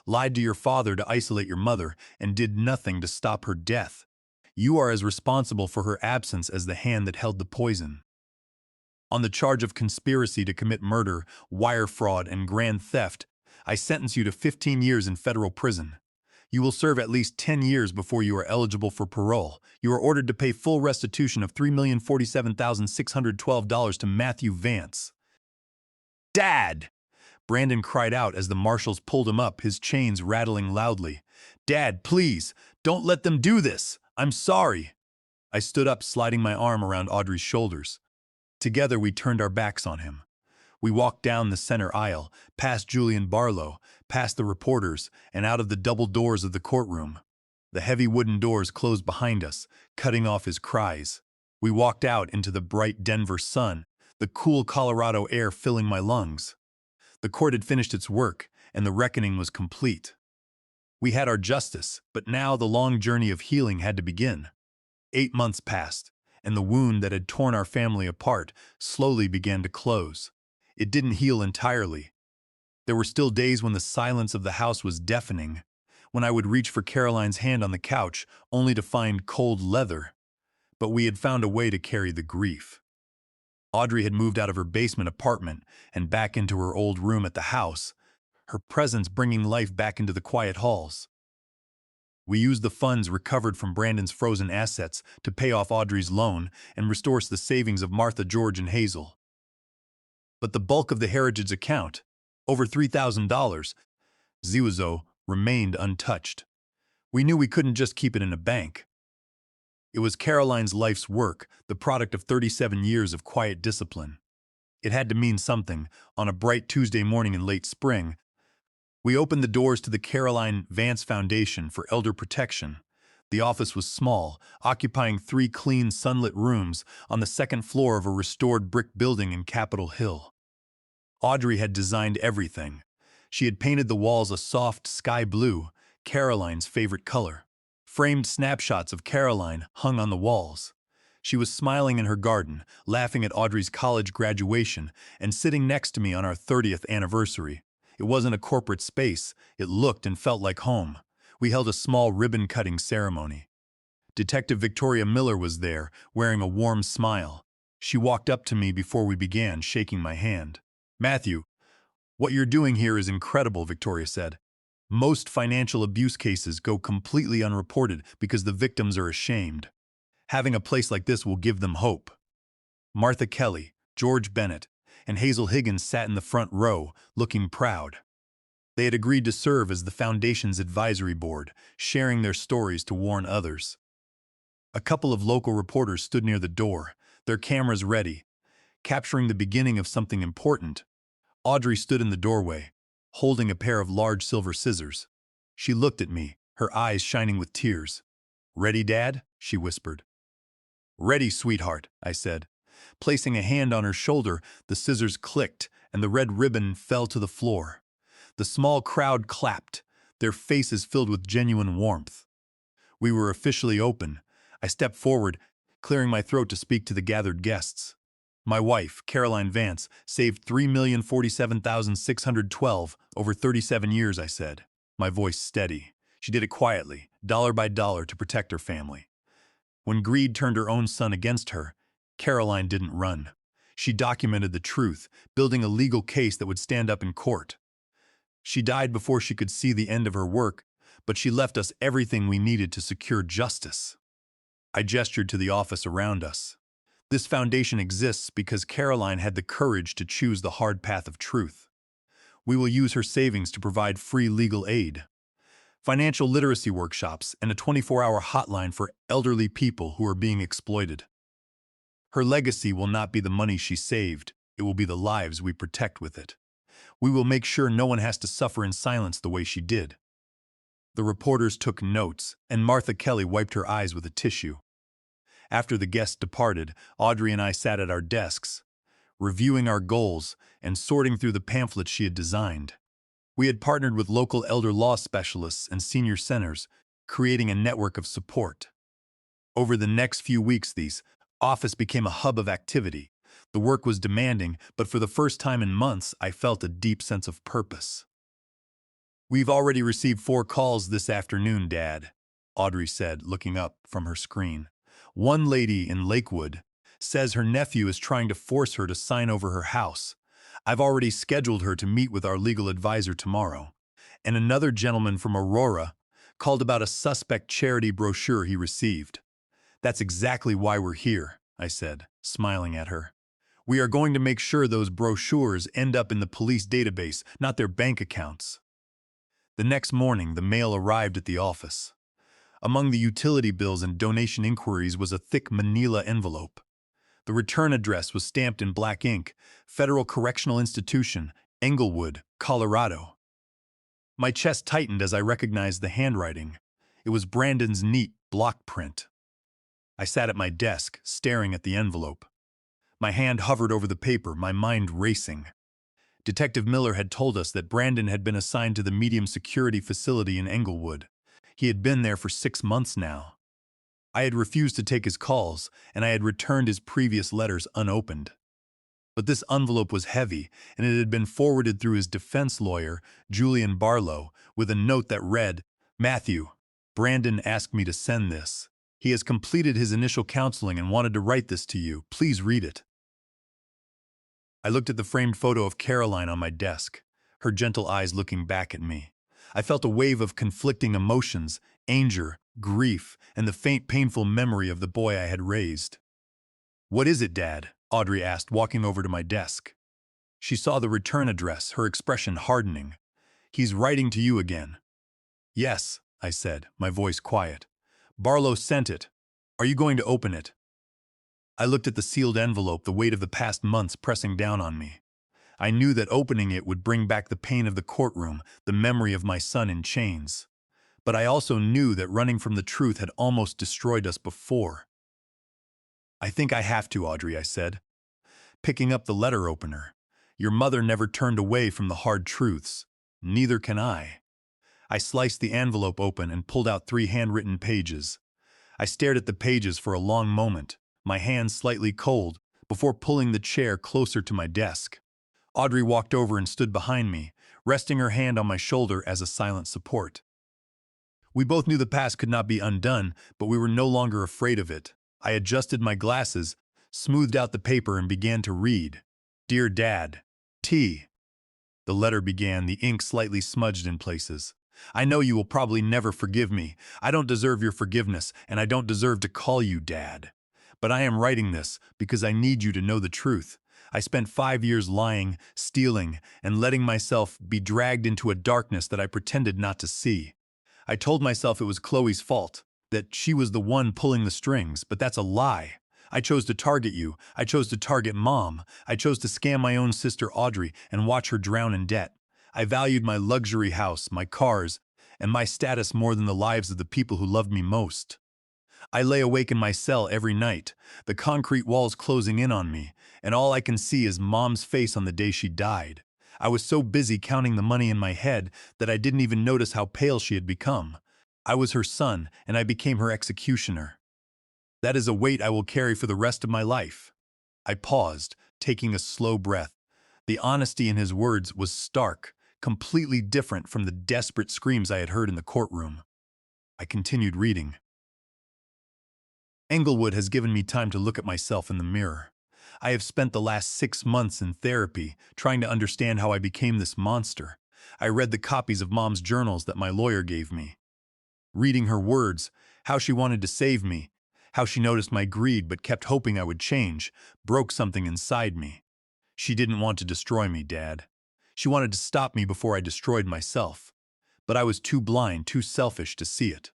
lied to your father to isolate your mother, and did nothing to stop her death. You are as responsible for her absence as the hand that held the poison. On the charge of conspiracy to commit murder, wire fraud, and grand theft, I sentence you to 15 years in federal prison. You will serve at least 10 years before you are eligible for parole. You are ordered to pay full restitution of $3,047,612 to Matthew Vance." "Dad!" Brandon cried out as the marshals pulled him up, his chains rattling loudly. "Dad, please, don't let them do this. I'm sorry." I stood up, sliding my arm around Audrey's shoulders. Together we turned our backs on him. We walked down the center aisle, past Julian Barlow, past the reporters, and out of the double doors of the courtroom. The heavy wooden doors closed behind us, cutting off his cries. We walked out into the bright Denver sun, the cool Colorado air filling my lungs. The court had finished its work, and the reckoning was complete. We had our justice, but now the long journey of healing had to begin. 8 months passed, and the wound that had torn our family apart slowly began to close. It didn't heal entirely. There were still days when the silence of the house was deafening, when I would reach for Caroline's hand on the couch only to find cold leather. But we had found a way to carry the grief. Audrey had moved out of her basement apartment and back into her old room at the house, her presence bringing life back into the quiet halls. We used the funds recovered from Brandon's frozen assets to pay off Audrey's loan and restore the savings of Martha, George, and Hazel. But the bulk of the heritage account, over $3,000, Ziwazo, remained untouched. We knew we couldn't just keep it in a bank. It was Caroline's life's work, the product of 37 years of quiet discipline. It had to mean something. On a bright Tuesday morning in late spring, we opened the doors to the Caroline Vance Foundation for Elder Protection. The office was small, occupying 3 clean, sunlit rooms on the second floor of a restored brick building in Capitol Hill. Audrey had designed everything. She had painted the walls a soft sky blue, Caroline's favorite color. Framed snapshots of Caroline hung on the walls. She was smiling in her garden, laughing at Audrey's college graduation, and sitting next to me on our 30th anniversary. It wasn't a corporate space. It looked and felt like home. We held a small ribbon-cutting ceremony. Detective Victoria Miller was there, wearing a warm smile. She walked up to me before we began, shaking my hand. "Matthew, what you're doing here is incredible," Victoria said. "Most financial abuse cases go completely unreported because the victims are ashamed. Having a place like this will give them hope." Martha Kelly, George Bennett, and Hazel Higgins sat in the front row, looking proud. They had agreed to serve as the Foundation's advisory board, sharing their stories to warn others. A couple of local reporters stood near the door, their cameras ready, capturing the beginning of something important. Audrey stood in the doorway, holding a pair of large silver scissors. She looked at me, her eyes shining with tears. "Ready, Dad?" she whispered. "Ready, sweetheart," I said. Placing a hand on her shoulder, the scissors clicked, and the red ribbon fell to the floor. The small crowd clapped, their faces filled with genuine warmth. We were officially open. I stepped forward, clearing my throat to speak to the gathered guests. "My wife, Caroline Vance, saved $3,047,612 over 37 years," I said, my voice steady. She did it quietly, dollar by dollar, to protect her family. When greed turned her own son against her, Caroline didn't run. She documented the truth, building a legal case that would stand up in court. She died before she could see the end of her work, but she left us everything we needed to secure justice. I gestured to the office around us. This foundation exists because Caroline had the courage to choose the hard path of truth. We will use her savings to provide free legal aid, financial literacy workshops, and a 24-hour hotline for elderly people who are being exploited. Her legacy will not be the money she saved, it will be the lives we protect with it. We will make sure no one has to suffer in silence the way she did. The reporters took notes, and Martha Kelly wiped her eyes with a tissue. After the guests departed, Audrey and I sat at our desks, reviewing our goals and sorting through the pamphlets she had designed. We had partnered with local elder law specialists and senior centers, creating a network of support. Over the next few weeks, this office became a hub of activity. The work was demanding, but for the first time in months, I felt a deep sense of purpose. "We've already received 4 calls this afternoon, Dad," Audrey said, looking up from her screen. "One lady in Lakewood says her nephew is trying to force her to sign over her house. I've already scheduled her to meet with our legal advisor tomorrow. And another gentleman from Aurora called about a suspect charity brochure he received." "That's exactly why we're here," I said, smiling at her. "We are going to make sure those brochures end up in the police database, not their bank accounts." The next morning, the mail arrived at the office. Among the utility bills and donation inquiries was a thick manila envelope. The return address was stamped in black ink, Federal Correctional Institution, Englewood, Colorado. My chest tightened as I recognized the handwriting. It was Brandon's neat block print. I sat at my desk, staring at the envelope. My hand hovered over the paper, my mind racing. Detective Miller had told us that Brandon had been assigned to the medium security facility in Englewood. He had been there for 6 months now. I had refused to take his calls, and I had returned his previous letters unopened. But this envelope was heavy, and it had been forwarded through his defense lawyer, Julian Barlow, with a note that read, "Matthew, Brandon asked me to send this. He has completed his initial counseling and wanted to write this to you. Please read it." I looked at the framed photo of Caroline on my desk, her gentle eyes looking back at me. I felt a wave of conflicting emotions, anger, grief, and the faint, painful memory of the boy I had raised. "What is it, Dad?" Audrey asked, walking over to my desk. She saw the return address, her expression hardening. "He's writing to you again." "Yes," I said, my voice quiet. "Barlow sent it. Are you going to open it?" I looked at the sealed envelope, the weight of the past months pressing down on me. I knew that opening it would bring back the pain of the courtroom, the memory of my son in chains. But I also knew that running from the truth had almost destroyed us before. "I think I have to, Audrey," I said, picking up the letter opener. "Your mother never turned away from the hard truths. Neither can I." I sliced the envelope open and pulled out 3 handwritten pages. I stared at the pages for a long moment, my hands slightly cold, before pulling the chair closer to my desk. Audrey walked over and stood behind me, resting her hand on my shoulder as a silent support. We both knew the past could not be undone, but we were no longer afraid of it. I adjusted my glasses, smoothed out the paper, and began to read. "Dear Dad, T." The letter began, the ink slightly smudged in places. "I know you will probably never forgive me. I don't deserve your forgiveness, and I don't deserve to call you Dad. But I am writing this because I need you to know the truth. I spent 5 years lying, stealing, and letting myself be dragged into a darkness that I pretended not to see. I told myself it was Chloe's fault, that she was the one pulling the strings, but that's a lie. I chose to target you. I chose to target Mom. I chose to scam my own sister Audrey and watch her drown in debt. I valued my luxury house, my cars, and my status more than the lives of the people who loved me most. I lay awake in my cell every night, the concrete walls closing in on me, and all I can see is Mom's face on the day she died. I was so busy counting the money in my head that I didn't even notice how pale she had become. I was her son, and I became her executioner. That is a weight I will carry for the rest of my life." I paused, taking a slow breath. The honesty in his words was stark, completely different from the desperate screams I had heard in the courtroom. I continued reading. "Englewood has given me time to look at myself in the mirror. I have spent the last 6 months in therapy, trying to understand how I became this monster. I read the copies of Mom's journals that my lawyer gave me. Reading her words, how she wanted to save me, how she noticed my greed but kept hoping I would change, broke something inside me. She didn't want to destroy me, Dad. She wanted to stop me before I destroyed myself. But I was too blind, too selfish to see it.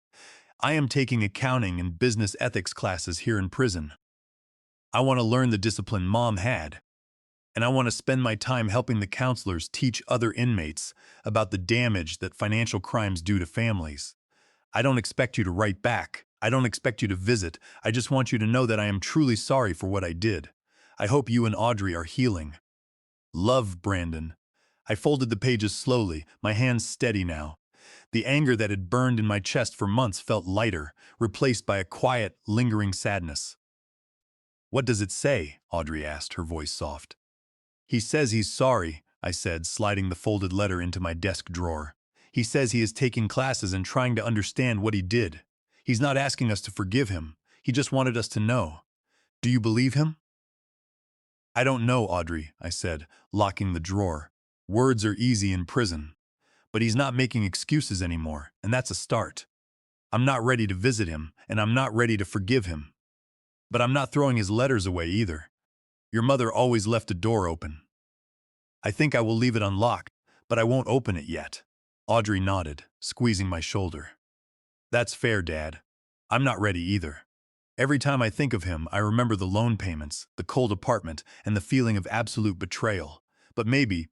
I am taking accounting and business ethics classes here in prison. I want to learn the discipline Mom had. And I want to spend my time helping the counselors teach other inmates about the damage that financial crimes do to families. I don't expect you to write back. I don't expect you to visit. I just want you to know that I am truly sorry for what I did. I hope you and Audrey are healing. Love, Brandon." I folded the pages slowly, my hands steady now. The anger that had burned in my chest for months felt lighter, replaced by a quiet, lingering sadness. "What does it say?" Audrey asked, her voice soft. "He says he's sorry," I said, sliding the folded letter into my desk drawer. "He says he is taking classes and trying to understand what he did. He's not asking us to forgive him. He just wanted us to know. Do you believe him?" "I don't know, Audrey," I said, locking the drawer. "Words are easy in prison. But he's not making excuses anymore, and that's a start. I'm not ready to visit him, and I'm not ready to forgive him. But I'm not throwing his letters away either. Your mother always left a door open. I think I will leave it unlocked, but I won't open it yet." Audrey nodded, squeezing my shoulder. "That's fair, Dad. I'm not ready either. Every time I think of him, I remember the loan payments, the cold apartment, and the feeling of absolute betrayal. But maybe,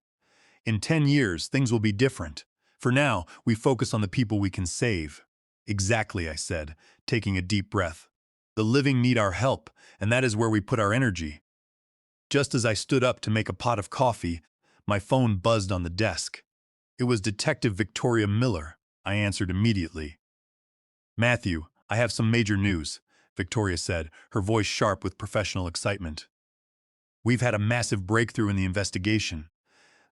in 10 years, things will be different. For now, we focus on the people we can save." "Exactly," I said, taking a deep breath. "The living need our help, and that is where we put our energy." Just as I stood up to make a pot of coffee, my phone buzzed on the desk. It was Detective Victoria Miller. I answered immediately. "Matthew, I have some major news," Victoria said, her voice sharp with professional excitement. "We've had a massive breakthrough in the investigation.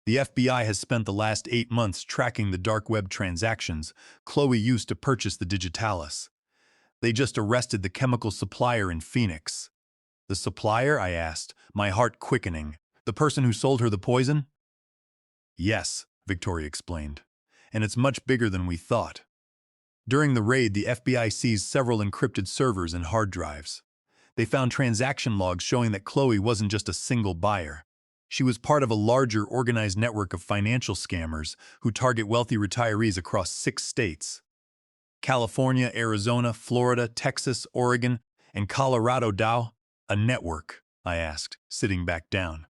The FBI has spent the last 8 months tracking the dark web transactions Chloe used to purchase the Digitalis. They just arrested the chemical supplier in Phoenix." "The supplier?" I asked, my heart quickening. "The person who sold her the poison?" "Yes," Victoria explained. and it's much bigger than we thought. During the raid, the FBI seized several encrypted servers and hard drives. They found transaction logs showing that Chloe wasn't just a single buyer. She was part of a larger organized network of financial scammers who target wealthy retirees across 6 states: California, Arizona, Florida, Texas, Oregon, and Colorado. Dow, a network? I asked, sitting back down.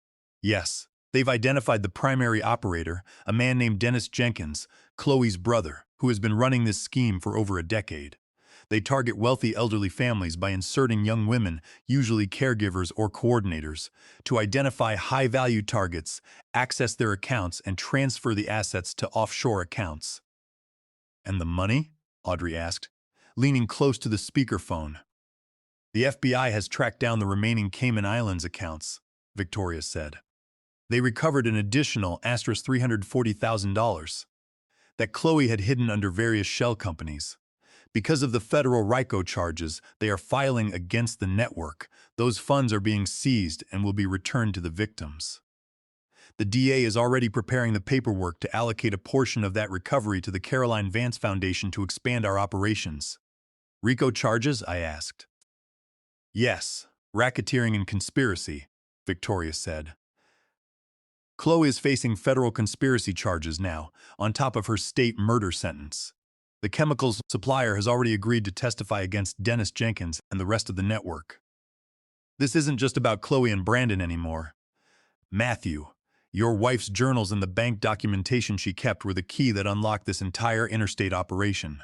Yes, they've identified the primary operator, a man named Dennis Jenkins, Chloe's brother, who has been running this scheme for over a decade. They target wealthy elderly families by inserting young women, usually caregivers or coordinators, to identify high-value targets, access their accounts, and transfer the assets to offshore accounts. And the money? Audrey asked, leaning close to the speakerphone. The FBI has tracked down the remaining Cayman Islands accounts, Victoria said. They recovered an additional $340,000 that Chloe had hidden under various shell companies. Because of the federal RICO charges they are filing against the network, those funds are being seized and will be returned to the victims. The DA is already preparing the paperwork to allocate a portion of that recovery to the Caroline Vance Foundation to expand our operations. RICO charges? I asked. Yes, racketeering and conspiracy, Victoria said. Chloe is facing federal conspiracy charges now, on top of her state murder sentence. The chemicals supplier has already agreed to testify against Dennis Jenkins and the rest of the network. This isn't just about Chloe and Brandon anymore. Matthew, your wife's journals and the bank documentation she kept were the key that unlocked this entire interstate operation.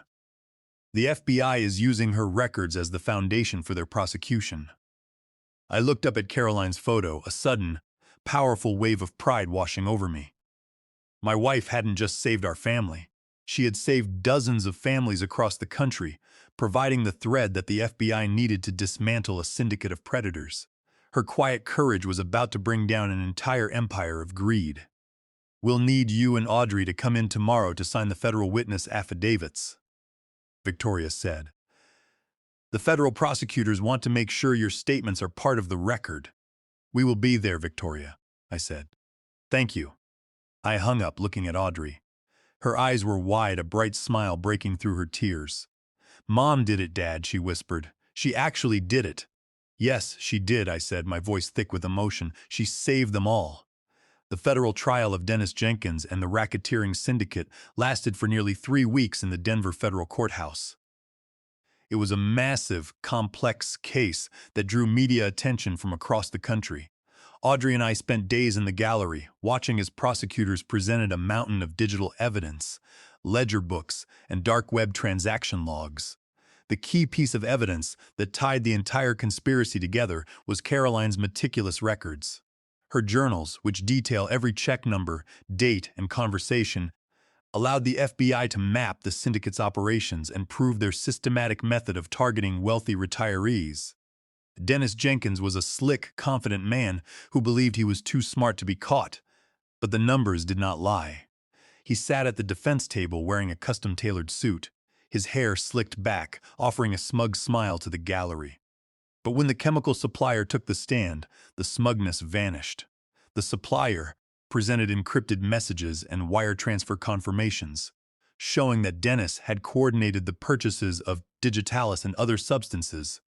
The FBI is using her records as the foundation for their prosecution. I looked up at Caroline's photo, a sudden, powerful wave of pride washing over me. My wife hadn't just saved our family. She had saved dozens of families across the country, providing the thread that the FBI needed to dismantle a syndicate of predators. Her quiet courage was about to bring down an entire empire of greed. We'll need you and Audrey to come in tomorrow to sign the federal witness affidavits, Victoria said. The federal prosecutors want to make sure your statements are part of the record. We will be there, Victoria, I said. Thank you. I hung up, looking at Audrey. Her eyes were wide, a bright smile breaking through her tears. Mom did it, Dad, she whispered. She actually did it. Yes, she did, I said, my voice thick with emotion. She saved them all. The federal trial of Dennis Jenkins and the racketeering syndicate lasted for nearly 3 weeks in the Denver federal courthouse. It was a massive, complex case that drew media attention from across the country. Audrey and I spent days in the gallery, watching as prosecutors presented a mountain of digital evidence, ledger books, and dark web transaction logs. The key piece of evidence that tied the entire conspiracy together was Caroline's meticulous records. Her journals, which detail every check number, date, and conversation, allowed the FBI to map the syndicate's operations and prove their systematic method of targeting wealthy retirees. Dennis Jenkins was a slick, confident man who believed he was too smart to be caught, but the numbers did not lie. He sat at the defense table wearing a custom-tailored suit, his hair slicked back, offering a smug smile to the gallery. But when the chemical supplier took the stand, the smugness vanished. The supplier presented encrypted messages and wire transfer confirmations, showing that Dennis had coordinated the purchases of digitalis and other substances,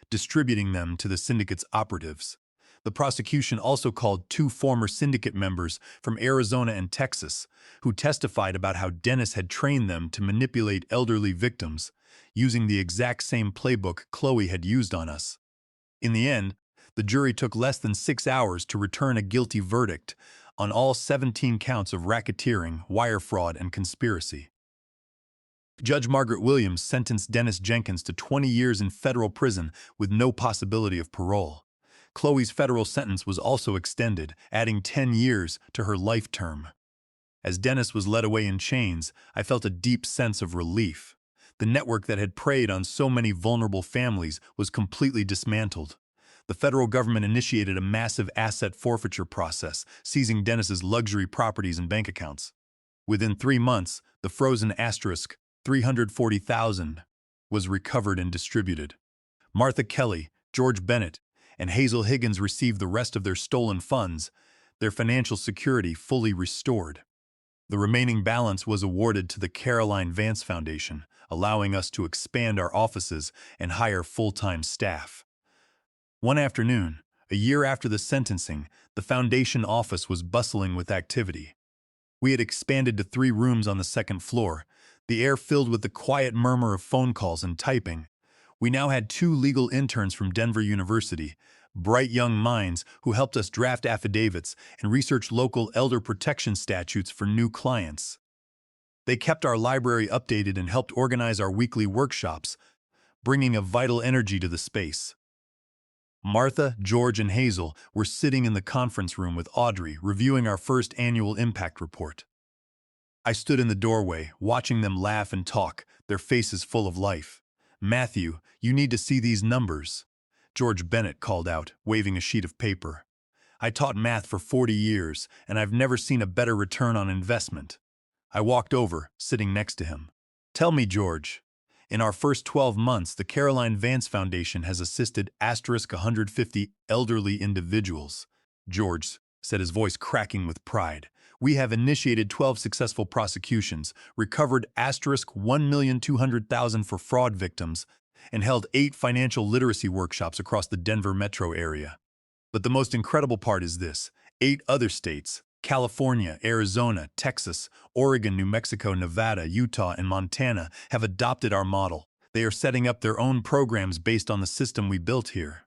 distributing them to the syndicate's operatives. The prosecution also called 2 former syndicate members from Arizona and Texas, who testified about how Dennis had trained them to manipulate elderly victims, using the exact same playbook Chloe had used on us. In the end, the jury took less than 6 hours to return a guilty verdict on all 17 counts of racketeering, wire fraud, and conspiracy. Judge Margaret Williams sentenced Dennis Jenkins to 20 years in federal prison with no possibility of parole. Chloe's federal sentence was also extended, adding 10 years to her life term. As Dennis was led away in chains, I felt a deep sense of relief. The network that had preyed on so many vulnerable families was completely dismantled. The federal government initiated a massive asset forfeiture process, seizing Dennis's luxury properties and bank accounts. Within 3 months, the frozen asterisk, 340,000, was recovered and distributed. Martha Kelly, George Bennett, and Hazel Higgins received the rest of their stolen funds, their financial security fully restored. The remaining balance was awarded to the Caroline Vance Foundation, allowing us to expand our offices and hire full-time staff. One afternoon, a year after the sentencing, the foundation office was bustling with activity. We had expanded to 3 rooms on the second floor, the air filled with the quiet murmur of phone calls and typing. We now had 2 legal interns from Denver University, bright young minds who helped us draft affidavits and research local elder protection statutes for new clients. They kept our library updated and helped organize our weekly workshops, bringing a vital energy to the space. Martha, George, and Hazel were sitting in the conference room with Audrey, reviewing our first annual impact report. I stood in the doorway, watching them laugh and talk, their faces full of life. "Matthew, you need to see these numbers," George Bennett called out, waving a sheet of paper. "I taught math for 40 years, and I've never seen a better return on investment." I walked over, sitting next to him. "Tell me, George, in our first 12 months, the Caroline Vance Foundation has assisted *150 elderly individuals," George said, his voice cracking with pride. "We have initiated 12 successful prosecutions, recovered *1,200,000 for fraud victims, and held 8 financial literacy workshops across the Denver metro area. But the most incredible part is this: 8 other states, California, Arizona, Texas, Oregon, New Mexico, Nevada, Utah, and Montana, have adopted our model. They are setting up their own programs based on the system we built here."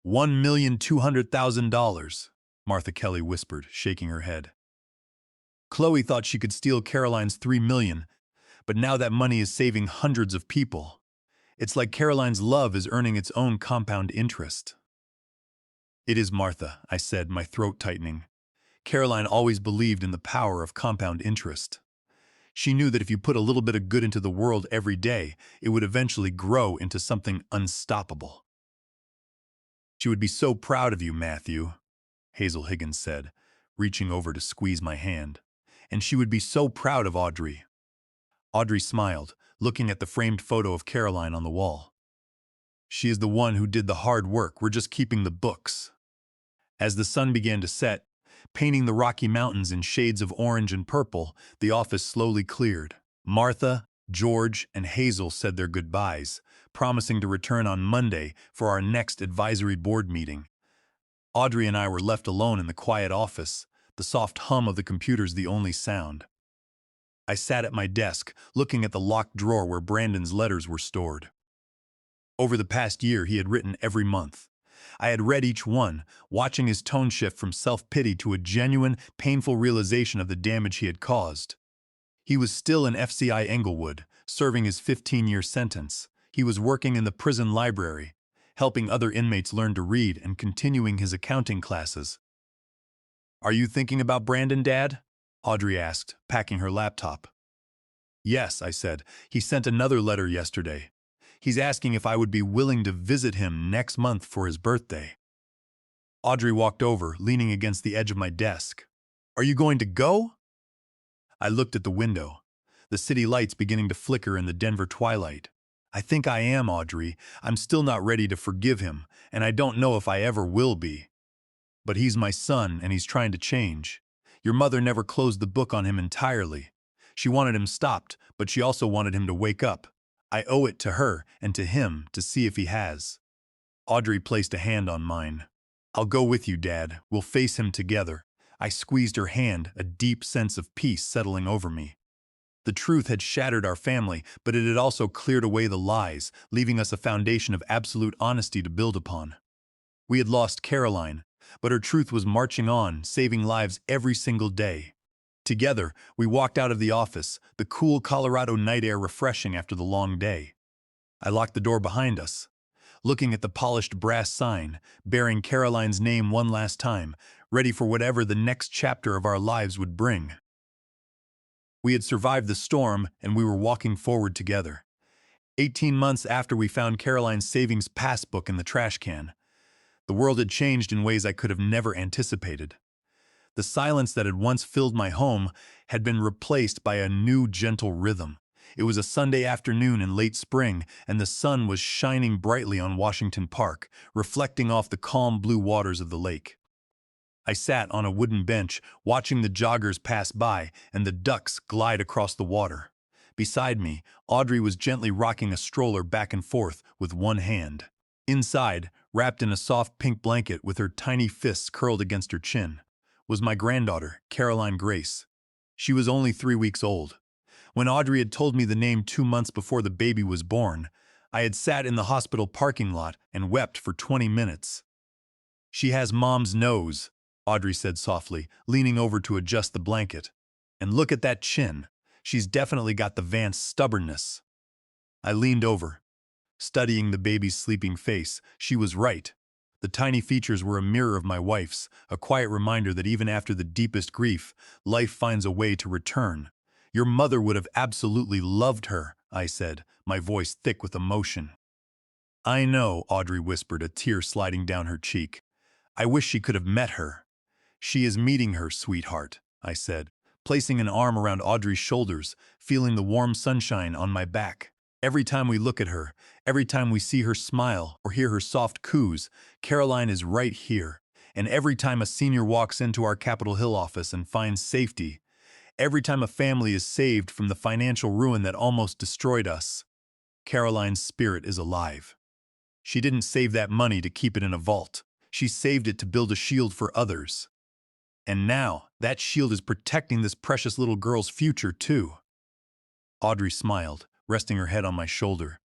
$1,200,000, Martha Kelly whispered, shaking her head. Chloe thought she could steal Caroline's $3 million, but now that money is saving hundreds of people. It's like Caroline's love is earning its own compound interest. "It is, Martha," I said, my throat tightening. Caroline always believed in the power of compound interest. She knew that if you put a little bit of good into the world every day, it would eventually grow into something unstoppable. "She would be so proud of you, Matthew," Hazel Higgins said, reaching over to squeeze my hand. "And she would be so proud of Audrey." Audrey smiled, looking at the framed photo of Caroline on the wall. "She is the one who did the hard work. We're just keeping the books." As the sun began to set, painting the Rocky Mountains in shades of orange and purple, the office slowly cleared. Martha, George, and Hazel said their goodbyes, promising to return on Monday for our next advisory board meeting. Audrey and I were left alone in the quiet office, the soft hum of the computers the only sound. I sat at my desk, looking at the locked drawer where Brandon's letters were stored. Over the past year, he had written every month. I had read each one, watching his tone shift from self-pity to a genuine, painful realization of the damage he had caused. He was still in FCI Englewood, serving his 15-year sentence. He was working in the prison library, helping other inmates learn to read and continuing his accounting classes. "Are you thinking about Brandon, Dad?" Audrey asked, packing her laptop. "Yes," I said. "He sent another letter yesterday. He's asking if I would be willing to visit him next month for his birthday." Audrey walked over, leaning against the edge of my desk. "Are you going to go?" I looked at the window, the city lights beginning to flicker in the Denver twilight. "I think I am, Audrey. I'm still not ready to forgive him, and I don't know if I ever will be. But he's my son, and he's trying to change. Your mother never closed the book on him entirely. She wanted him stopped, but she also wanted him to wake up. I owe it to her and to him to see if he has." Audrey placed a hand on mine. "I'll go with you, Dad. We'll face him together." I squeezed her hand, a deep sense of peace settling over me. The truth had shattered our family, but it had also cleared away the lies, leaving us a foundation of absolute honesty to build upon. We had lost Caroline, but her truth was marching on, saving lives every single day. Together, we walked out of the office, the cool Colorado night air refreshing after the long day. I locked the door behind us, looking at the polished brass sign, bearing Caroline's name one last time, ready for whatever the next chapter of our lives would bring. We had survived the storm, and we were walking forward together. 18 months after we found Caroline's savings passbook in the trash can, the world had changed in ways I could have never anticipated. The silence that had once filled my home had been replaced by a new, gentle rhythm. It was a Sunday afternoon in late spring, and the sun was shining brightly on Washington Park, reflecting off the calm blue waters of the lake. I sat on a wooden bench, watching the joggers pass by and the ducks glide across the water. Beside me, Audrey was gently rocking a stroller back and forth with one hand. Inside, wrapped in a soft pink blanket with her tiny fists curled against her chin, was my granddaughter, Caroline Grace. She was only 3 weeks old. When Audrey had told me the name 2 months before the baby was born, I had sat in the hospital parking lot and wept for 20 minutes. "She has Mom's nose," Audrey said softly, leaning over to adjust the blanket. "And look at that chin. She's definitely got the Vance stubbornness." I leaned over, studying the baby's sleeping face. She was right. The tiny features were a mirror of my wife's, a quiet reminder that even after the deepest grief, life finds a way to return. "Your mother would have absolutely loved her," I said, my voice thick with emotion. "I know," Audrey whispered, a tear sliding down her cheek. "I wish she could have met her." "She is meeting her, sweetheart," I said, placing an arm around Audrey's shoulders, feeling the warm sunshine on my back. Every time we look at her, every time we see her smile or hear her soft coos, Caroline is right here. And every time a senior walks into our Capitol Hill office and finds safety, every time a family is saved from the financial ruin that almost destroyed us, Caroline's spirit is alive. She didn't save that money to keep it in a vault. She saved it to build a shield for others. And now, that shield is protecting this precious little girl's future, too. Audrey smiled, resting her head on my shoulder.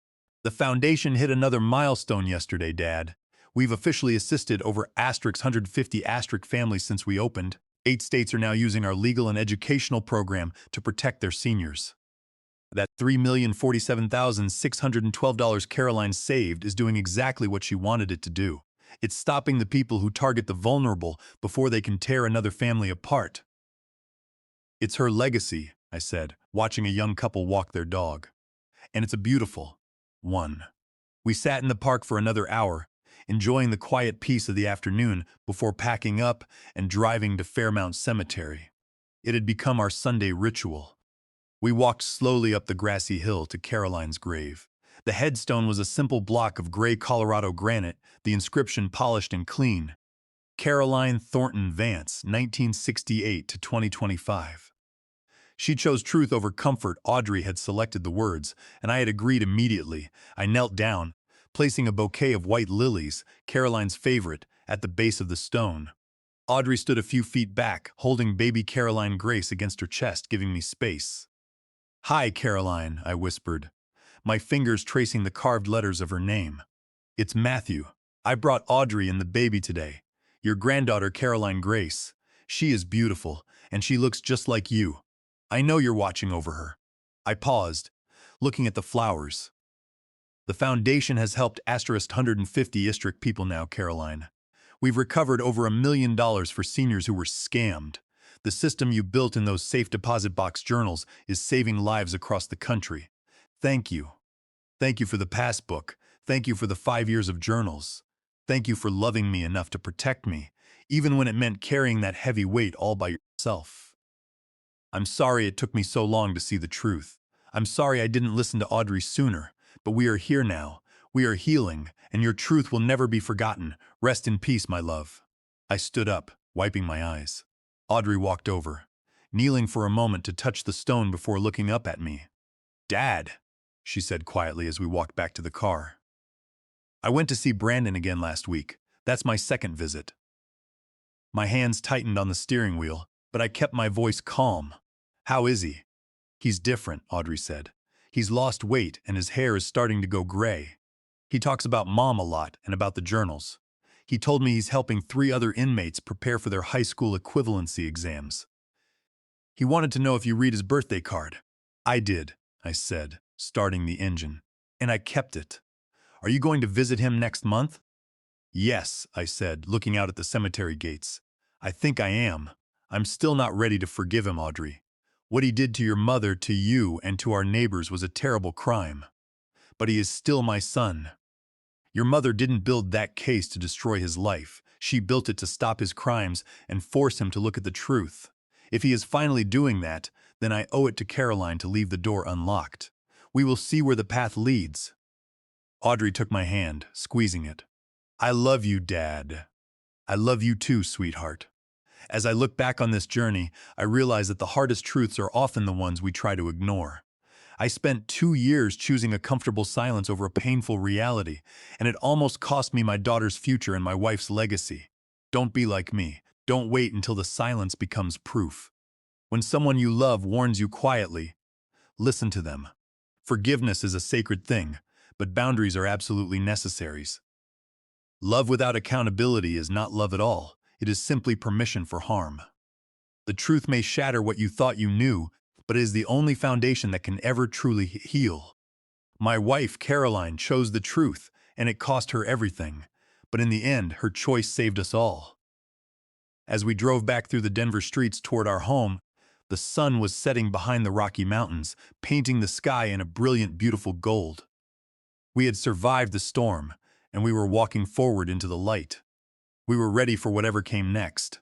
"The foundation hit another milestone yesterday, Dad. We've officially assisted over 150 families since we opened. 8 states are now using our legal and educational program to protect their seniors. That $3,047,612 Caroline saved is doing exactly what she wanted it to do. It's stopping the people who target the vulnerable before they can tear another family apart." "It's her legacy," I said, watching a young couple walk their dog. "And it's a beautiful one." We sat in the park for another hour, enjoying the quiet peace of the afternoon before packing up and driving to Fairmount Cemetery. It had become our Sunday ritual. We walked slowly up the grassy hill to Caroline's grave. The headstone was a simple block of gray Colorado granite, the inscription polished and clean. Caroline Thornton Vance, 1968 to 2025. She chose truth over comfort. Audrey had selected the words, and I had agreed immediately. I knelt down, placing a bouquet of white lilies, Caroline's favorite, at the base of the stone. Audrey stood a few feet back, holding baby Caroline Grace against her chest, giving me space. "Hi, Caroline," I whispered, my fingers tracing the carved letters of her name. "It's Matthew. I brought Audrey and the baby today. Your granddaughter, Caroline Grace. She is beautiful, and she looks just like you. I know you're watching over her." I paused, looking at the flowers. "The foundation has helped 150 district people now, Caroline. We've recovered over $1 million for seniors who were scammed. The system you built in those safe deposit box journals is saving lives across the country. Thank you. Thank you for the Passbook. Thank you for the 5 years of journals. Thank you for loving me enough to protect me, even when it meant carrying that heavy weight all by yourself. I'm sorry it took me so long to see the truth. I'm sorry I didn't listen to Audrey sooner, but we are here now. We are healing, and your truth will never be forgotten. Rest in peace, my love." I stood up, wiping my eyes. Audrey walked over, kneeling for a moment to touch the stone before looking up at me. "Dad," she said quietly as we walked back to the car. "I went to see Brandon again last week. That's my second visit." My hands tightened on the steering wheel, but I kept my voice calm. "How is he?" "He's different," Audrey said. "He's lost weight and his hair is starting to go gray. He talks about Mom a lot and about the journals. He told me he's helping 3 other inmates prepare for their high school equivalency exams. He wanted to know if you read his birthday card." "I did," I said, starting the engine. "And I kept it. Are you going to visit him next month?" "Yes," I said, looking out at the cemetery gates. "I think I am. I'm still not ready to forgive him, Audrey. What he did to your mother, to you, and to our neighbors was a terrible crime. But he is still my son. Your mother didn't build that case to destroy his life. She built it to stop his crimes and force him to look at the truth. If he is finally doing that, then I owe it to Caroline to leave the door unlocked. We will see where the path leads." Audrey took my hand, squeezing it. "I love you, Dad. I love you too, sweetheart." As I look back on this journey, I realize that the hardest truths are often the ones we try to ignore. I spent 2 years choosing a comfortable silence over a painful reality, and it almost cost me my daughter's future and my wife's legacy. Don't be like me. Don't wait until the silence becomes proof. When someone you love warns you quietly, listen to them. Forgiveness is a sacred thing, but boundaries are absolutely necessaries. Love without accountability is not love at all. It is simply permission for harm. The truth may shatter what you thought you knew, but it is the only foundation that can ever truly heal. My wife, Caroline, chose the truth, and it cost her everything. But in the end, her choice saved us all. As we drove back through the Denver streets toward our home, the sun was setting behind the Rocky Mountains, painting the sky in a brilliant, beautiful gold. We had survived the storm, and we were walking forward into the light. We were ready for whatever came next.